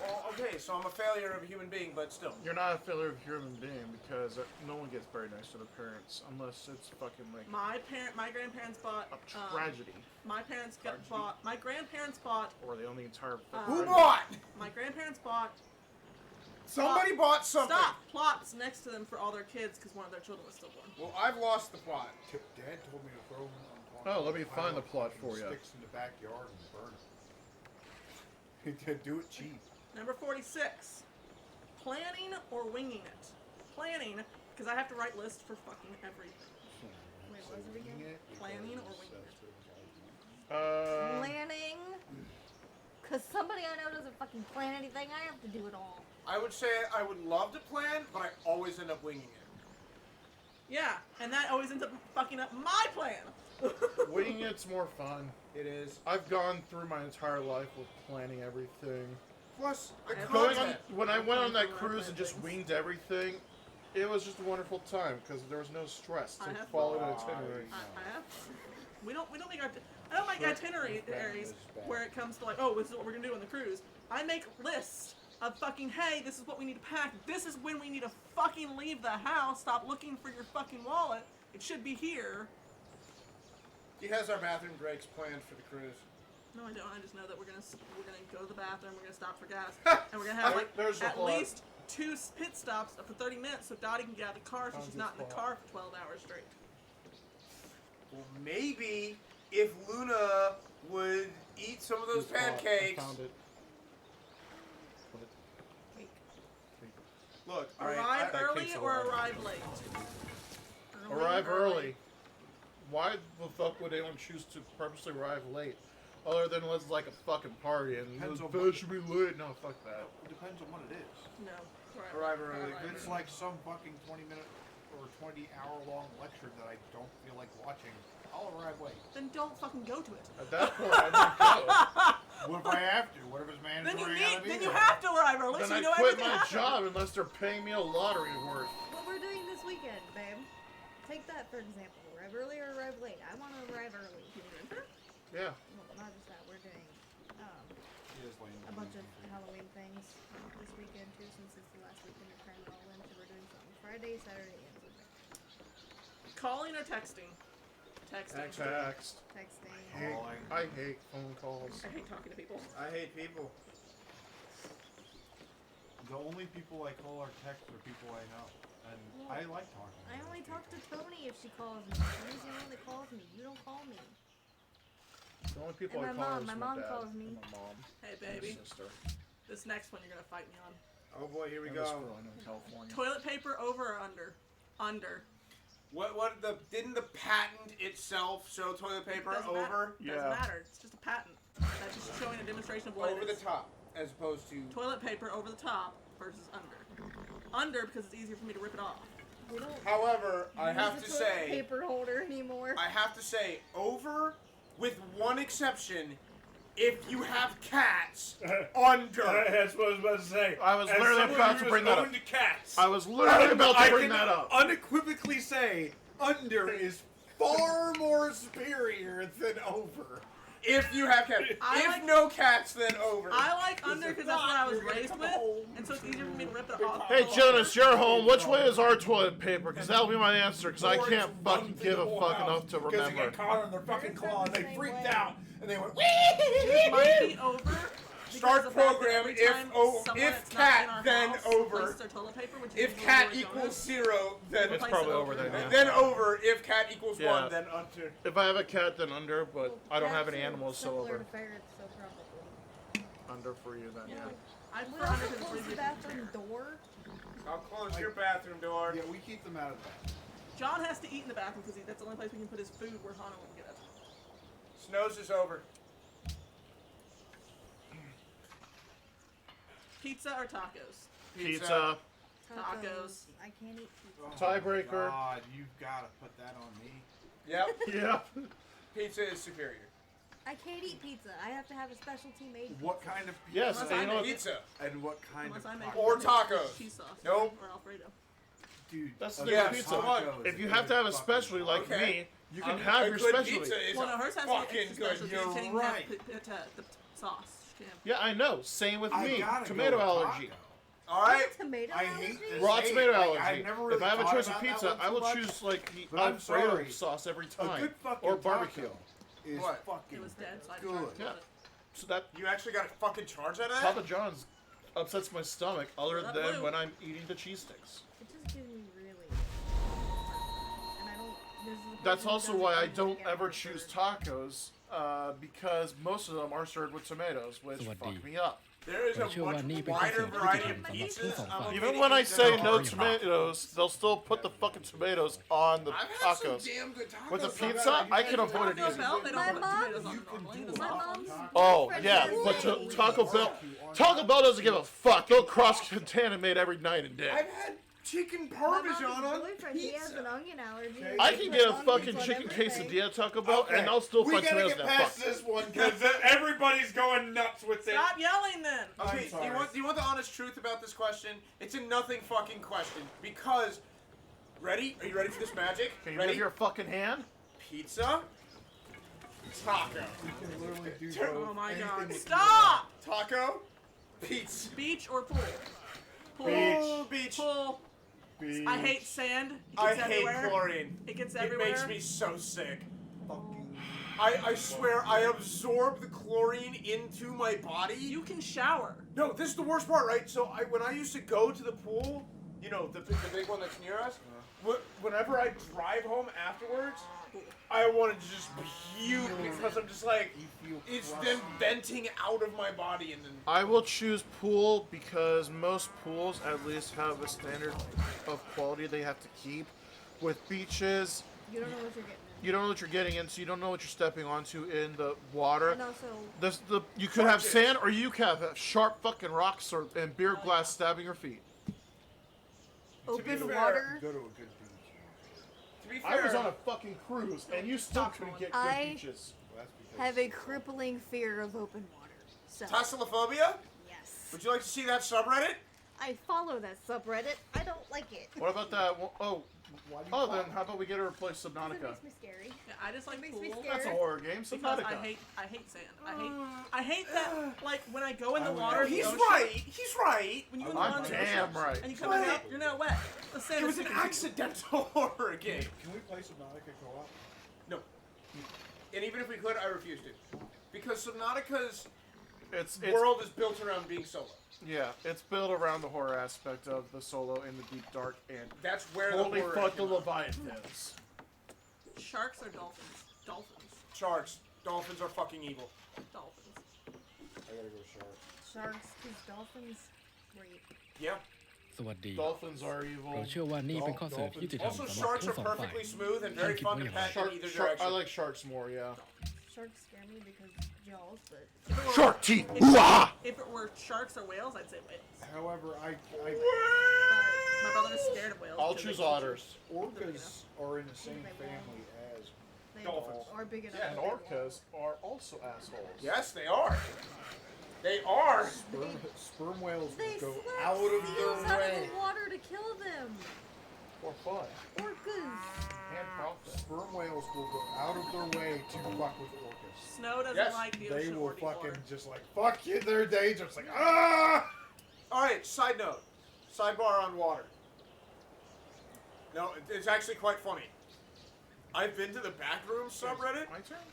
Well, okay, so I'm a failure of a human being, but still. You're not a failure of a human being because no one gets buried next to their parents unless it's fucking like My grandparents bought. a tragedy, My grandparents bought. or they own the entire. Who bought? My grandparents bought. Somebody bought something. Stop! Plots next to them for all their kids because one of their children was stillborn. Well, I've lost the plot. Dad told me to throw them on Oh, let me find the plot for ya. Sticks in the backyard and burn them. Do it cheap. Number 46. Planning or winging it. Planning, because I have to write lists for fucking everything. Wait, what was it again? Planning or winging it. Planning. Cause somebody I know doesn't fucking plan anything. I have to do it all. I would say I would love to plan, but I always end up winging it. Yeah, and that always ends up fucking up my plan. Winging it's more fun. It is. I've gone through my entire life with planning everything. Plus, the Going on, content. when I went on that cruise and just winged everything, it was just a wonderful time because there was no stress to I have follow fun. the itinerary. I have. We don't make our. I don't make itineraries where it comes to like, oh, this is what we're gonna do on the cruise. I make lists of fucking, hey, this is what we need to pack. This is when we need to fucking leave the house. Stop looking for your fucking wallet. It should be here. He has our bathroom breaks planned for the cruise. No, I don't. I just know that we're gonna go to the bathroom. We're gonna stop for gas, and we're gonna have like There's the at plot. least 2 pit stops for 30 minutes so Dottie can get out of the car so she's not in the car for 12 hours straight. Well, maybe if Luna would eat some of those pancakes. I found it. Look, Arrive that early takes a or while. arrive late? Arrive early. Why the fuck would anyone choose to purposely arrive late? Other than it's like a fucking party and Depends on it should be late. No, fuck that. It depends on what it is. No. Arrive early. If it's like some fucking 20-minute or 20-hour long lecture that I don't feel like watching, I'll arrive late. Then don't fucking go to it. At that point, I didn't go. What if I have to? What if it's mandatory? Then you have to arrive early Then so I you know quit everything my happens. job unless they're paying me a lottery worth. What we're doing this weekend, babe. Take that for example. Arrive early or arrive late. I want to arrive early. Yeah. Well, not just that. We're doing a bunch of Halloween things this weekend too, since it's the last weekend to cram it all in. So we're doing something Friday, Saturday, and Sunday. Calling or texting? Texting. Text. Texting. I hate phone calls. I hate talking to people. I hate people. The only people I call or text are people I know, and I like talking. I only talk to Tony if she calls me. Tony's the one that calls me. You don't call me. The only people And I my call mom. is My my mom dad calls me. and my mom. Hey, baby. My sister. This next one you're gonna fight me on. Oh boy, here we And this go. girl I know in California. Toilet paper over or under? Under. Didn't the patent itself show toilet paper Doesn't over? Matter. Doesn't matter. It's just a patent. That's just showing a demonstration of what Over it the is. top, as opposed to. Toilet paper over the top versus under. Under because it's easier for me to rip it off. We don't However, I use have a to toilet say, paper holder anymore. I have to say, over, with one exception, if you have cats, under. That's what I was about to say. I was literally about to bring that up. To cats, I was literally about to bring that up. Unequivocally say under is far more superior than over. If you have cats. If no cats, then over. I like under because that's what I was raised with, and so it's easier for me to rip it off. Hey Jonas, you're home. Which way is our toilet paper? Because that'll be my answer. Because I can't fucking give a fuck enough to Because they remember. got caught on their fucking claw and they freaked out and they went. It might be over. Start because the fact that program every if time oh, someone if that's not in cat our then house over. replaces their toilet paper, which is If usually cat where equals Jonas- 0, then It's Replace probably it over then. Yeah. then over. If cat equals Yeah. 1, then under. If I have a cat, then under. But I don't have any Cats are animals, so simpler over. to ferret, so probably. Under for you then. Yeah. I'd We prefer also under because close it's the easier to bathroom share. door. I'll close your bathroom door. Yeah, we keep them out of that. John has to eat in the bathroom because that's the only place we can put his food where Hana won't get it. Snows is over. Pizza or tacos? Pizza. Tacos. I can't eat pizza. Tiebreaker. God, you've got to put that on me. Yep. Yeah. Pizza is superior. I can't eat pizza. I have to have a specialty made pizza. What kind of pizza? Yes, Unless and I you know make what? it. Pizza. And what kind Unless of I make taco? Or it with tacos. cheese sauce. Nope. Or Alfredo. Dude, That's the a thing Yes, with pizza. tacos If you is have to have a fucking specialty like Okay. me, you can A have your good specialty. Pizza is Well, no, hers has to fucking be extra good. special. You're You can't right. have the sauce. She can't. Yeah, I know. Same with I me. gotta Tomato go with allergy. taco. All right. Tomato I allergy? hate this. Raw Hey, tomato like, allergy. I've never really If I have a thought choice of about that pizza, one I too will much, choose like the but I'm Alfredo sorry. sauce every A time, good fucking or barbecue. taco is What? fucking It was dead, so I good. tried to Yeah. put it. So that You actually got a fucking charge out of that? Papa John's upsets my stomach, other That than blue. when I'm eating the cheese sticks. It just gives me really heartburn. And I don't. This is the That's person who also doesn't why I usually don't get ever heartburn. choose tacos, because most of them are served with tomatoes, which fuck me up. There is a ผมเชื่อว่า much นี่เป็นข้อ wider เสียที่ variety จะ of ทำสำหรับทั้ง pizzas สอง I'm ฝ่าย okay Even to when I eat say than no others. tomatoes, they'll still put the fucking tomatoes on the I've had some tacos. damn good tacos. With the Sometimes pizza, I can Taco avoid it easy. Bell, they don't My put mom- tomatoes on You it can normally. do It's My not- mom's Oh friend yeah, says but they- Taco Bell, Taco Bell doesn't give a fuck. They'll cross-contaminate every night and day. I've had chicken My parmesan mom's on boyfriend, he has pizza. an onion allergy. I They can put get a onions fucking on chicken everything. quesadilla at Taco Bell, Okay, and I'll still we find gotta tomatoes get in that past fuck. this one because everybody's going nuts with it. Stop yelling then. Okay, I'm do you sorry. want the honest truth about this question? It's a nothing fucking question because. Ready? Are you ready for this magic? Can you ready? move your fucking hand? Pizza. Taco. You can literally do Oh both. my Anything god. you can Stop! Taco. Pizza. Beach or pool? Pool. Beach. Beach. Pool. do. Beach. I hate sand. It I gets hate everywhere. chlorine. It gets It everywhere. makes me so sick. Fucking I swear I absorb the chlorine into my body. You can shower. No, this is the worst part, right? So when I used to go to the pool, you know, the big one that's near us, whenever I drive home afterwards, I want to just puke because I'm just like, it's them venting out of my body and then. I will choose pool because most pools at least have a standard of quality they have to keep. With beaches, You don't know what you're getting. you don't know what you're getting into. You don't know what you're stepping onto in the water. And also, You could have sand, or you could have sharp fucking rocks and beer glass stabbing your feet. open fair, water. Go to a good beach. To be I fair, was on a fucking cruise, and you still couldn't get good I- beaches. Well, that's because Have a crippling fear of open water. So, Tassalophobia? yes. Would you like to see that subreddit? I follow that subreddit. I don't like it. What about that? Oh, Why do you Oh, call then it? how about we get her to replace It Subnautica? makes me scary. Yeah, I just like It makes pool. me That's a scared. horror game. Because Subnautica. I hate sand. I hate that. Like when I go in the water, He's the ocean, right. He's right. When you in the I'm water, in the damn ocean, right. and you come back up, you're not wet. The sand It is was an sticking to you. accidental horror game. Can we play Subnautica co-op? No. And even if we could, I refused it. Because Subnautica's It's world is built around being solo. yeah, it's built around the horror aspect of the solo in the deep dark and That's where holy the horror fuck the came out. Leviathans. Sharks or dolphins? Dolphins. Sharks. Dolphins are fucking evil. Dolphins. I gotta go sharks. Sharks, because dolphins, great. Yeah. สวัสดี Dolphins are evil. เราเชื่อว่านี่เป็นข้อเสนอที่ยุติธรรม Also, สำหรับ sharks ทั้ are งสองฝ่าย perfectly smooth and very fun to pet in either I direction. like sharks more, yeah. Sharks scare me because jaws, but Shark teeth! If it were sharks or whales, I'd say whales. However, But my brother is scared of whales. I'll because choose they can otters. orcas are in the same family as they Dolphins. are big enough. Yeah, And that they orcas are also assholes. Yes, they are. They are. sperm whales They will go slap out of seals their out way. of the water to kill them. For fun. Orcas. And profit. Sperm whales will go out of their way to fuck with orcas. Snow doesn't Yes, like the They ocean will or deep fucking water. just like fuck you. They're dangerous. Like ah. All right. Side note. Sidebar on water. No, it's actually quite funny. I've been to the Backrooms subreddit. My turn?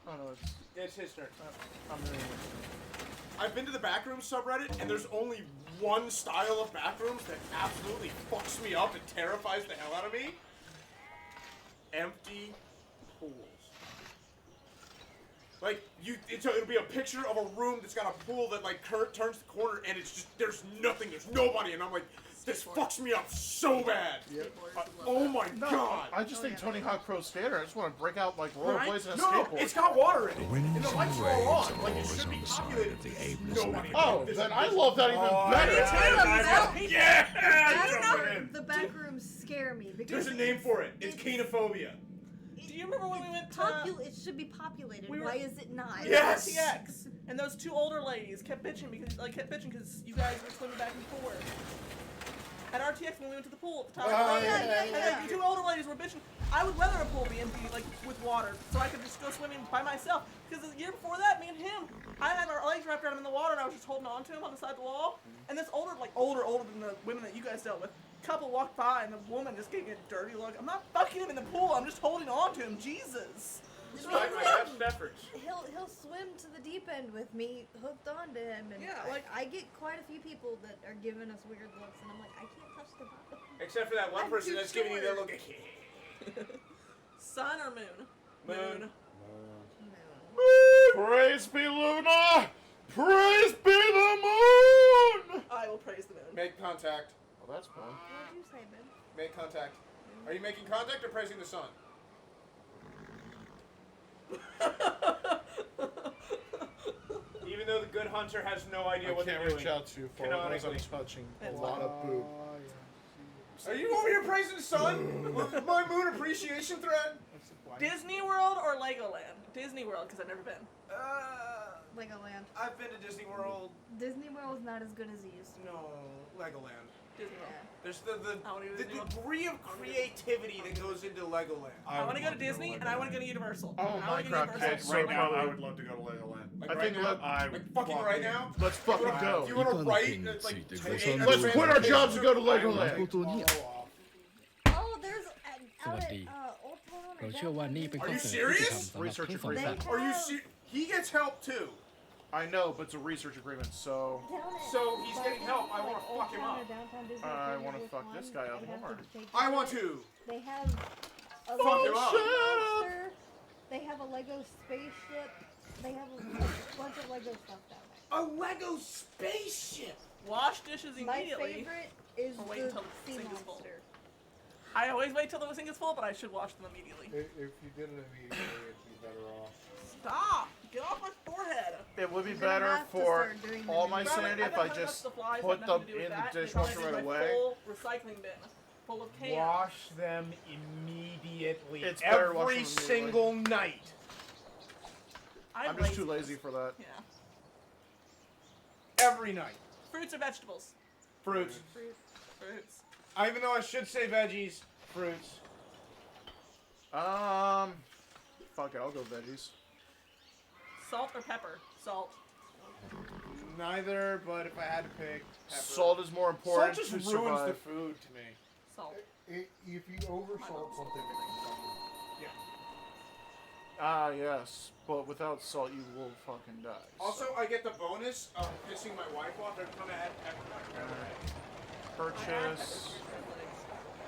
Oh no, It's his turn. I'm doing it. I've been to the Backrooms subreddit, and there's only one style of Backrooms that absolutely fucks me up and terrifies the hell out of me. Empty pools. Like it'll be a picture of a room that's got a pool that like turns the corner, and it's just there's nothing, there's nobody, and I'm like, this fucks me up so bad. Oh my god. I just think Tony Hawk Pro Skater. I just want to break out like rollerblades and a No, skateboard. it's got water in The it, winds and the and lights are all waves on. are Like it always should be on the side populated. of the aimless Nobody. Oh, then I love that even better. The back rooms scare me because There's a name for it. It's canophobia. Do you remember when we went to It should be populated. we were- Why is it not? Yes. RTX, and those two older ladies kept bitching because you guys were swimming back and forth. At RTX when we went to the pool at the top. Oh, of the yeah, lake, yeah, and the two older ladies were bitching. I would rather a pool be empty, like with water, so I could just go swimming by myself. Because the year before that, me and him, I had our legs wrapped around him in the water, and I was just holding on to him on the side of the wall. And this older than the women that you guys dealt with, couple walked by, and the woman just gave me a dirty look. I'm not fucking him in the pool. I'm just holding on to him. Jesus. Despite my best efforts. He'll swim to the deep end with me hooked onto him, and Yeah, I- like- I get quite a few people that are giving us weird looks, and I'm like, I can't touch the bottom. Except for that one I'm person too that's giving you that short. look. Sun or moon? Moon. No. Praise be Luna! Praise be the moon! I will praise the moon. Make contact. Well, that's fun. What'd you say, Ben? Make contact. Are you making contact or praising the sun? Even though the good hunter has no idea I what can't they're reach doing. out too far because I'm Canonically. touching a It's lot of boob. Are you over here praising the sun? With my moon appreciation thread? Disney World or Legoland? Disney World, because I've never been. Legoland. I've been to Disney World. Disney World's not as good as it used to be. No, Legoland. Disney Yeah. World. There's I wanna go to the Disney World. degree of creativity that goes into Legoland. I want to go to Disney and I want to go to Universal. Oh, I wanna go to Minecraft Universal. kids. Right So now, I funny. would love to go to Legoland. Like I right think now? let- I Like fucking right now? Let's fucking Do you go. want to write Ikan like thinks it two- goes on let's the quit way. our jobs and go to Legoland. 誠に Oh, there's out สวัส at ดี Old Town เราเชื่อว่านี่เป็นข้อ Are you เสนอที่ serious? ทำสำหรับทั้งสอง They ฝ่าย Are you have- serious? He gets help too. I know, but it's a research agreement, so down at So he's getting help. I wanna Old fuck him Town up. or downtown Disney I World wanna with fuck one, this guy up I'd have more. to take I you want there. to. They have a Fuck Lego him up. monster. They have a Lego spaceship. They have a bunch of Lego stuff down there. A Lego spaceship. Wash dishes My immediately. favorite is Or wait the until the sea sink is full. monster. I always wait till the sink is full, but I should wash them immediately. If you did it immediately, it'd be better off. Stop! Get off my forehead! it would be You're gonna better have to for start doing all them my immediately. sanity if I just supplies put have them nothing to do with in the that. They dishwasher probably right do my away. Full recycling bin full of cans. Wash them immediately. It's better washing every them immediately. single night. I'm just too lazy for that. Yeah. Every night. Fruits or vegetables? Fruits. Fruits. Even though I should say veggies, fruits. Fuck it, I'll go veggies. Salt or pepper? Salt. Neither, but if I had to pick, pepper. Salt is more Salt important just to ruins survive. the food to me. Salt. If you oversalt something, Yes, but without salt you will fucking die. Also, I get the bonus of pissing my wife off every time I add pepper. Purchase.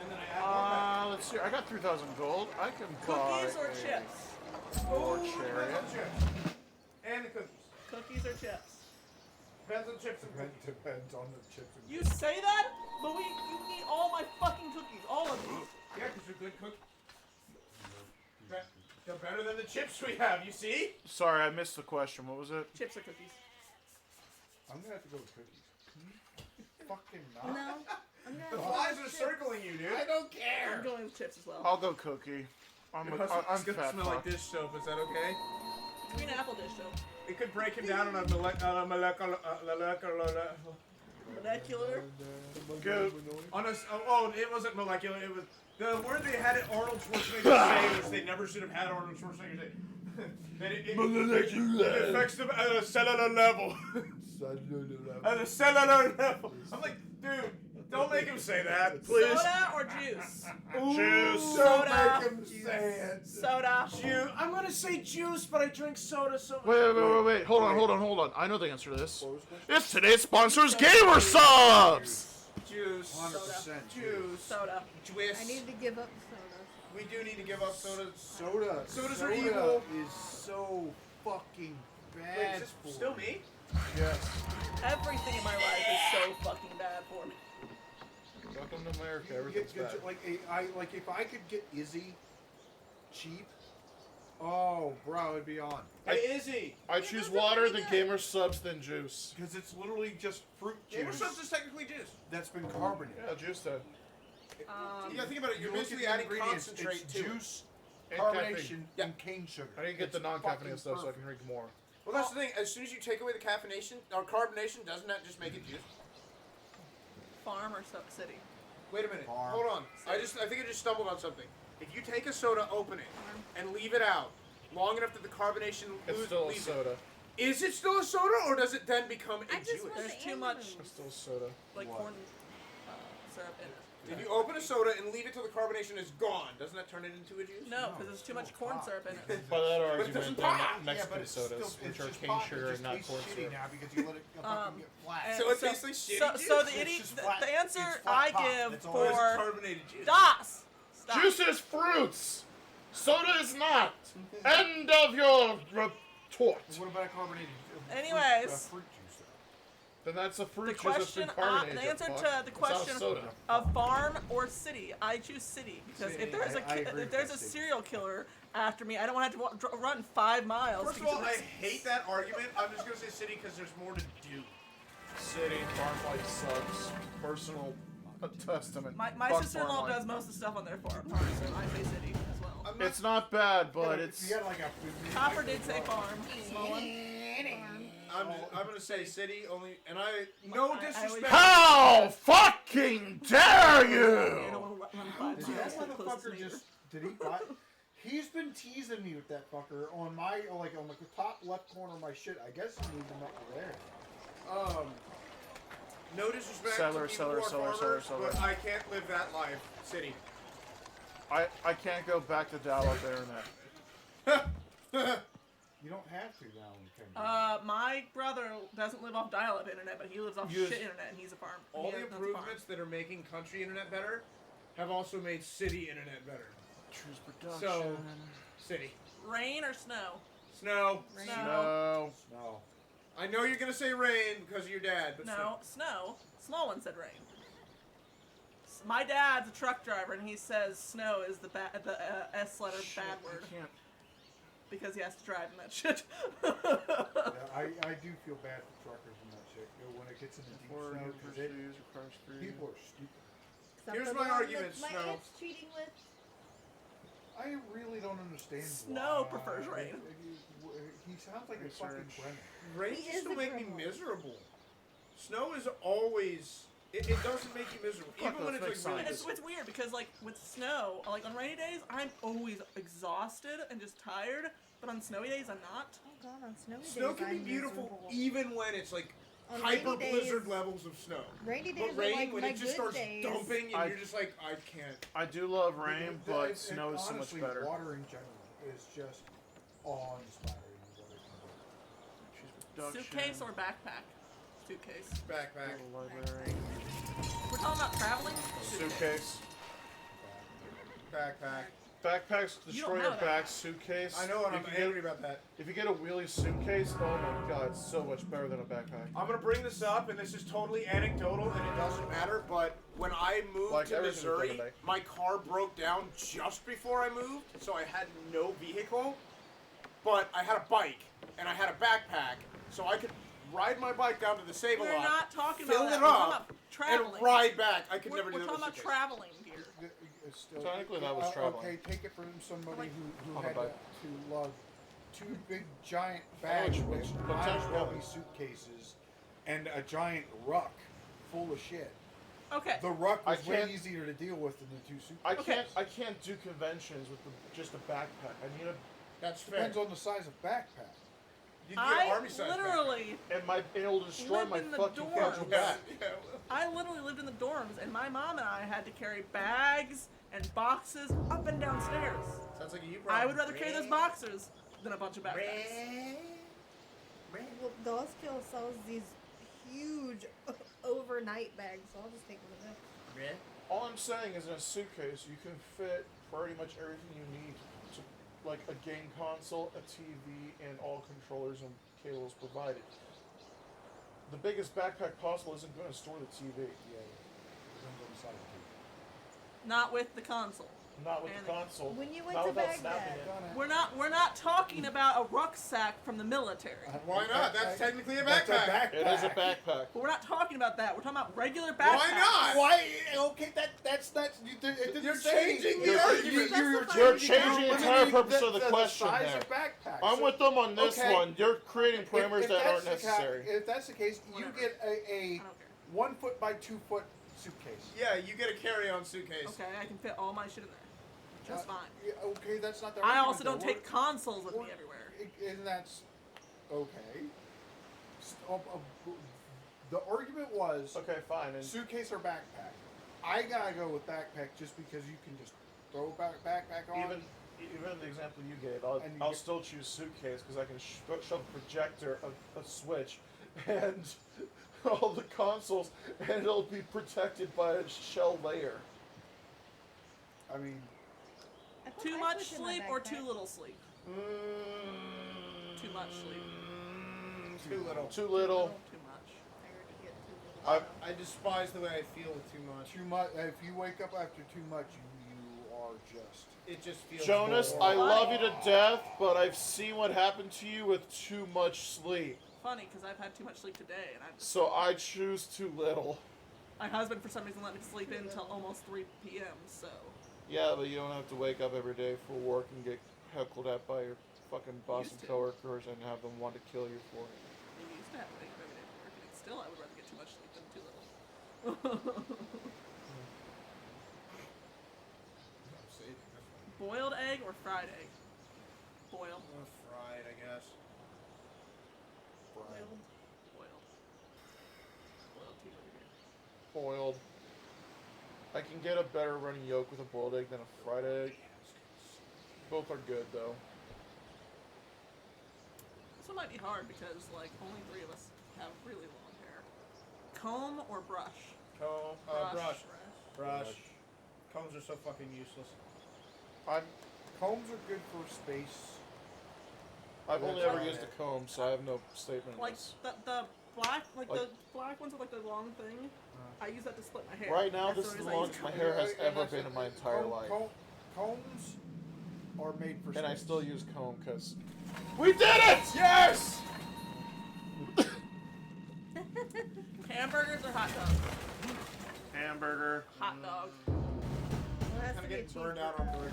And then I add more pepper. Let's see. I got 3,000 gold. I can buy Cookies or a chips? War Depends chariot. on chips. And the cookies. Cookies or chips? Depends on chips and cookies. depends on the chips. You say that, but you eat all my fucking cookies, all of these. Yeah, because they're good cookies. They're better than the chips we have, you see? Sorry, I missed the question. What was it? Chips or cookies? I'm gonna have to go with cookies. Fucking not. No. I'm The gonna flies are circling you, dude. I don't care. I'm going with chips as well. I'll go cookie. I'm It's gonna fat smell fuck. like dish soap. Is that okay? Green apple dish soap. It could break him down on a molecular. Molecular. Good. On a, it wasn't molecular. It was the word they had Arnold Schwarzenegger say, which they never should have had Arnold Schwarzenegger say. That it affects them at a cellular level. At a cellular level. I'm like, dude, don't make him say that, please. Soda or juice? Juice. Don't Soda. make him say it. Soda. I'm gonna say juice, but I drink soda so much. Wait. Hold on. I know the answer to this. It's today's sponsors, Gamer Subs! Juice. 100% Juice. Soda. Juice. I need to give up soda. We do need to give up sodas. Sodas are evil. Is so fucking Wait, bad. is this still me? Yes. Everything in my life is so fucking bad for me. Welcome to America. You Everything's get- bad. like if I could get Izzy cheap, oh bro, it'd be on. Hey, Izzy. I choose water, then Gamer Subs, then juice. Because it's literally just fruit Gamer juice Subs is technically juice. that's been carbonated. Yeah, juice then. You gotta think about it. You're You look basically at the adding ingredients, concentrate it's to it. juice, And carbonation, caffeine. and cane sugar. I need to get the It's non-caffeinated fucking stuff so I perfect. can drink more. Well, that's the thing. As soon as you take away the caffeination or carbonation, doesn't that just make it juice? Farm or city? Wait a minute. Farm. Hold on. I think I just stumbled on something. If you take a soda, open it, and leave it out long enough that the carbonation It's still a leaves soda. it, is it still a soda, or does it then become a I just juice? want There's the too much It's still soda. like What? corn syrup in it. If you open a soda and leave it till the carbonation is gone, doesn't that turn it into a juice? No, because there's too much corn syrup in it. By that it argument, doesn't then pop. Mexican sodas, which are cane sugar and not corn syrup. now because you let it fucking get flat. And So it tastes like shitty juice. So It's the idiot, just the, flat- the answer it's flat I pop. give That's all Or is it for carbonated juice? Das. Stop. Juice is fruits! Soda is not! End of your retort. What about a carbonated? Anyways. Fruit juice. Then that's a fruit The juice that's been question, carbonated. the answer fuck. to the It's not question soda. of farm or city, I choose city because City. if there's I agree if with there's that a statement. serial killer after me, I don't want to have to run 5 miles. First of to all, get I to hate that argument. I'm just gonna say city because there's more to do. City, farm life sucks. Personal testament. my Fuck sister-in-law farm life. does most of the stuff on their farm, so I say city as well. I'm not, It's not bad, but If it's... you had like a Copper did say farm. Small one. I'm gonna say city only, and no disrespect. How fucking dare I don't you! want to run 5 Did miles that to the closest motherfucker neighbor. just did he buy? He's been teasing me with that fucker on my on the top left corner of my shit. I guess he moved him up to there. No disrespect Seller, to people who are seller, farmers, seller. but I can't live that life. City. I can't go back to dial-up internet. You don't have to now, can you? My brother doesn't live off dial-up internet, but he lives off Use- shit internet, and he's a farm. All he the has- that's a farm. improvements that are making country internet better have also made city internet better. Choose production. So, city. Rain or snow? Snow. Snow. No. No. I know you're gonna say rain because of your dad, but No, snow. Small one said rain. My dad's a truck driver, and he says snow is the S letter bad word I can't. because he has to drive in that shit. Yeah, I do feel bad for truckers and that shit. You know, when it gets in the deep Or snow, you 'cause pursue, people are stupid. Except Here's for the my one argument, that my Snow. aunt's cheating with. I really don't understand. Snow why. prefers rain. He sounds like a fucking Research. Brennan. rain He used is to the make me grandma. miserable. Snow is always It doesn't make you miserable. Fuck Even when those it's like make really It's weird because like with snow, like on rainy days, I'm always exhausted and just tired. But on snowy days, I'm not. Oh god, on snowy Snow days can be I'm beautiful miserable. even when it's like On hyper rainy days- blizzard levels of snow. Rainy days But are rain, like when my it just good starts days. dumping and I- you're just like, I can't. I do love rain, but And snow is so much honestly, better. Water in general is just awe-inspiring. Suitcase or backpack? Suitcase. Backpack. Library. We're talking about traveling. Suitcase. Backpack. Backpacks You destroy don't your have back. Suitcase. I know, and You I'm can get- angry about that. If you get a wheelie suitcase, oh my god, it's so much better than a backpack. I'm gonna bring this up, and this is totally anecdotal, and it doesn't matter. But when I moved Like to everything Missouri, today. my car broke down just before I moved, so I had no vehicle. But I had a bike, and I had a backpack, so I could ride my bike down to the Save-A-Lot, We're not talking fill about that. it We're talking up, about traveling. and ride back. I could We're, never do we're that talking with about suitcase. traveling here. Still, Technically, that was traveling. Okay, take it from somebody who On a had bike. to lug two big giant bags you with mean. high Potentially. heavy suitcases and a giant ruck full of shit. Okay. The ruck was I way can't- easier to deal with than the two suitcases. I can't do conventions with just a backpack. I need a That's fair. Depends on the size of backpack. You can get I an army size literally, and it'll destroy lived my in the fucking dorms. fragile back. I literally lived in the dorms, and my mom and I had to carry bags and boxes up and down stairs. Sounds like a you problem. I would rather carry those boxes than a bunch of backpacks. Well, Dawskill sells these huge overnight bags, so I'll just take one of them. All I'm saying is in a suitcase, you can fit pretty much everything you need to, like a game console, a TV, and all controllers and cables provided. The biggest backpack possible isn't going to store the TV. Depends on the size of the Not with the console. Not with And the console. When you went not to without Baghdad- snapping it. We're not talking about a rucksack from the military. Why not? That's technically a That's a backpack. backpack. It is a backpack. But we're not talking about that. We're talking about regular backpacks. Why not? Why? Okay, that's not. You're changing the argument. You're changing the entire purpose of the question size there. of backpack. I'm So- with them on this okay. one. You're creating parameters If that aren't that's the necessary. If that's the case, you Whatever. get a I don't care. 1 foot by 2 foot suitcase. Yeah, you get a carry-on suitcase. Okay, I can fit all my shit in there. Just fine. Yeah, okay, that's not the I argument, also don't though. take consoles with me We're- everywhere. And that's okay. The argument was Okay, fine. And suitcase or backpack. I gotta go with backpack just because you can just throw backpack on. even the example you gave, I'll, And you I'll get- still choose suitcase because I can shove a projector, a switch, and all the consoles, and it'll be protected by a shell layer. I mean, I put Too my much Switch in my sleep or backpack. too little sleep? Too much sleep. Too little. Too little. Too much. I already get too little. I despise the way I feel with too much. too much. If you wake up after too much, you are just. It just feels. Jonas, I boring. love you to death, but I've seen what happened to you with too much sleep. Funny, because I've had too much sleep today, and So I choose too little. my husband for some reason let me sleep in until almost 3 p.m. So Yeah, but you don't have to wake up every day for work and get heckled at by your fucking boss Used and to. coworkers and have them want to kill you for it. I used to have to wake up every day for work, and still I would rather get too much sleep than too little. Boiled egg or fried egg? Boiled. Fried, I guess. Boiled. Boiled. Boiled team over here. Boiled. I can get a better running yolk with a boiled egg than a fried egg. Both are good though. This one might be hard because like only 3 of us have really long hair. Comb or brush? Comb. Brush. Brush. Combs are so fucking useless. Combs are good for space. I've only That's ever all used I a comb, so I have no statement on Like this. the black Like- the black ones with like the long thing. I use that to split my hair. Right now, That's this the is the reason I use longest my comb. hair has And ever that's been it. in my entire life. Combs are made for space. And I still use comb because we did it! Yes! Hamburgers or hot dogs? Hamburger. Hot dog. Well, it has I'm to be a getting burned cheeseburger. out on burgers.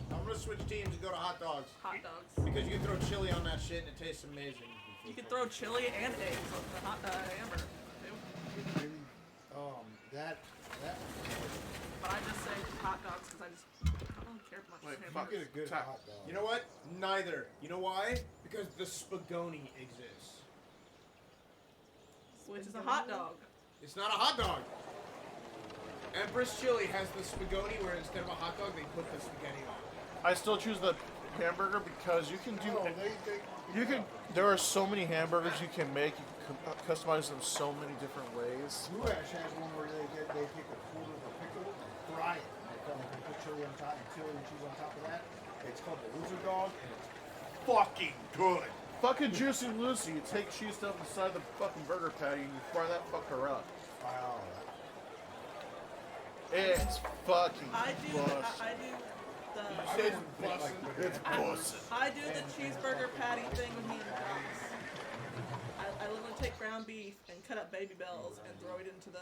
So I'm gonna switch teams and go to hot dogs. Hot dogs. Because you can throw chili on that shit and it tastes amazing. You can throw chili and eggs on the hot hamburger too. That. But I just say hot dogs because I don't care much. Wait, for fuck Get hamburgers. a good Tuck. hot dog. You know what? Neither. You know why? Because the spagoni exists. Which is a hot dog. It's not a hot dog. Empress Chili has the spagoni where instead of a hot dog, they put the spaghetti on. I still choose the hamburger because you can do. You can. There are so many hamburgers you can make. You can customize them so many different ways. Blue Ash has one where they take a quarter of a pickle and fry it. And they put chili on top and chili and cheese on top of that. It's called the Lizard Dog, and it's fucking good. Fucking Juicy Lucy. You take cheese stuff inside the fucking burger patty and you fry that fucker up. Wow. It's fucking I do It's bussin'. I do the cheeseburger patty thing with me and Thomas. I literally take ground beef and cut up Baby Bells and throw it into the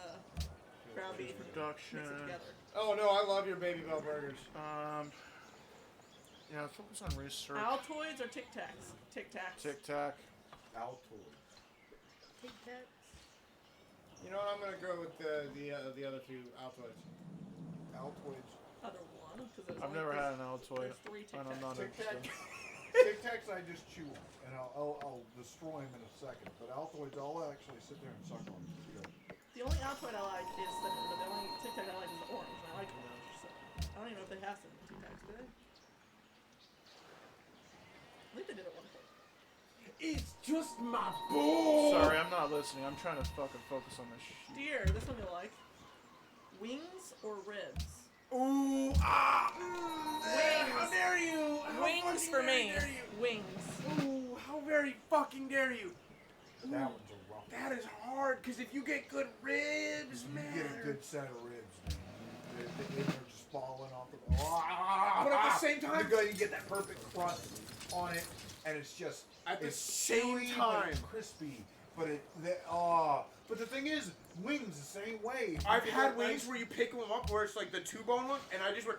ground beef and Production. mix it together. Oh no, I love your Baby Bell burgers. Yeah, focus on research. Altoids or Tic Tacs? Tic Tacs. Tic Tac. Altoid. Tic Tacs. You know what? I'm gonna go with the other two Altoids. Altoids. Other one, because there's I've only never had an Altoid. There's 3 Tic And I'm Tacs. not Tic Tac. interested. Tic Tacs I just chew on, and I'll destroy them in a second. But Altoids, I'll actually sit there and suck on them. It's good. The only Altoid I like is the only Tic Tac I like is the orange, and I like them orange. So I don't even know if they have some Tic Tacs, do they? I think they did at one point. It's just my boy. Sorry, I'm not listening. I'm trying to fucking focus on this shit. Dear, this one you'll like. Wings or ribs? Ooh, Wings. How dare you? How Wings fucking for very me. dare you? Wings. Ooh, how very fucking dare you? That one's a rough. That is hard, because if you get good ribs, You man. get a good set of ribs, man. They're just falling off the. But at the same time- you get that perfect crust on it, and it's just At the it's same chewy, time. but it's crispy. But but the thing is, wings the same way. If you I've get had that wings nice- where you pick them up where it's like the 2-bone one, and I just went.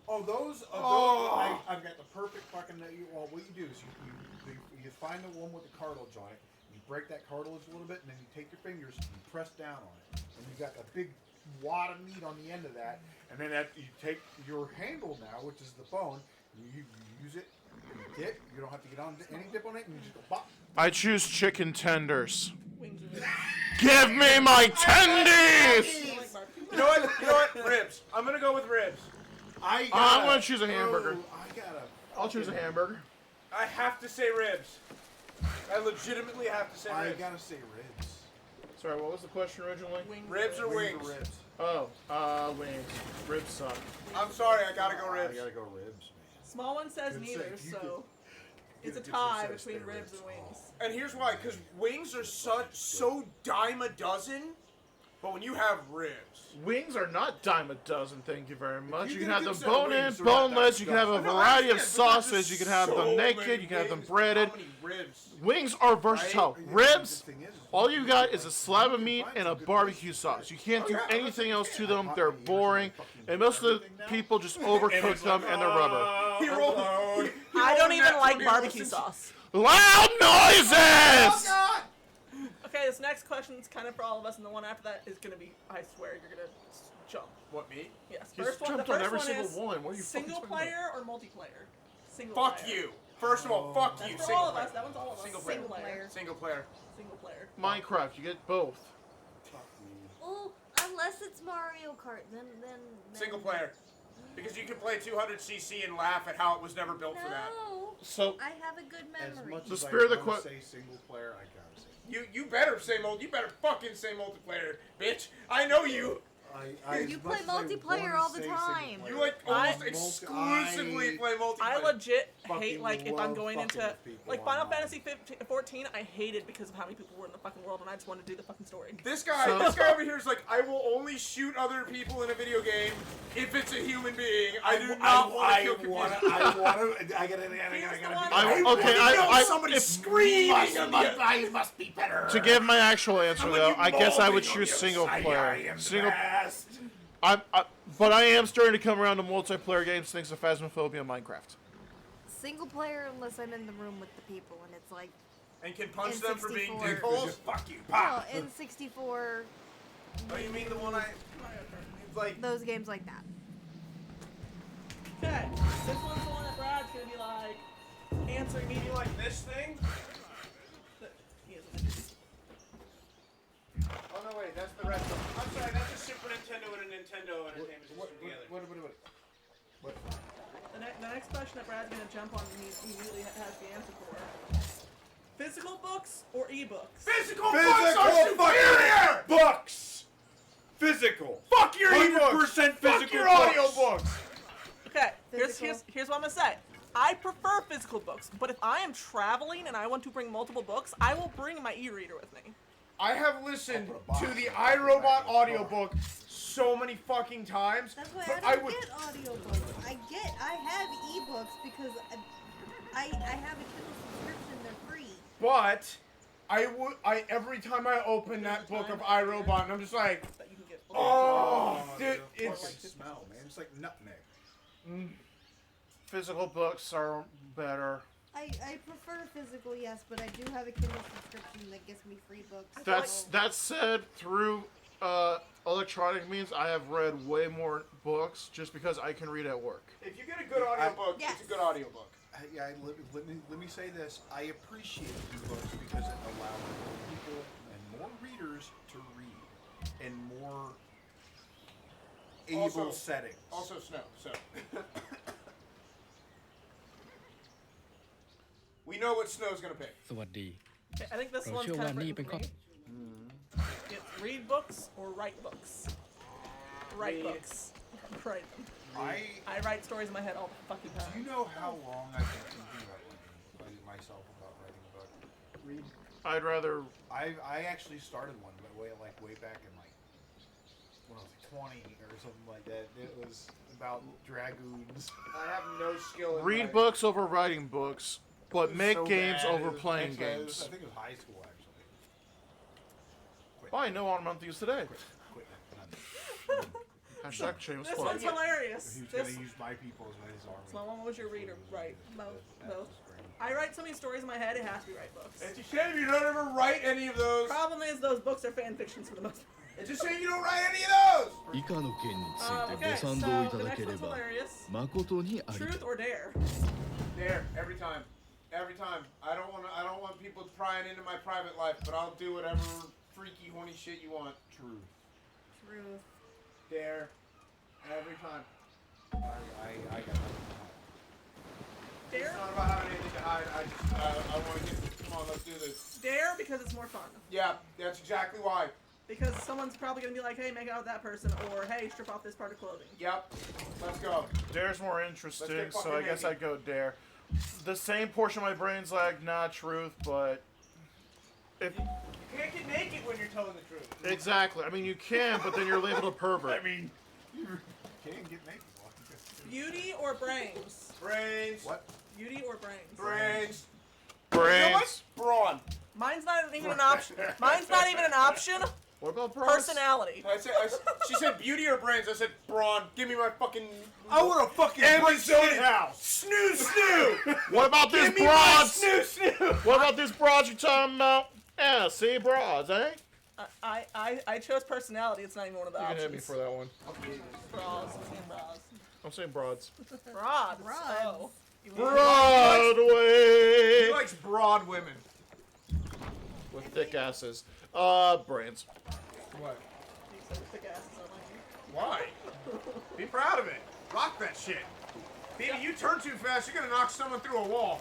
Oh, those. Oh. I've got the perfect fucking. Well, what you do is you find the one with the cartilage on it. You break that cartilage a little bit, and then you take your fingers and you press down on it, and you got a big wad of meat on the end of that. And then you take your handle now, which is the bone. You use it. You dip. You don't have to get on any dip on it, and you just go bop. I choose chicken tenders. Wings or ribs? Give me my tendies! I like barbecue. You know what? You know what? Ribs. I'm gonna go with ribs. I'm gonna choose a hamburger. I gotta. I'll choose a hamburger. I have to say ribs. I legitimately have to say I ribs. gotta say ribs. Sorry, what was the question originally? Wings Ribs or wings? Ribs. Oh, wings. Ribs suck. I'm sorry, I gotta go I ribs. gotta go ribs, man. Small one says Good neither, sake, you so it's a Good tie success between there, ribs Ribs. and wings. And here's why, because wings are so dime a dozen, but when you have ribs, Wings are not dime a dozen, thank you very much. you You can get a have good them set of bone in, wings, they're not boneless, dime you can have a a dozen. No, I variety of understand, but there's sauces, just you can have them so naked, many you can have them wings, breaded. How many ribs? Wings are versatile. Right? Ribs, The thing is, all you got is a slab of you meat can find and a some good barbecue places. sauce. You can't Oh, do yeah, anything else to them. hot They're eaters boring, and fucking and most of the everything now. people just overcook them and they're rubber. He rolled. I don't even like barbecue sauce. Loud noises! God! Okay, this next question is kind of for all of us, and the one after that is gonna be, I swear, you're gonna jump. What, me? Yes. He's First one. The jumped on first every one single is one. What are you fucking single talking player or multiplayer. Single Fuck player. you. First of all, fuck That's you. for Single all of player. us. That one's all of us. Single Single player. Single player. Single player. Minecraft, you get both. Well, unless it's Mario Kart, then Single player. Because you can play 200cc and laugh at how it was never built for that. No, So, I have a good As memory. much The as spirit of I the wanna que- say single player, I gotta say. You better say you better fucking say multiplayer, bitch. I know you. You play multiplayer all the time. You like almost I- exclusively play multiplayer. I legit hate, fucking like, if I'm love going fucking into, with people like, Final online. Fantasy 14, I hated because of how many people were in the fucking world, and I just wanted to do the fucking story. This guy over here is like, I will only shoot other people in a video game if it's a human being. I do not want to kill computers. I gotta Somebody if- screaming at me. I must be better. to give my actual answer though, I guess I would choose single player. But I am starting to come around to multiplayer games thanks to Phasmophobia and Minecraft. Single player unless I'm in the room with the people, and it's like And can punch them for being N64. dickholes. Fuck you, well, in 64, Oh, you mean the one I like? Those games like that. Okay, this one's the one that Brad's gonna be like answering me You like this thing? He isn't. Oh no, wait, that's the retro. I'm sorry, that's a Super Nintendo and a Nintendo Entertainment System together. What? The next question that Brad's gonna jump on and he immediately has the answer for. Physical books or ebooks? Physical books are superior! Books! Physical. Fuck your 100% ebooks! physical Fuck your books. audiobooks! Okay, Physical. here's what I'm gonna say. I prefer physical books, but if I am traveling and I want to bring multiple books, I will bring my e-reader with me. I have listened to the iRobot audiobook so many fucking times. That's why but I don't would, get audiobooks. I have ebooks because I have a Kindle subscription. They're free. but I every time I open that book of iRobot, and I'm just like, That you can get. oh, dude, the it's fucking smell, man. It's like nutmeg. Physical books are better. I prefer physical, yes, but I do have a Kindle subscription that gets me free books. That said, through electronic means, I have read way more books just because I can read at work. if you get a good audiobook, Yes. it's a good audiobook. Let me say this. I appreciate ebooks because it allows more people and more readers to read in more able Also- settings. Also snow, so. We know what Snow's gonna pick. สวัสดี Okay, I think this เรา one's เชื่อ kind ว่า of นี่ written เป็น for ข้อ me. It's read books or write books. Write Read. books. Write them. I write stories in my head all the fucking Do time. you know how long I've been thinking about myself about writing a book? Read. I'd rather. I actually started one, but way back in like when I was like 20 or something like that. It was about dragoons. I have no skill in Read writing. books over writing books, but It was make so games bad. over It was- playing actually, games. I think it was high school actually. Oh, I know what I'm going to use today. Quit. Hashtag shameless This plug. one's hilarious. He was This, gonna use my people as his army. so what was your reader? Right. Both. I write so many stories in my head, it has to be write books. It's a shame you don't ever write any of those. Problem is, those books are fan fictions for the most part. It's a shame you don't write any of those. 以下の件について Okay, ご so 賛同いた the だ next けれ one's ば hilarious. 誠にありが Truth or dare? There, every time. Every time. I don't want people prying into my private life, but I'll do whatever freaky horny shit you want. Truth. Truth. There. Every time. I got nothing. Dare? It's not about having anything to hide. I want to get. Come on, let's do this. Dare because it's more fun. Yeah, that's exactly why. Because someone's probably gonna be like, hey, make out with that person, or hey, strip off this part of clothing. Yep. Let's go. Dare's more Let's interesting, get so I fucking guess naked. I'd go Dare. The same portion of my brain's like, nah, truth, but if You can't get naked when you're telling the truth. exactly, I mean you can, but then you're labeled a pervert. I mean, you can't get naked. Beauty or brains? Brains. What? Beauty or brains? Brains. You know Brains. what? Brawn. Mine's not even an option. Mine's not even an option. What about bras? Personality. She said beauty or brains. I said brawn. Give me my fucking. I want a fucking Amazon house. Snoo snoo. What about this Give me my broads? snoo snoo. What about this broads you're talking about? Yeah, see broads, eh? I chose personality. It's not even one of the You can options. hit me for that one. Bras. I'm saying bras. I'm saying broads. Broads. Broads. Oh. You mean- Broadway He likes broad women. with thick asses. Brains. What? You said thick asses, I like you. Why? Be proud of it. Rock that shit. Baby, you turn too fast, you're gonna knock someone through a wall.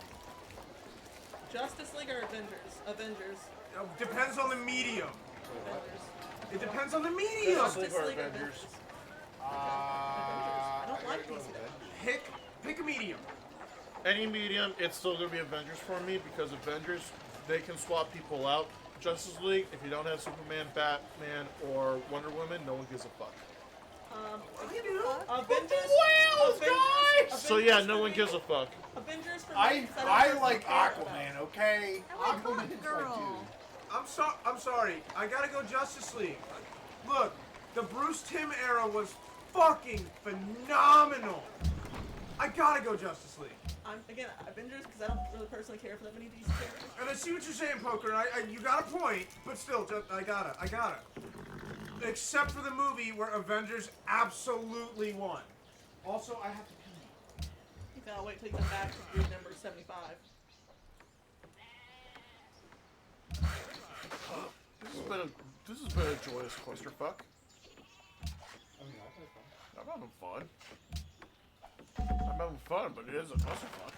Justice League or Avengers? Avengers. Depends on the medium. Avengers. It depends on the medium. Justice or League or Avengers? Avengers? I don't like DC. Pick a medium. Any medium, it's still gonna be Avengers for me because Avengers, they can swap people out. Justice League, if you don't have Superman, Batman, or Wonder Woman, no one gives a fuck. Avengers. So yeah, no one gives a fuck. Avengers for I me, 'cause don't I personally like care Aquaman. Okay. I like Aquaman's my Girl. dude. I'm sorry. I gotta go Justice League. Look, the Bruce Timm era was fucking phenomenal. I gotta go Justice League. Again, Avengers because I don't really personally care for that many DC characters. And I see what you're saying, Poker. You got a point, but still, I gotta. except for the movie where Avengers absolutely won. Also, I have to pee. You gotta wait till you come back to read number 75. This has been a joyous clusterfuck. I'm having fun. I'm having fun, but it is a clusterfuck.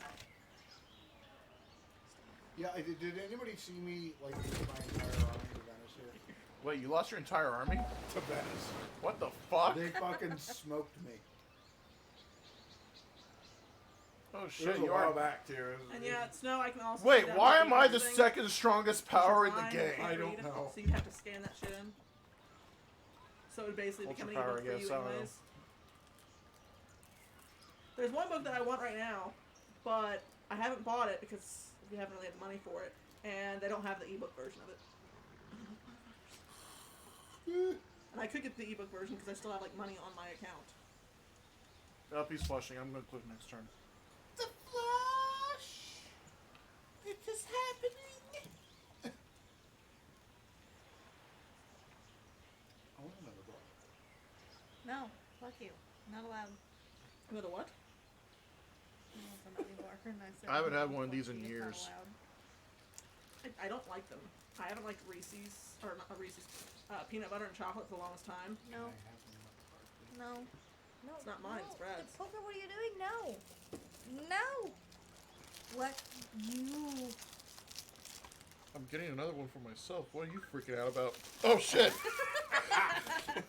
Yeah, did anybody see me like lose my entire army to Venice here? Wait, you lost your entire army? To Venice. What the fuck? They fucking smoked me. Oh It shit, was a you while are. back too. And yeah, Snow, I can also. Wait, see that why with am I the thing. second strongest power in the Mine, game? can't I don't read, know. So you'd have to scan that shit in. So it would basically Ultra become an power, ebook for I guess, you I don't know. anyways. There's one book that I want right now, but I haven't bought it because we haven't really had the money for it, and they don't have the ebook version of it. And I could get the ebook version because I still have like money on my account. LP's flushing. I'm gonna click next turn. The flush! It is happening! I want another book. No, fuck you. Not allowed. Another what? No, it's not anymore. And said, I haven't had no, one of fuck these in you, it's not years. allowed. I don't like them. I haven't liked Reese's, or not Reese's, peanut butter and chocolate for the longest time. No. No. No. It's not mine, no. it's Brad's. Poker, what are you doing? No. No. What you? I'm getting another one for myself. What are you freaking out about? Oh shit!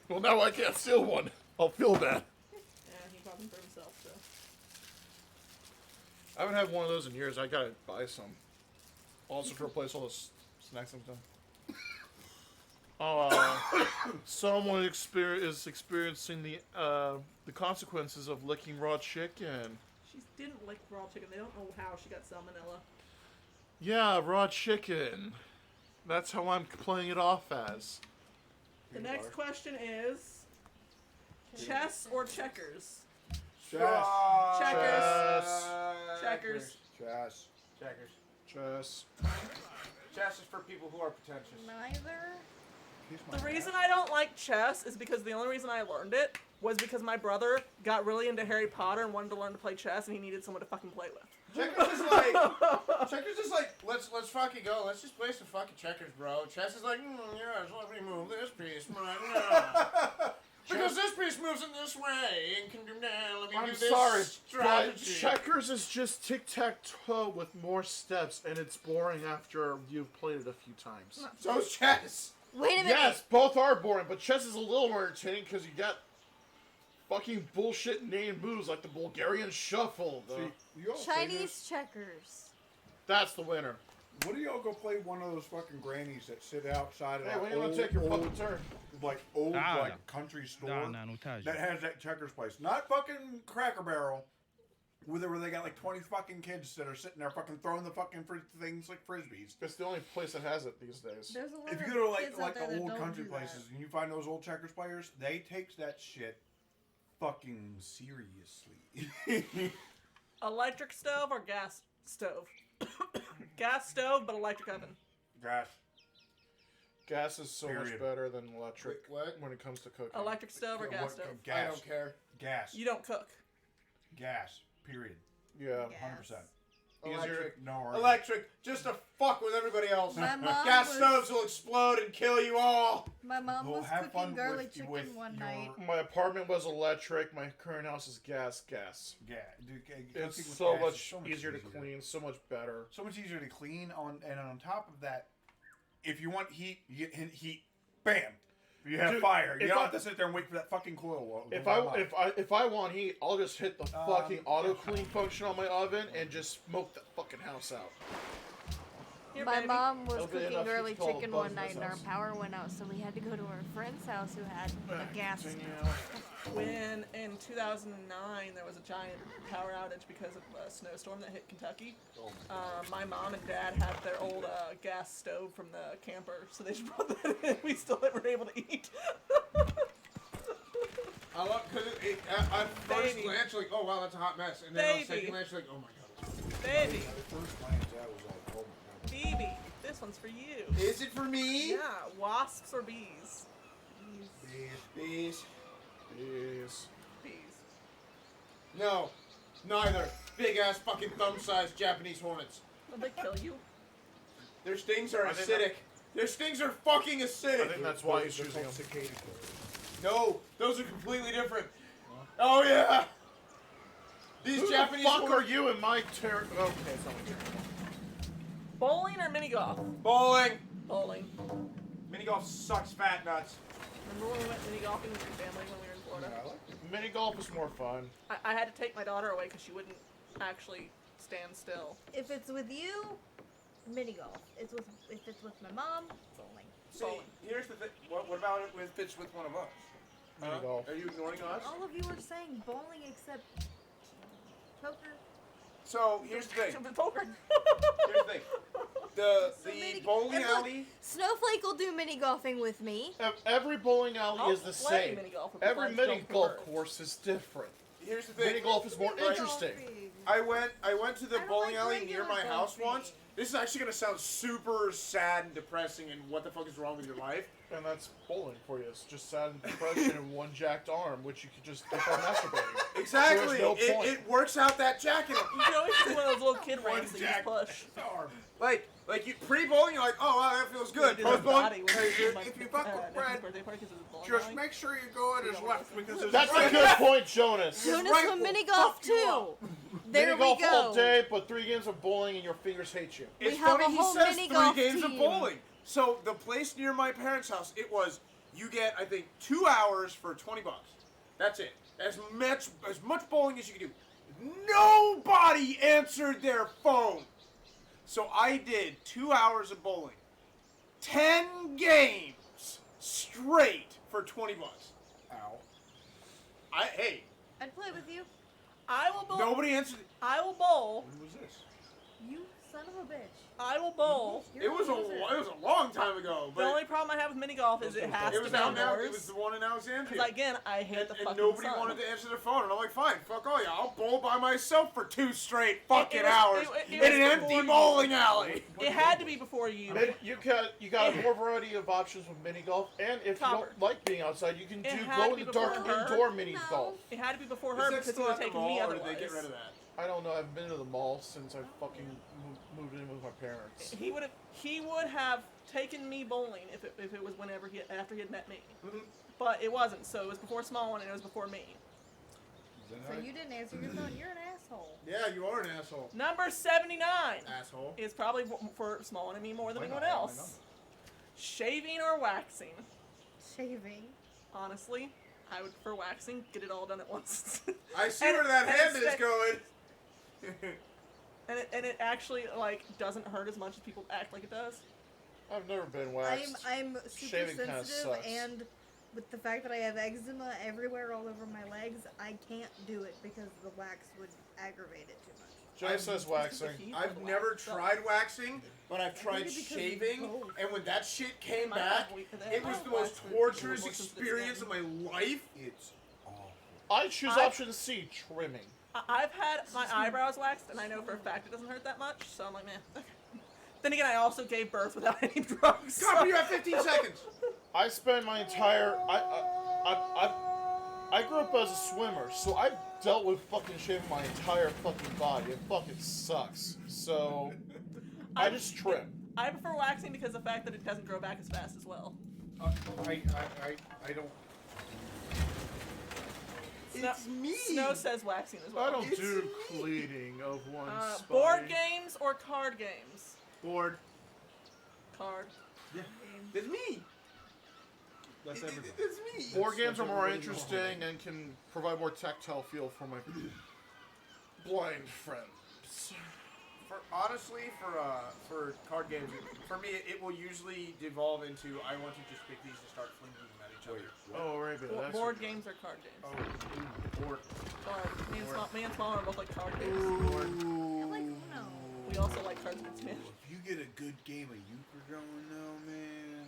Well, now I can't steal one. I'll feel bad. Yeah, he bought them for himself, so. I haven't had one of those in years. I gotta buy some. Also to replace all the snacks I've done. Someone is experiencing the consequences of licking raw chicken. She didn't like raw chicken. They don't know how she got salmonella. Yeah, raw chicken. That's how I'm playing it off as. The next question is chess or checkers? Chess. Checkers. Checkers. Chess. Checkers. Chess. Chess is for people who are pretentious. Neither. The reason I don't like chess is because the only reason I learned it was because my brother got really into Harry Potter and wanted to learn to play chess, and he needed someone to fucking play with. Checkers is like, let's fucking go. Let's just play some fucking checkers, bro. Chess is like, yes, let me move this piece. Because this piece moves in this way and can do that. Let me I'm do this sorry, but strategy. checkers is just tic-tac-toe with more steps, and it's boring after you've played it a few times. So is chess. Wait a minute. Yes, both are boring, but chess is a little more entertaining because you got fucking bullshit named moves like the Bulgarian Shuffle. You all say this? Chinese checkers. That's the winner. What do y'all go play one of those fucking grannies that sit outside of Hey, that when you want old, to take your old, fucking turn? like old Ah, like country store no, that has that checkers place? Not fucking Cracker Barrel, where they got like 20 fucking kids that are sitting there fucking throwing the fucking things like frisbees. It's the only place that has it these days. There's a lot If of you go to kids out like there the that old don't country do that. places and you find those old checkers players, they take that shit fucking seriously. Electric stove or gas stove? Gas stove, but electric oven. Gosh. Gas is so much Period. better than electric Wait, what? when it comes to cooking. Electric stove or gas What- stove? Gas. I don't care. Gas. You don't cook. Gas. Period. Yeah. Gas. 100%. Electric. No argument. Electric, just to fuck with everybody else. My mom Gas was- stoves will explode and kill you all. My mom Well, was have fun cooking garlic with- chicken with one your- night. My apartment was electric. My current house is gas. Yeah, dude, It's cooking with so gas much, is so much easier to clean, so much better. So much easier to clean and on top of that, if you want heat, you get heat. Bam. You have Dude, fire. You if don't I- have to sit there and wait for that fucking coil. If I want heat, I'll just hit the fucking auto clean function on my oven and just smoke the fucking house out. Here, My baby. mom was That'll be cooking enough to garlic kill all the chicken bugs one in night this and our house. power went out, so we had to go to our friend's house who had a gas stove. When in 2009 there was a giant power outage because of a snowstorm that hit Kentucky. My mom and dad had their old gas stove from the camper, so they just brought that in. We still were able to eat. I love because at first Baby. glance you're like, oh wow, that's a hot mess, and then on Baby. second glance you're like, oh my god. Baby, first glance, that was like, oh my god. Phoebe, this one's for you. Is it for me? Yeah, wasps or bees? Bees. Yes. Bees. No, neither. Big ass fucking thumb-sized Japanese hornets. Will they kill you? Their stings are I think acidic. Their stings are fucking I acidic. think that's why he's choosing them. No, those are completely different. Oh yeah. These Who Japanese the fuck hornets. are you in my territory? Okay, it's not my territory. Bowling or mini golf? Bowling. Bowling. Mini golf sucks fat nuts. Remember when we went mini golfing with your family when we were in Florida? Mini golf is more fun. I had to take my daughter away because she wouldn't actually stand still. If it's with you, mini golf. If it's with my mom, bowling. See, here's the thing. What about it if it's with one of us? Mini golf. Are you ignoring us? All of you are saying bowling except poker. So here's the thing. Poker. Here's the thing. The mini- bowling and look, alley. Snowflake will do mini golfing with me. Every bowling alley I'll is the play same. mini golf Every besides mini golf golf first. course is different. Here's the thing. Mini golf is more interesting. I went to the I don't bowling like alley near regular my house golfing. once. This is actually gonna sound super sad and depressing and what the fuck is wrong with your life? And that's bowling for you. It's just sad and depression and one jacked arm, which you could just get by masturbating. Exactly. So there's no point. It works out that jacket. You can always do one of those little kid ramps that you just jack push. Like you pre-bowling, you're like, oh wow, that feels good. We did his Post-bowling, body when Hey, he was if you fuck with Nephews' Brad, birthday party 'cause it was a bowling Just alley. make sure you go at his left because there's That's a right good point, Jonas. Jonas right from will mini golf fuck you too. There Mini we golf all go. day, but 3 games of bowling and your fingers hate you. It's We have funny a he whole says mini 3 golf games of team. bowling. So the place near my parents' house, it was you get I think 2 hours for $20. That's it. As much bowling as you can do. Nobody answered their phone. So I did 2 hours of bowling. 10 games straight for $20. Ow. Hey, I'd play with you. I will bowl. nobody answered. I will bowl. When was this? You son of a bitch. I will bowl. It was a long time ago, The but only problem I have with mini golf is it has it to was be out now. It outdoors. was the one in Alexandria. Because again, I hate the and fucking nobody sun. wanted to answer their phone, and I'm like, fine, fuck all you. I'll bowl by myself for 2 straight fucking was- hours it in was an empty before you. bowling alley. It had to be before you. You got more variety of options with mini golf, and if you Copper. don't like being outside, you can It do had glow to in be the dark before her. indoor mini No. golf. It had to be before Is her that because it still would at have the taken me mall, or otherwise. did they get rid of that? I don't know. I've been to the mall since I fucking moved in with my parents. He would have taken me bowling if it was after he had met me. Mm-hmm. But it wasn't. So it was before Small One and it was before me. So you didn't answer your phone. You're an asshole. Yeah, you are an asshole. Number 79 Asshole. is probably for Small One and me more than Why anyone not? Why else. Shaving or waxing? Shaving. Honestly, I would prefer waxing. Get it all done at once. I see And- where that and hand it's is going. and it actually doesn't hurt as much as people act like it does. I've never been waxed. I'm super Shaving kinda sensitive, sucks. and with the fact that I have eczema everywhere all over my legs, I can't do it because the wax would aggravate it too much. Joe says waxing. I've never tried waxing, but I've tried because of shaving, both. and when that shit came My back, family- it was the most torturous experience of my life. It's awful. I choose option C, trimming. I've had my eyebrows waxed, and I know for a fact it doesn't hurt that much, so I'm like, man. Then again, I also gave birth without any drugs. Copper, you have 15 seconds. I spent my entire I grew up as a swimmer, so I've dealt with fucking shaving my entire fucking body. It fucking sucks. So I just trim. I prefer waxing because of the fact that it doesn't grow back as fast as well. I don't. It's me. Snow says waxing as well. I don't do cleaning of one spot. Board games or card games? Bored. Card. It's me. That's everybody. It's me. Board games are more interesting and can provide more tactile feel for my blind friends. Honestly, for card games, for me, it will usually devolve into I want to just pick these and start flinging them at each other. Oh, right, but that's Board games or card games? Oh, board. Card. Me and Small are both like card games. I like Uno. We also like Cards Against Humanity. If you get a good game of euchre going now, man.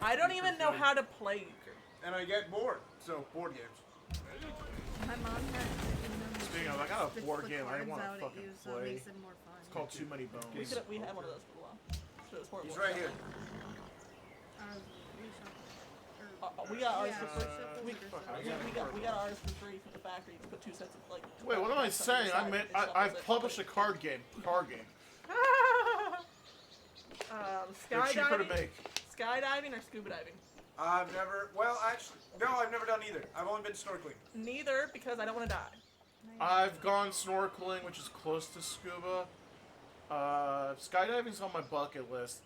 I don't even know how to play euchre. And I get bored, so board games. My mom had Speaking of, I got a spits board the game I cards wanna out at fucking you, so it play. makes it more fun. It's called Too Many Bones. We had one of those for a while. So it was horrible. He's right here. We got ours Yeah, for free. ship We, orders. we got ours for free from the factory. You put 2 sets of like. Wait, what am I saying? I've published a card game. They're cheaper to Skydiving. make. Skydiving or scuba diving? I've never. Well, actually, no. I've never done either. I've only been snorkeling. Neither, because I don't want to die. I've gone snorkeling, which is close to scuba. Skydiving's on my bucket list.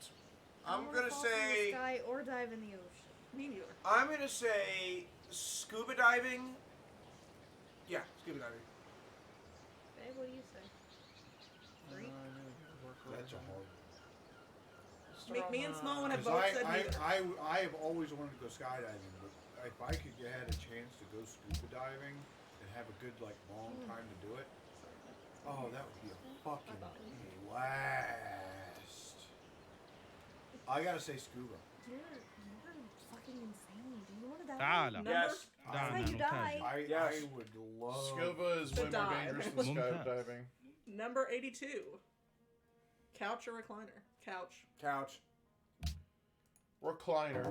I'm I gonna fall from the say. sky or dive in the ocean. Me neither. I'm gonna say scuba diving. Yeah, scuba diving. Babe, what do you say? Three? That's a hard. Me and Small have Because both said neither. I have always wanted to go skydiving, but if I could get had a chance to go scuba diving and have a good long time to do it, oh, that would be a fucking blast. I gotta say scuba. You're fucking insane. Do you want to die? تعال Yes. That's how you die. I would love. Scuba is To way more dive. dangerous than Mumtaz. skydiving. Number 82. Couch or recliner? Couch. Couch. Recliner.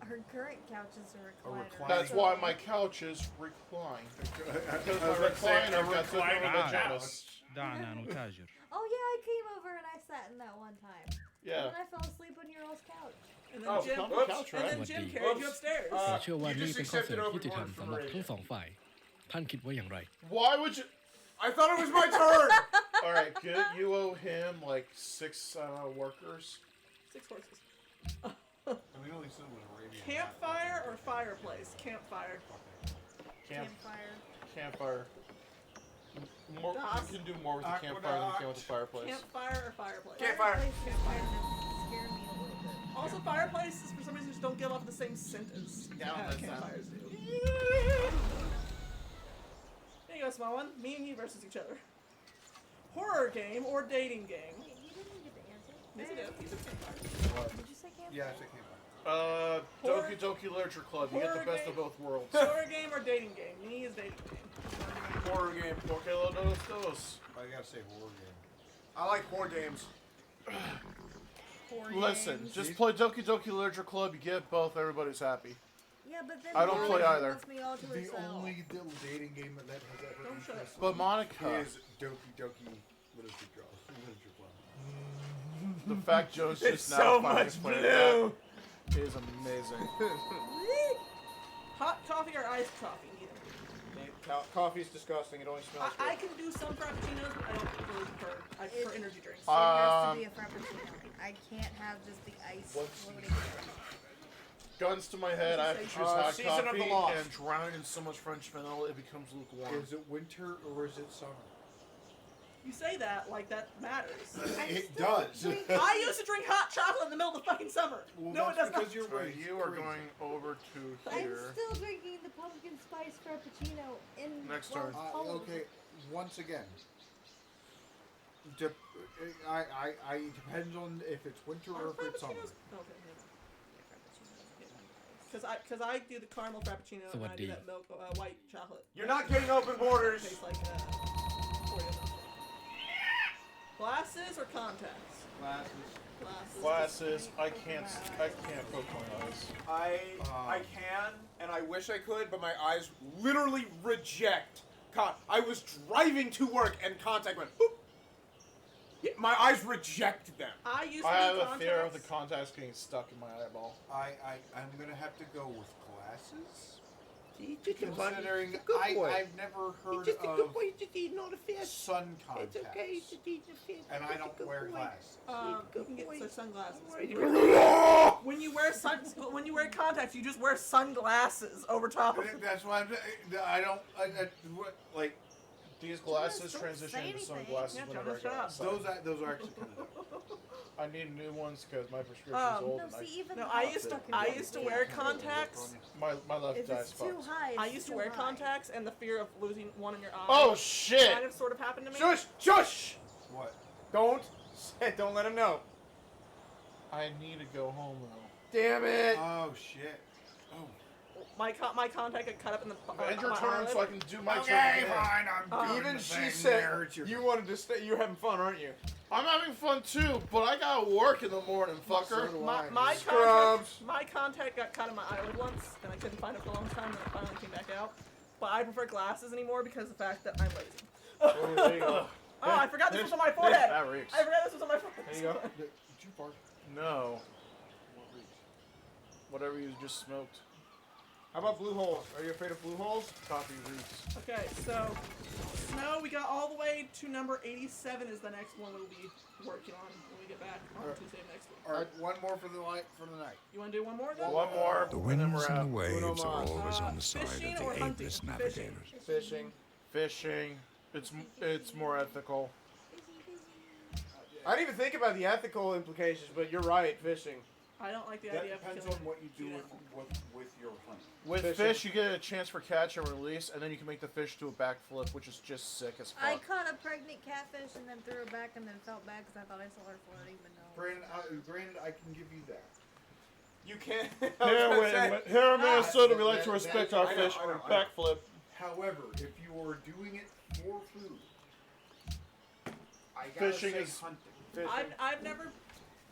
Our current couch is a recliner. recliner. That's why my couch is reclined. Because my recliner got taken over by Janus. دعنا نتاجر. Oh yeah, I came over and I sat in that one time. Yeah. And then I fell asleep on your all's couch. And then Oh, Jim, come on the couch, and right? then Jim carried you upstairs. เราเชื่อว่า you นี่ just เป็นข้อเสน accepted อที่ยุติธรรม overboard สำหรับ from ทั้งสองฝ่าย ท่านคิดว่าอย่างไร Why would you? I thought it was my turn. All right, good. You owe him like 6 workers. 6 horses. And we only said it was Arabian. Campfire or fireplace? Campfire. Campfire. More, Doc. you can do more with the campfire than you can with the fireplace. Campfire or fireplace? Campfire. Fireplace scared me a little bit. Also, fireplaces for some reason just don't give off the same scent as that's campfires do. There you go, small one. Me and you versus each other. Horror game or dating game? Wait, you didn't get the answer. Yes, it is. You said campfire. Did you say campfire? Yeah, I said campfire. Doki Doki Literature Club. You get the Horror best game. of both worlds. Horror game or dating game? Me is dating game. Horror game. Porque lo dos dos. I gotta say horror game. I like horror games. Horror Listen, games. just play Doki Doki Literature Club. You get both. Everybody's happy. Yeah, but then I don't play Monica either. wants me all to The herself. only dating game that has ever Don't shut up. interested But me Monica, is Doki Doki Literature Club. the fact Joe's It's just now so finally much playing blue. that is amazing. Hot coffee or iced coffee? Neither. Coffee's disgusting. It only smells good. I can do some frappuccinos, but I don't really prefer. I prefer energy drinks. It has to be a frappuccino. I can't have just the ice floating. Guns to my head, I have to choose hot Season of the coffee Lost. and drown it in so much French vanilla it becomes lukewarm. Is it winter or is it summer? You say that like that matters. It does. I used to drink hot chocolate in the middle of the fucking summer. Well, No, it that's does not. because you're So right. you are going over to I'm here. still drinking the pumpkin spice frappuccino in Next well, turn. cold. Okay, once again. I depends on if it's winter or if it's summer. Because I do the caramel frappuccino and I do สวัสดี that milk white chocolate. You're not getting open borders. Tastes like Oreo milk. Glasses or contacts? Glasses, I can't poke my eyes. I can, and I wish I could, but my eyes literally reject. I was driving to work and contact went boop. Yeah, my eyes reject them. I used to I do have a contacts. fear of the contacts getting stuck in my eyeball. I'm gonna have to go with glasses. Considering I've never heard of sun contacts, and I don't wear glasses. You can get sunglasses. When you wear contacts, you just wear sunglasses over top of them. That's why like These glasses Don't transition say into anything. sunglasses Yeah, whenever I Jonas, go shut up. outside. those are actually kind of dope. I need new ones because my prescription's old. No, And see, even No, the I hot used to stuff wear is contacts. my left If eye's it's too fucked. high, I it's used to too wear high. contacts, and the fear of losing one in your eye. Oh kind shit! of sort of happened to me. Shush! What? Don't let him know. I need to go home though. Damn it! Oh shit! Oh, my contact got cut up in the End your my turn eyelid. so I can do my Okay, turn. fine. I'm doing Even the she thing said there. It's your- you wanted to stay. You're having fun, aren't you? I'm having fun too, but I gotta work in the morning, fucker. My contact got cut in my eyelid once, and I couldn't find it for a long time, and it finally came back out. But I prefer glasses anymore because of the fact that I'm lazy. Oh, there you go. Oh, I forgot this was on my forehead. That reeks. I forgot this was on my forehead. There you go. Did you fart? No. Whatever you just smoked. How about blue holes? Are you afraid of blue holes? Coffee reeks. Okay, so snow, we got all the way to number 87 is the next one we'll be working on when we get back on Tuesday of next week. All right, one more for the night. You want to do one more then? One more. The and then winds we're and out. the waves are always on the side fishing of or the hunting? aimless Fishing. navigators. Fishing. Fishing. It's more ethical. I didn't even think about the ethical implications, but you're right. Fishing. I don't like the That idea of depends killing on what you do an with your hunt. With Fishing. fish, you get a chance for catch and release, and then you can make the fish do a backflip, which is just sick as I fuck. caught a pregnant catfish and then threw her back and then felt bad because I thought I saw her floating, but no. Granted, I can give you that. You can't. Here in Minnesota, we like to that- respect that- our I know, fish I for know, I know. backflip. However, if you are doing it for food, I gotta Fishing say is- hunting. I've never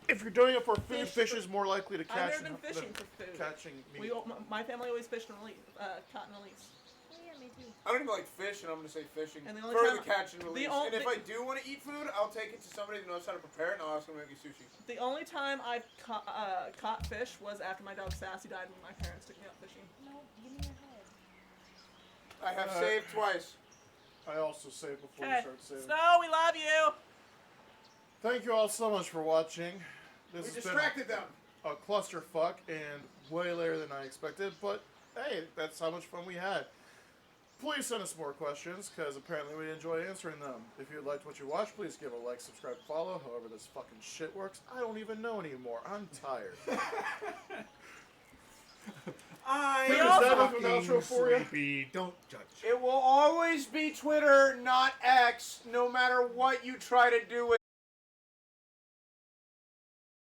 If you're doing it for food, Fish fish for- is more likely to I've catch never been than fishing for food. catching meat. My family always fished and release, caught and release. Oh, yeah, me too. I don't even like fish, and I'm gonna say fishing. And the only for time- the catch and release. only- And if I do want to eat food, I'll take it to somebody who knows how to prepare it, and I'll ask them to make me sushi. The only time I've caught fish was after my dog Sassy died when my parents took me out fishing. No, give me your head. I have saved twice. I also saved before we Okay, start saving. Snow, we love you. Thank you all so much for watching. This We has distracted them. been a clusterfuck and way later than I expected, but hey, that's how much fun we had. Please send us more questions, because apparently we enjoy answering them. If you liked what you watched, please give a like, subscribe, follow, however this fucking shit works. I don't even know anymore. I'm tired. I. Is that an outro for you? Sleepy. Don't judge. It will always be Twitter, not X, no matter what you try to do with.